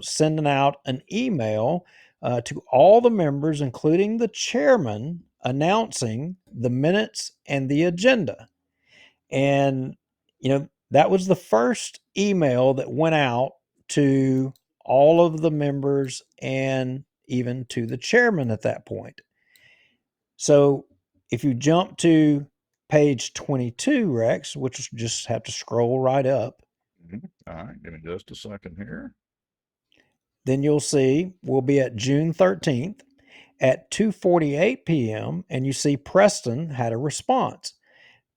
sending out an email to all the members, including the chairman, announcing the minutes and the agenda. And that was the first email that went out to all of the members and even to the chairman at that point. So if you jump to page 22, Rex, which is just have to scroll right up. All right, give me just a second here. Then you'll see we'll be at June 13th at 2:48 p.m. and you see Preston had a response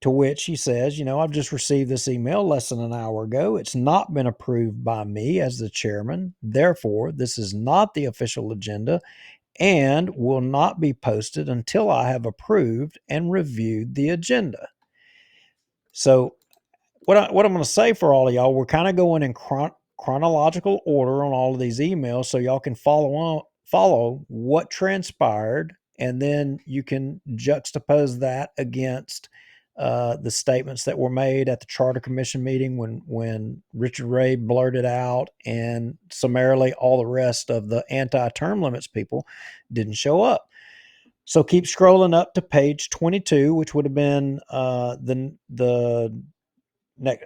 to which he says, I've just received this email less than an hour ago. It's not been approved by me as the chairman. Therefore, this is not the official agenda and will not be posted until I have approved and reviewed the agenda. So what I'm going to say for all of y'all, we're kind of going in chronological order on all of these emails so y'all can follow what transpired, and then you can juxtapose that against the statements that were made at the Charter Commission meeting when Richard Ray blurted out and summarily all the rest of the anti-term limits people didn't show up. So keep scrolling up to page 22, which would have been the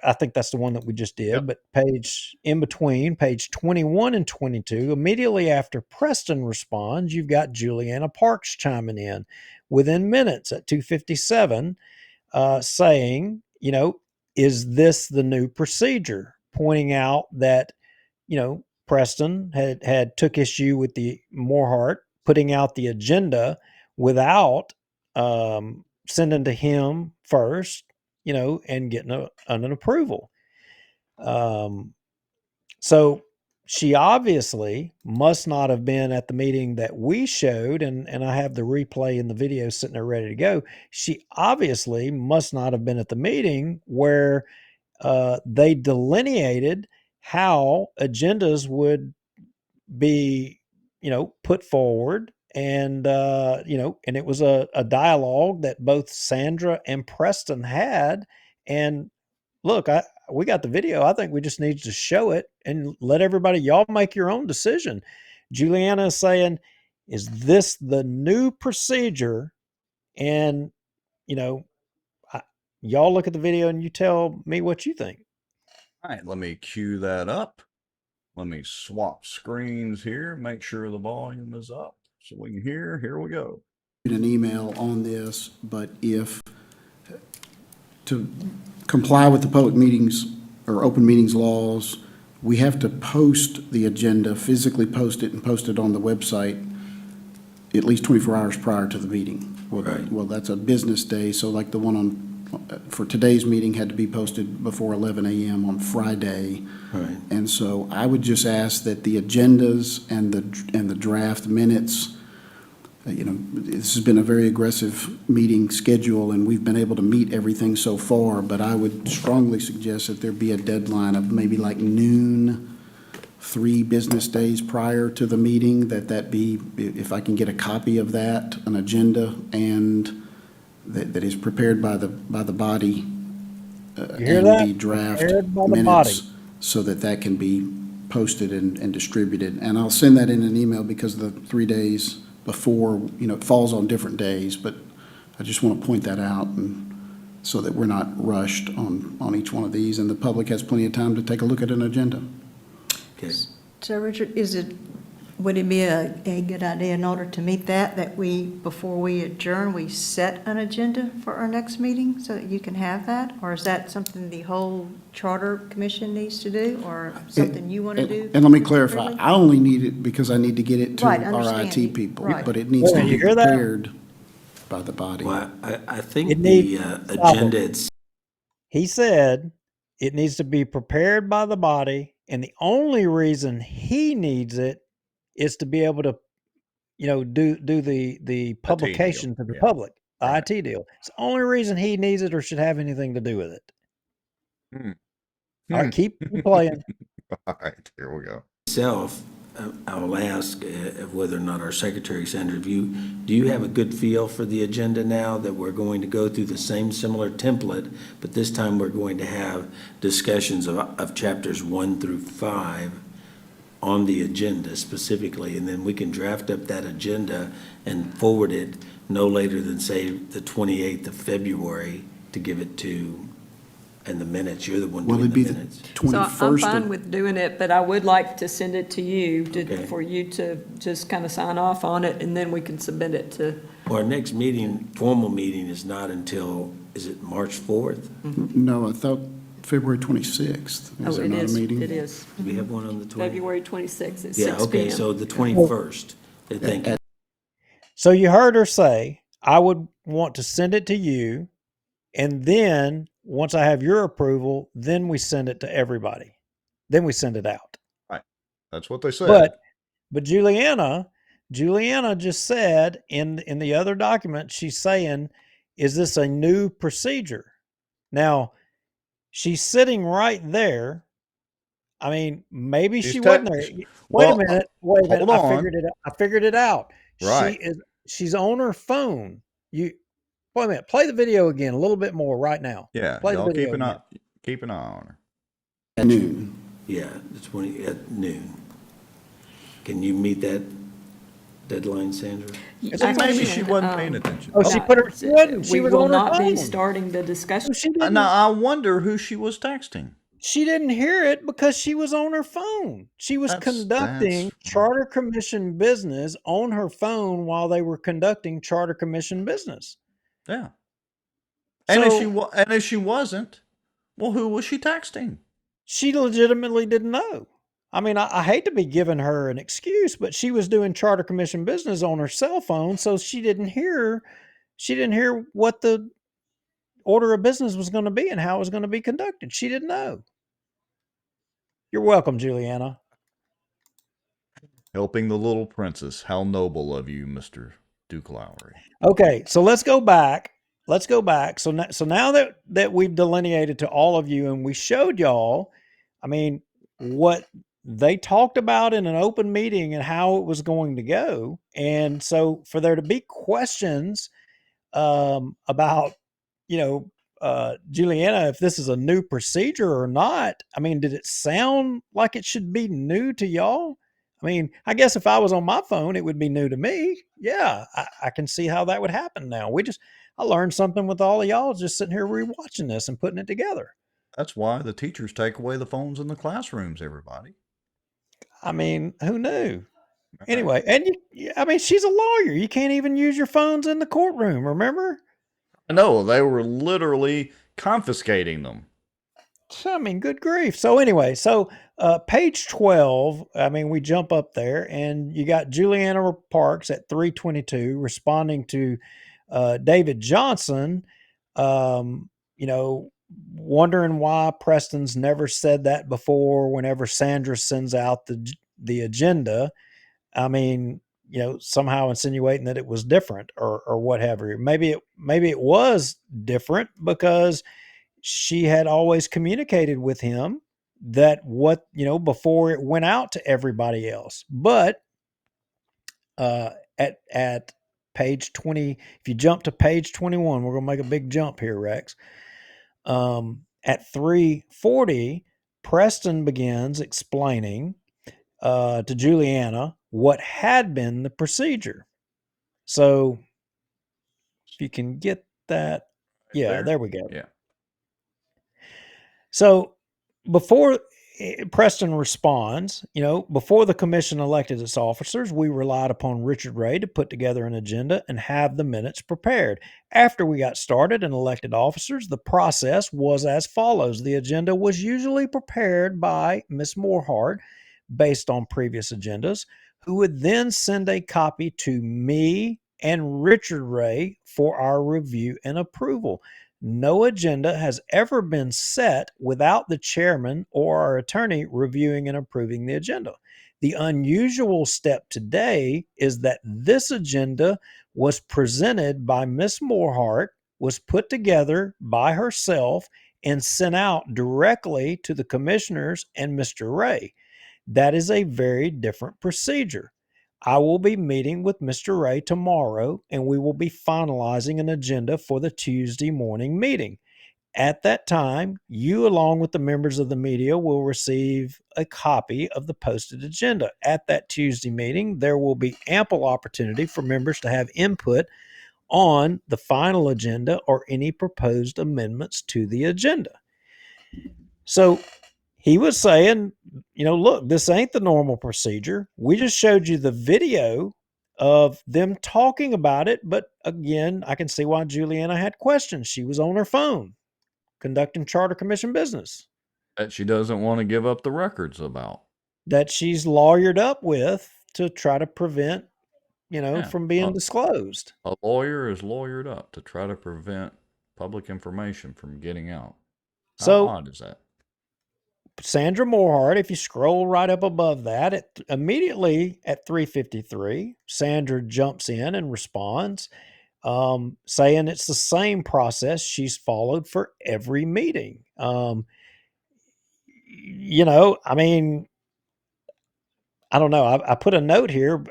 I think that's the one that we just did, Yep. but page in between, page 21 and 22, immediately after Preston responds, you've got Juliana Parks chiming in within minutes at 2:57, saying, is this the new procedure? Pointing out that, Preston had took issue with the Morehart putting out the agenda without sending to him first, and getting an approval. So she obviously must not have been at the meeting that we showed, and I have the replay in the video sitting there ready to go. She obviously must not have been at the meeting where they delineated how agendas would be, put forward. And, and it was a dialogue that both Sandra and Preston had. And look, we got the video. I think we just need to show it and let everybody, y'all make your own decision. Juliana is saying, is this the new procedure? And, y'all look at the video and you tell me what you think. All right, let me cue that up. Let me swap screens here, make sure the volume is up so we can hear. Here we go. An email on this, but if to comply with the public meetings or open meetings laws, we have to post the agenda, physically post it and post it on the website at least 24 hours prior to the meeting. Well, that's a business day, so like the one for today's meeting had to be posted before 11 a.m. on Friday. Right. And so I would just ask that the agendas and the draft minutes, this has been a very aggressive meeting schedule and we've been able to meet everything so far, but I would strongly suggest that there be a deadline of maybe like noon, 3 business days prior to the meeting, that be, if I can get a copy of that, an agenda, and that is prepared by the body You hear and that? the draft Prepared by the minutes body. so that can be posted and distributed. And I'll send that in an email because the 3 days before, it falls on different days, but I just want to point that out and so that we're not rushed on each one of these and the public has plenty of time to take a look at an agenda. Okay. So Richard, would it be a good idea in order to meet that we, before we adjourn, we set an agenda for our next meeting so that you can have that? Or is that something the whole Charter Commission needs to do or something you want to do? And let me clarify, Really? I only need it because I need to get it to Right, our understand. IT people, Right. but it needs to You be hear that? prepared by the body. Well, I think It the needs- agenda itself. He said it needs to be prepared by the body, and the only reason he needs it is to be able to, do the publication to the yeah. public, the Right. IT deal. It's the only reason he needs it or should have anything to do with it. All right, keep playing. All right, here we go. I will ask whether or not our secretary, Sandra, do you have a good feel for the agenda now that we're going to go through the same similar template, but this time we're going to have discussions of chapters 1 through 5 on the agenda specifically, and then we can draft up that agenda and forward it no later than, say, the 28th of February to give it to, and the minutes, you're the one Well, doing it'd be the the minutes. 21st. So I'm fine with doing it, but I would like to send it to you Okay. for you to just kind of sign off on it, and then we can submit it to. Our next meeting, formal meeting, is not until, is it March 4th? No, I thought February 26th. Is there it not a is. meeting? It is. Do we have one on the 20th? February 26th at Yeah, 6 okay, p.m. so the 21st. Thank you. So you heard her say, I would want to send it to you, and then once I have your approval, then we send it to everybody. Then we send it out. Right. That's what they said. But Juliana just said in the other document, she's saying, is this a new procedure? Now, she's sitting right there. I mean, maybe she wasn't there. Wait a minute. Hold on. I figured it out. Right. She's on her phone. Wait a minute. Play the video again a little bit more right now. Yeah, Play the y'all video keep again. an eye on her. At noon. Yeah, the 20, at noon. Can you meet that deadline, Sandra? Maybe she wasn't paying attention. Oh, she put her. She wasn't. She We was will on her not be phone. starting the discussion. She didn't. Now, I wonder who she was texting. She didn't hear it because she was on her phone. She was conducting Charter Commission business on her phone while they were conducting Charter Commission business. Yeah. And if she wasn't, well, who was she texting? She legitimately didn't know. I mean, I hate to be giving her an excuse, but she was doing Charter Commission business on her cell phone, so she didn't hear what the order of business was going to be and how it was going to be conducted. She didn't know. You're welcome, Juliana. Helping the little princess. How noble of you, Mr. Duke Lowry. Okay, so let's go back. So now that we've delineated to all of you and we showed y'all, I mean, what they talked about in an open meeting and how it was going to go. And so for there to be questions about, Juliana, if this is a new procedure or not, I mean, did it sound like it should be new to y'all? I mean, I guess if I was on my phone, it would be new to me. Yeah, I can see how that would happen now. I learned something with all of y'all just sitting here rewatching this and putting it together. That's why the teachers take away the phones in the classrooms, everybody. I mean, who knew? Anyway, and she's a lawyer. You can't even use your phones in the courtroom, remember? No, they were literally confiscating them. I mean, good grief. So anyway, page 12, I mean, we jump up there and you got Juliana Parks at 322 responding to David Johnson, wondering why Preston's never said that before whenever Sandra sends out the agenda. I mean, somehow insinuating that it was different or whatever. Maybe it was different because she had always communicated with him that before it went out to everybody else. But at page 20, if you jump to page 21, we're going to make a big jump here, Rex. At 340, Preston begins explaining to Juliana what had been the procedure. So if you can get that, there we go. Yeah. So before Preston responds, before the commission elected its officers, we relied upon Richard Ray to put together an agenda and have the minutes prepared. After we got started and elected officers, the process was as follows. The agenda was usually prepared by Ms. Moorhart based on previous agendas, who would then send a copy to me and Richard Ray for our review and approval. No agenda has ever been set without the chairman or our attorney reviewing and approving the agenda. The unusual step today is that this agenda was presented by Ms. Moorhart, was put together by herself, and sent out directly to the commissioners and Mr. Ray. That is a very different procedure. I will be meeting with Mr. Ray tomorrow, and we will be finalizing an agenda for the Tuesday morning meeting. At that time, you, along with the members of the media, will receive a copy of the posted agenda. At that Tuesday meeting, there will be ample opportunity for members to have input on the final agenda or any proposed amendments to the agenda. So he was saying, look, this ain't the normal procedure. We just showed you the video of them talking about it. But again, I can see why Juliana had questions. She was on her phone conducting Charter Commission business. That she doesn't want to give up the records about. That she's lawyered up with to try to prevent, from being disclosed. A lawyer is lawyered up to try to prevent public information from getting out. How odd is that? Sandra Moorhart, if you scroll right up above that, immediately at 3:53, Sandra jumps in and responds, saying it's the same process she's followed for every meeting. I don't know. I put a note here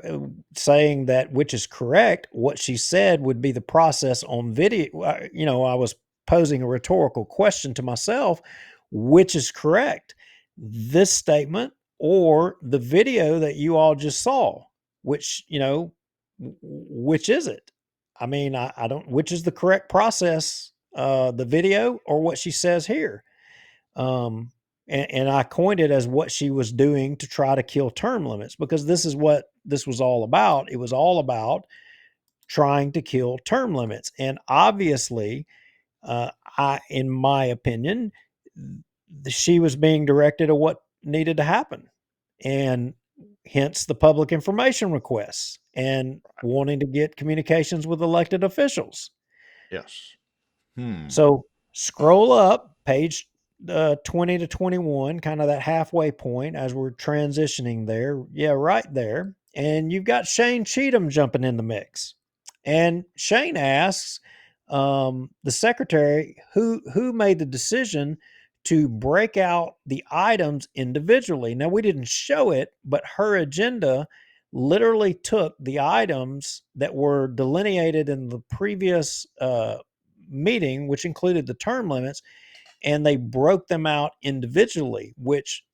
saying that, which is correct, what she said would be the process on video. I was posing a rhetorical question to myself, which is correct, this statement or the video that you all just saw, which, which is it? I mean, I don't, which is the correct process, the video or what she says here? And I coined it as what she was doing to try to kill term limits, because this is what this was all about. It was all about trying to kill term limits. And obviously, in my opinion, she was being directed at what needed to happen. And hence the public information requests and wanting to get communications with elected officials. Yes. So scroll up page 20 to 21, kind of that halfway point as we're transitioning there. Yeah, right there. And you've got Shane Cheatham jumping in the mix. And Shane asks the secretary who made the decision to break out the items individually. Now, we didn't show it, but her agenda literally took the items that were delineated in the previous meeting, which included the term limits, and they broke them out individually, which,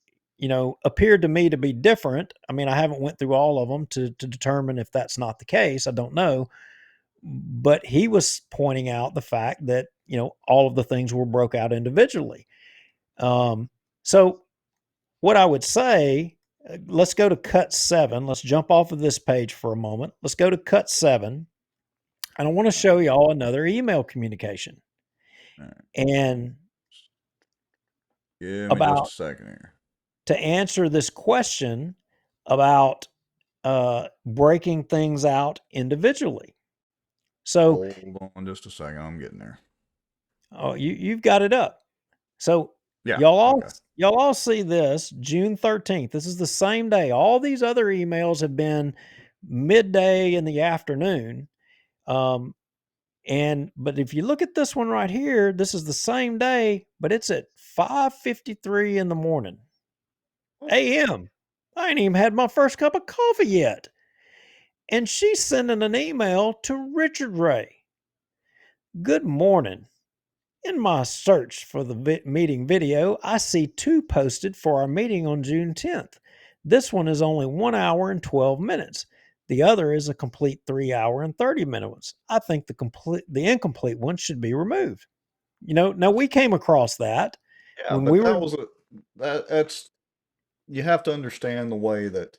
appeared to me to be different. I mean, I haven't went through all of them to determine if that's not the case. I don't know. But he was pointing out the fact that, all of the things were broke out individually. So what I would say, let's go to cut 7. Let's jump off of this page for a moment. Let's go to cut 7. And I want to show y'all another email communication. And give me just a second here. To answer this question about breaking things out individually. So hold on just a second. I'm getting there. Oh, you've got it up. So yeah, y'all all see this June 13th. This is the same day. All these other emails have been midday in the afternoon. But if you look at this one right here, this is the same day, but it's at 5:53 in the morning. AM. I ain't even had my first cup of coffee yet. And she's sending an email to Richard Ray. Good morning. In my search for the meeting video, I see 2 posted for our meeting on June 10th. This one is only 1 hour and 12 minutes. The other is a complete 3 hour and 30 minutes. I think the incomplete one should be removed. Now we came across that. Yeah, when but we that were, was that's, you have to understand the way that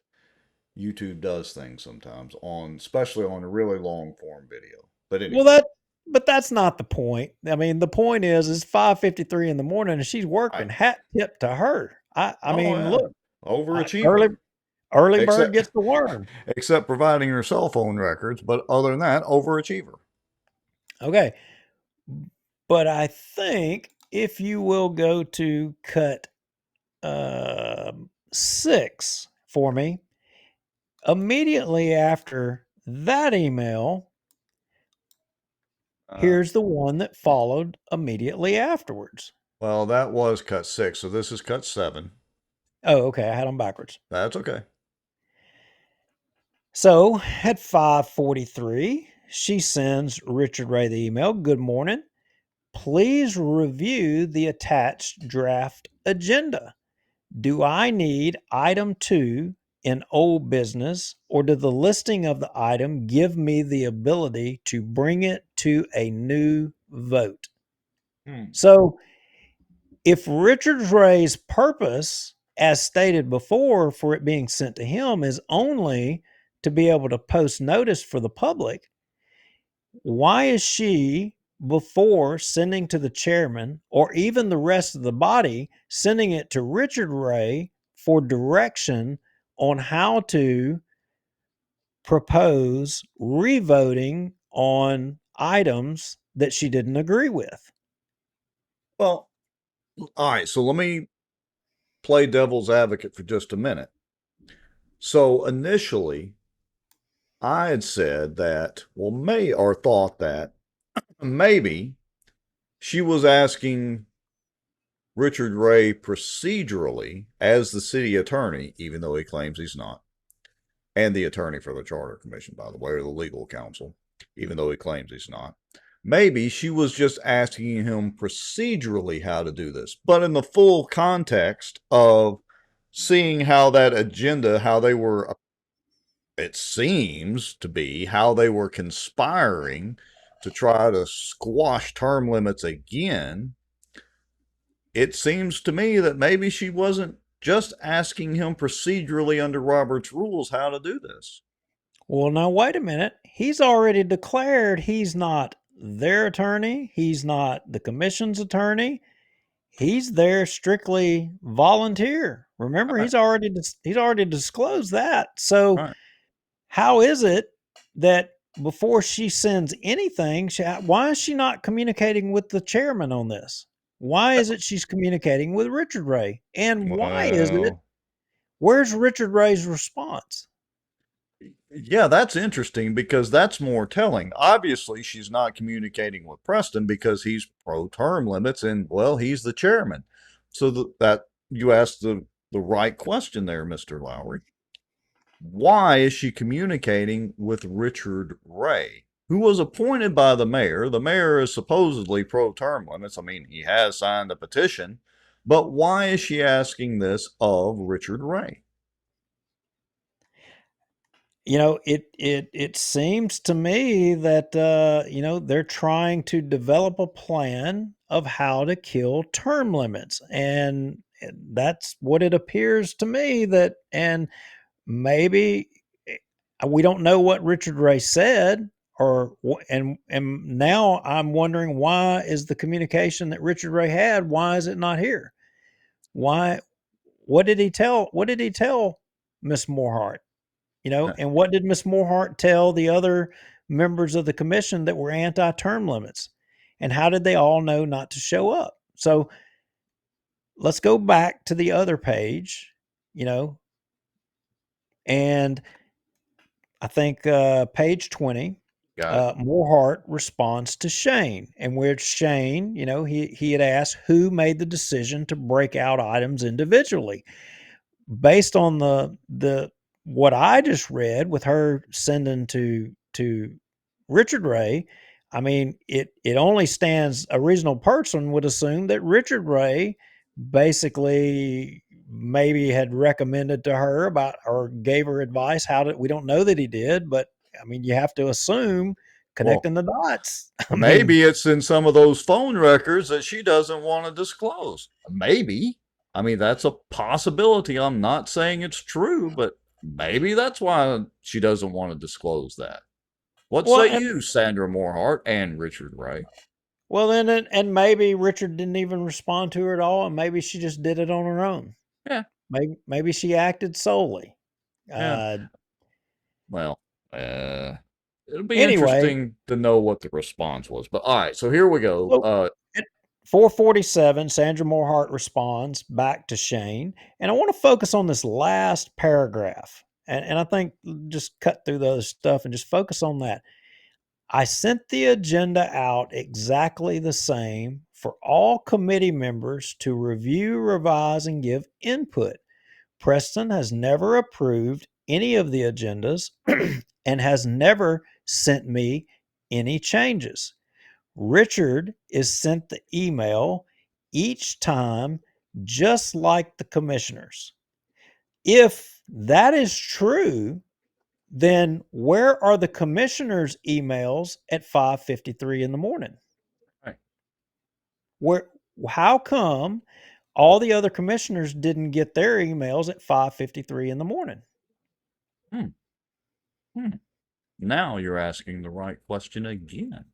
YouTube does things sometimes, especially on a really long form video. But anyway. But that's not the point. I mean, the point is it's 5:53 in the morning and she's working. Hat tip to her. I mean, look, overachiever. Early bird gets the worm. Except providing her cell phone records, but other than that, overachiever. Okay. But I think if you will go to cut 6 for me, immediately after that email, here's the one that followed immediately afterwards. Well, that was cut 6, so this is cut 7. Oh, okay. I had them backwards. That's okay. So at 5:43, she sends Richard Ray the email. Good morning. Please review the attached draft agenda. Do I need item 2 in old business, or did the listing of the item give me the ability to bring it to a new vote? So if Richard Ray's purpose, as stated before, for it being sent to him is only to be able to post notice for the public, why is she, before sending to the chairman or even the rest of the body, sending it to Richard Ray for direction on how to propose revoting on items that she didn't agree with? Well, all right, so let me play devil's advocate for just a minute. So initially, I had said that, thought that maybe she was asking Richard Ray procedurally as the city attorney, even though he claims he's not, and the attorney for the Charter Commission, by the way, or the legal counsel, even though he claims he's not. Maybe she was just asking him procedurally how to do this, but in the full context of seeing how that agenda, how they were it seems to be how they were conspiring to try to squash term limits again. It seems to me that maybe she wasn't just asking him procedurally under Robert's rules how to do this. Well, now wait a minute. He's already declared he's not their attorney. He's not the commission's attorney. He's there strictly volunteer. Remember, Right. he's already disclosed that. So Right. how is it that before she sends anything, why is she not communicating with the chairman on this? Why is it she's communicating with Richard Ray? And why is it? Well, Where's Richard Ray's response? yeah, that's interesting because that's more telling. Obviously, she's not communicating with Preston because he's pro term limits and, well, he's the chairman. So that you asked the right question there, Mr. Lowry. Why is she communicating with Richard Ray, who was appointed by the mayor? The mayor is supposedly pro term limits. I mean, he has signed a petition, but why is she asking this of Richard Ray? You know, it seems to me that you know, they're trying to develop a plan of how to kill term limits, and that's what it appears to me that. And maybe we don't know what Richard Ray said, and now I'm wondering, why is the communication that Richard Ray had, why is it not here? Why? What did he tell? What did he tell Miss Morehart? You know, and what did Miss Morehart tell the other members of the commission that were anti-term limits? And how did they all know not to show up? So let's go back to the other page, you know, and I think page 20, Morehart responds to Shane, and where Shane, you know, he had asked who made the decision to break out items individually. Based on the what I just read with her sending to Richard Ray, I mean, it only stands, a reasonable person would assume that Richard Ray basically maybe had recommended to her about, or gave her advice how to, we don't know that he did, but I mean, you have to assume, connecting the dots. I mean, Maybe it's in some of those phone records that she doesn't want to disclose. Maybe. I mean, that's a possibility. I'm not saying it's true, but maybe that's why she doesn't want to disclose that. What say you, Sandra Morehart and Richard Ray? Well, then, and maybe Richard didn't even respond to her at all, and maybe she just did it on her own. Yeah. Maybe she acted solely. Yeah. Well, it'll be Anyway, interesting to know what the response was. But all right, so here we go. At 447, Sandra Morehart responds back to Shane, and I want to focus on this last paragraph. And I think just cut through the other stuff and just focus on that. I sent the agenda out exactly the same for all committee members to review, revise, and give input. Preston has never approved any of the agendas and has never sent me any changes. Richard is sent the email each time, just like the commissioners. If that is true, then where are the commissioners' emails at 5:53 in the morning? Right. How come all the other commissioners didn't get their emails at 5:53 in the morning? Now you're asking the right question again.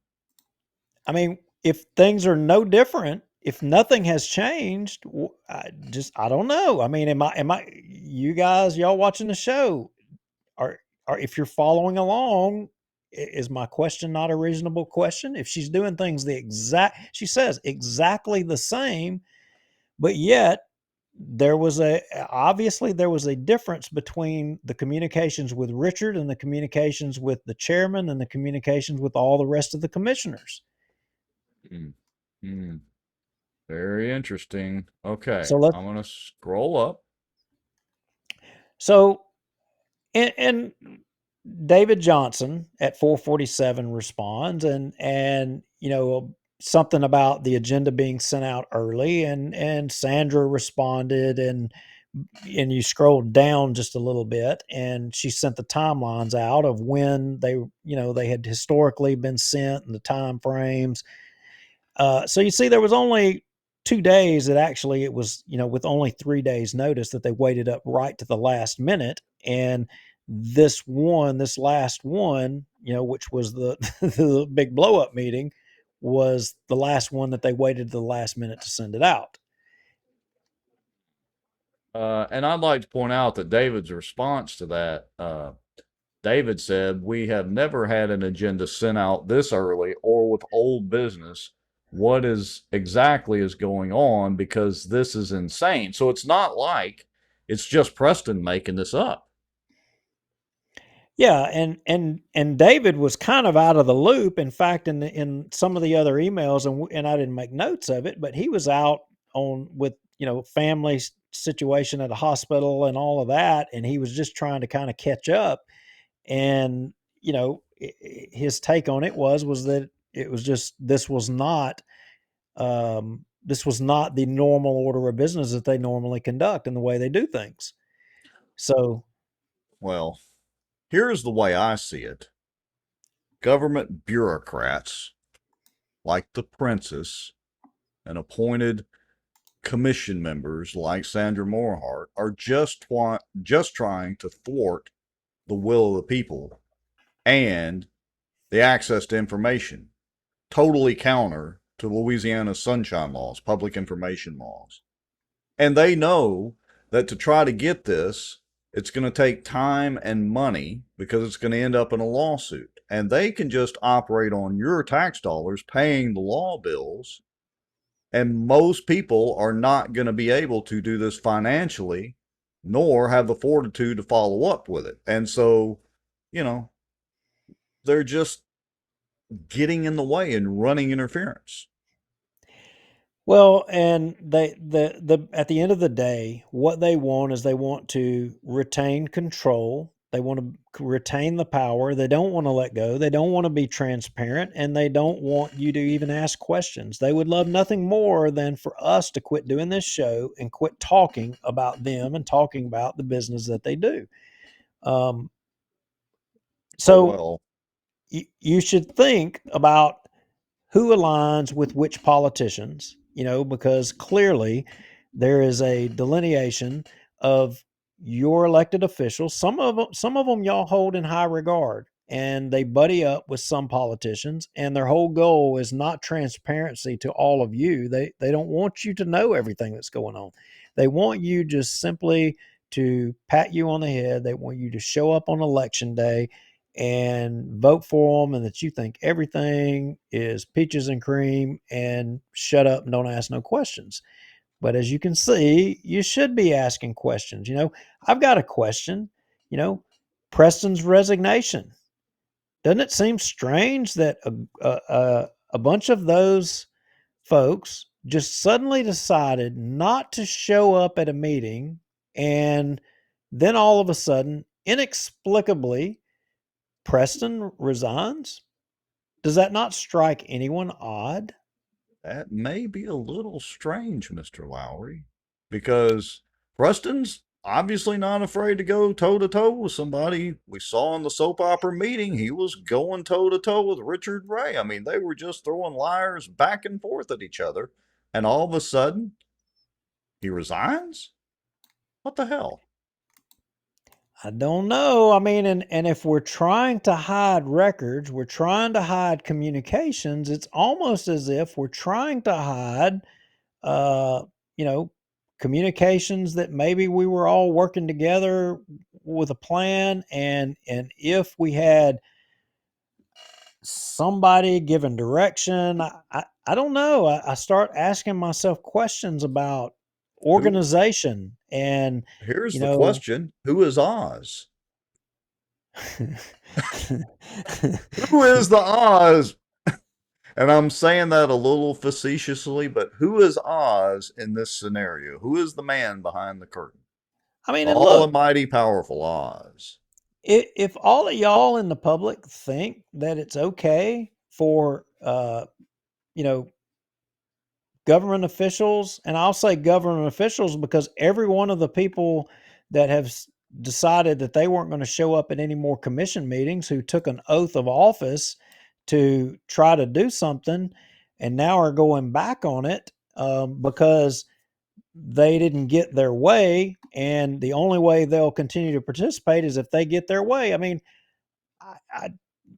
I mean, if things are no different, if nothing has changed, I don't know. I mean, you guys, y'all watching the show, are if you're following along, is my question not a reasonable question? If she's doing things she says exactly the same, but yet obviously there was a difference between the communications with Richard and the communications with the chairman and the communications with all the rest of the commissioners. Very interesting. Okay, So I'm going to scroll up. So, and David Johnson at 447 responds, and you know, something about the agenda being sent out early, and Sandra responded, and and you scroll down just a little bit, and she sent the timelines out of when they had historically been sent and the time frames. So you see, there was only 2 days that actually it was, with only 3 days notice that they waited up right to the last minute. And this last one, which was the, the big blow up meeting, was the last one that they waited to the last minute to send it out. And I'd like to point out that David's response to that, David said, "We have never had an agenda sent out this early or with old business. What exactly is going on? Because this is insane." So it's not like it's just Preston making this up. Yeah, and David was kind of out of the loop. In fact, in some of the other emails, and I didn't make notes of it, but he was out with family situation at a hospital and all of that, and he was just trying to kind of catch up. And his take on it was that it was just this was not the normal order of business that they normally conduct and the way they do things. So, well, here's the way I see it. Government bureaucrats like the princess and appointed commission members like Sandra Morehart are just trying to thwart the will of the people and the access to information, totally counter to Louisiana's sunshine laws, public information laws. And they know that to try to get this, it's going to take time and money because it's going to end up in a lawsuit. And they can just operate on your tax dollars paying the law bills. And most people are not going to be able to do this financially, nor have the fortitude to follow up with it. And so, they're just getting in the way and running interference. well, and at the end of the day, what they want is they want to retain control. They want to retain the power. They don't want to let go. They don't want to be transparent, and they don't want you to even ask questions. They would love nothing more than for us to quit doing this show and quit talking about them and talking about the business that they do. So you should think about who aligns with which politicians, because clearly there is a delineation of your elected officials. Some of them y'all hold in high regard, and they buddy up with some politicians, and their whole goal is not transparency to all of you. They don't want you to know everything that's going on. They want you just simply to pat you on the head. They want you to show up on election day and vote for them, and that you think everything is peaches and cream, and shut up and don't ask no questions. But as you can see, you should be asking questions. I've got a question. Preston's resignation. Doesn't it seem strange that a bunch of those folks just suddenly decided not to show up at a meeting, and then all of a sudden, inexplicably, Preston resigns? Does that not strike anyone odd? That may be a little strange, Mr. Lowry, because Preston's obviously not afraid to go toe-to-toe with somebody. We saw in the soap opera meeting, he was going toe-to-toe with Richard Ray. I mean, they were just throwing liars back and forth at each other, and all of a sudden, he resigns? What the hell? I don't know. I mean, and if we're trying to hide records, we're trying to hide communications, it's almost as if we're trying to hide, uh, communications that maybe we were all working together with a plan. And if we had somebody giving direction, I don't know. I start asking myself questions about organization. And here's the question: who is Oz? Who is the Oz? And I'm saying that a little facetiously, but who is Oz in this scenario? Who is the man behind the curtain? I mean, almighty, powerful Oz. If all of y'all in the public think that it's okay for, government officials, and I'll say government officials because every one of the people that have decided that they weren't going to show up at any more commission meetings, who took an oath of office to try to do something, and now are going back on it because they didn't get their way, and the only way they'll continue to participate is if they get their way. I mean,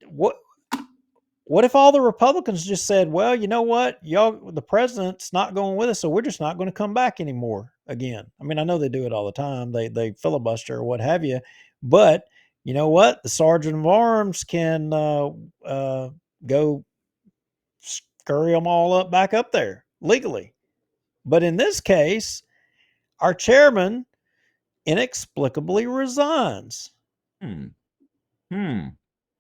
what if all the Republicans just said, well, you know what, y'all, the president's not going with us, so we're just not going to come back anymore again. I mean, I know they do it all the time. They filibuster or what have you, but you know what? The sergeant of arms can go scurry them all up back up there legally. But in this case, our chairman inexplicably resigns. I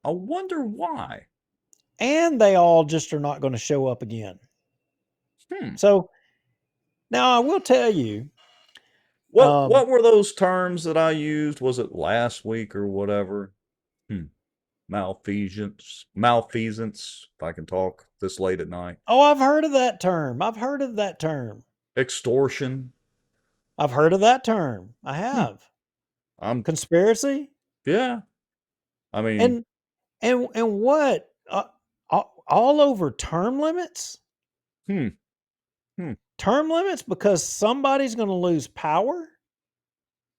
wonder why. And they all just are not going to show up again. So now I will tell you. What were those terms that I used? Was it last week or whatever? Malfeasance, if I can talk this late at night. Oh, I've heard of that term. Extortion. I've heard of that term. I have. Conspiracy. Yeah. I mean, and what? All over term limits? Term limits because somebody's going to lose power?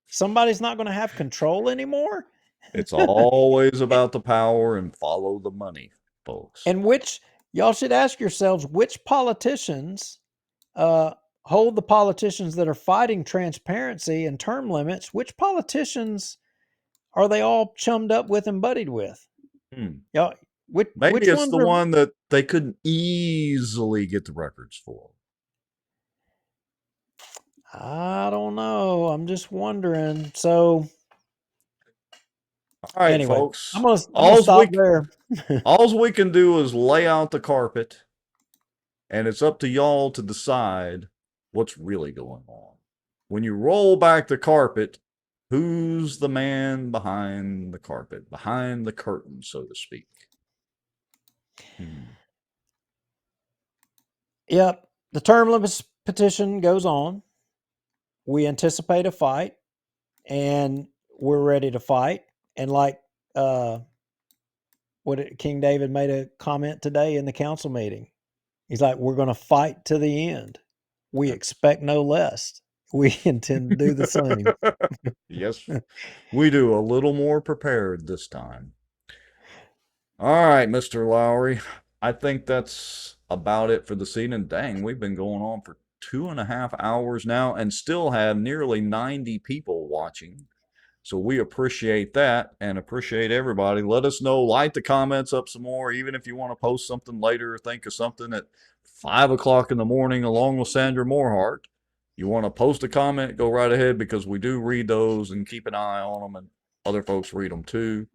Somebody's not going to have control anymore? It's always about the power and follow the money, folks. And y'all should ask yourselves, which politicians hold the politicians that are fighting transparency and term limits? Which politicians are they all chummed up with and buddied with? Y'all, Maybe it's the one that they couldn't easily get the records for. I don't know. I'm just wondering. So, all right, anyway, folks. I'm gonna stop there. All we can do is lay out the carpet, and it's up to y'all to decide what's really going on. When you roll back the carpet, who's the man behind the carpet, behind the curtain, so to speak? Yep. The term limits petition goes on. We anticipate a fight, and we're ready to fight. And like King David made a comment today in the council meeting. He's like, we're going to fight to the end. We expect no less. We intend to do the same. Yes, we do. A little more prepared this time. All right, Mr. Lowry. I think that's about it for this evening. Dang, we've been going on for 2.5 hours now and still have nearly 90 people watching. So we appreciate that and appreciate everybody. Let us know, light the comments up some more, even if you want to post something later or think of something at 5 o'clock in the morning along with Sandra Morehart. You want to post a comment, go right ahead, because we do read those and keep an eye on them, and other folks read them too.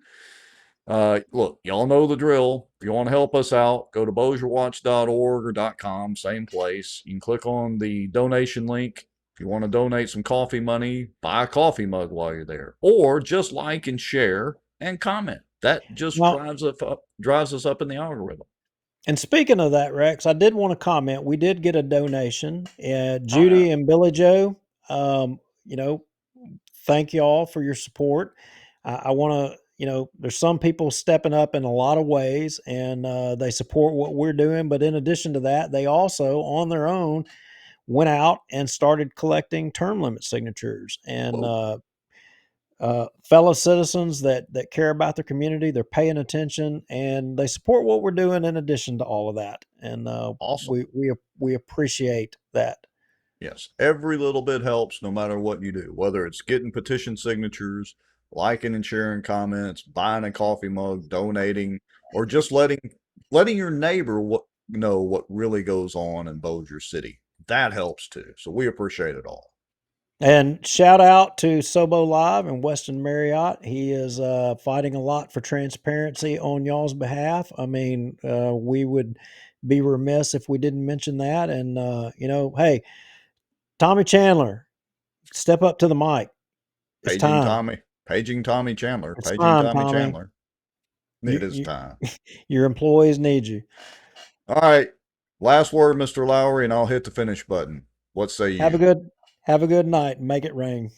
Look, y'all know the drill. If you want to help us out, go to bossierwatch.org or .com, same place. You can click on the donation link. If you want to donate some coffee money, buy a coffee mug while you're there. Or just like and share and comment. That just drives us up in the algorithm. And speaking of that, Rex, I did want to comment. We did get a donation. Judy and Billy Joe, thank you all for your support. I want to, there's some people stepping up in a lot of ways, and they support what we're doing. But in addition to that, they also, on their own, went out and started collecting term limit signatures. And fellow citizens that care about their community, they're paying attention, and they support what we're doing in addition to all of that. And awesome. we appreciate that. Yes, every little bit helps no matter what you do, whether it's getting petition signatures, liking and sharing comments, buying a coffee mug, donating, or just letting your neighbor know what really goes on in Bossier City. That helps too. So we appreciate it all. And shout out to Sobo Live and Weston Marriott. He is fighting a lot for transparency on y'all's behalf. I mean, we would be remiss if we didn't mention that. And, hey, Tommy Chandler, step up to the mic. It's time. Paging Tommy Chandler. It's time, Tommy. It is time. Your employees need you. All right. Last word, Mr. Lowry, and I'll hit the finish button. What say you? Have a good night and make it rain.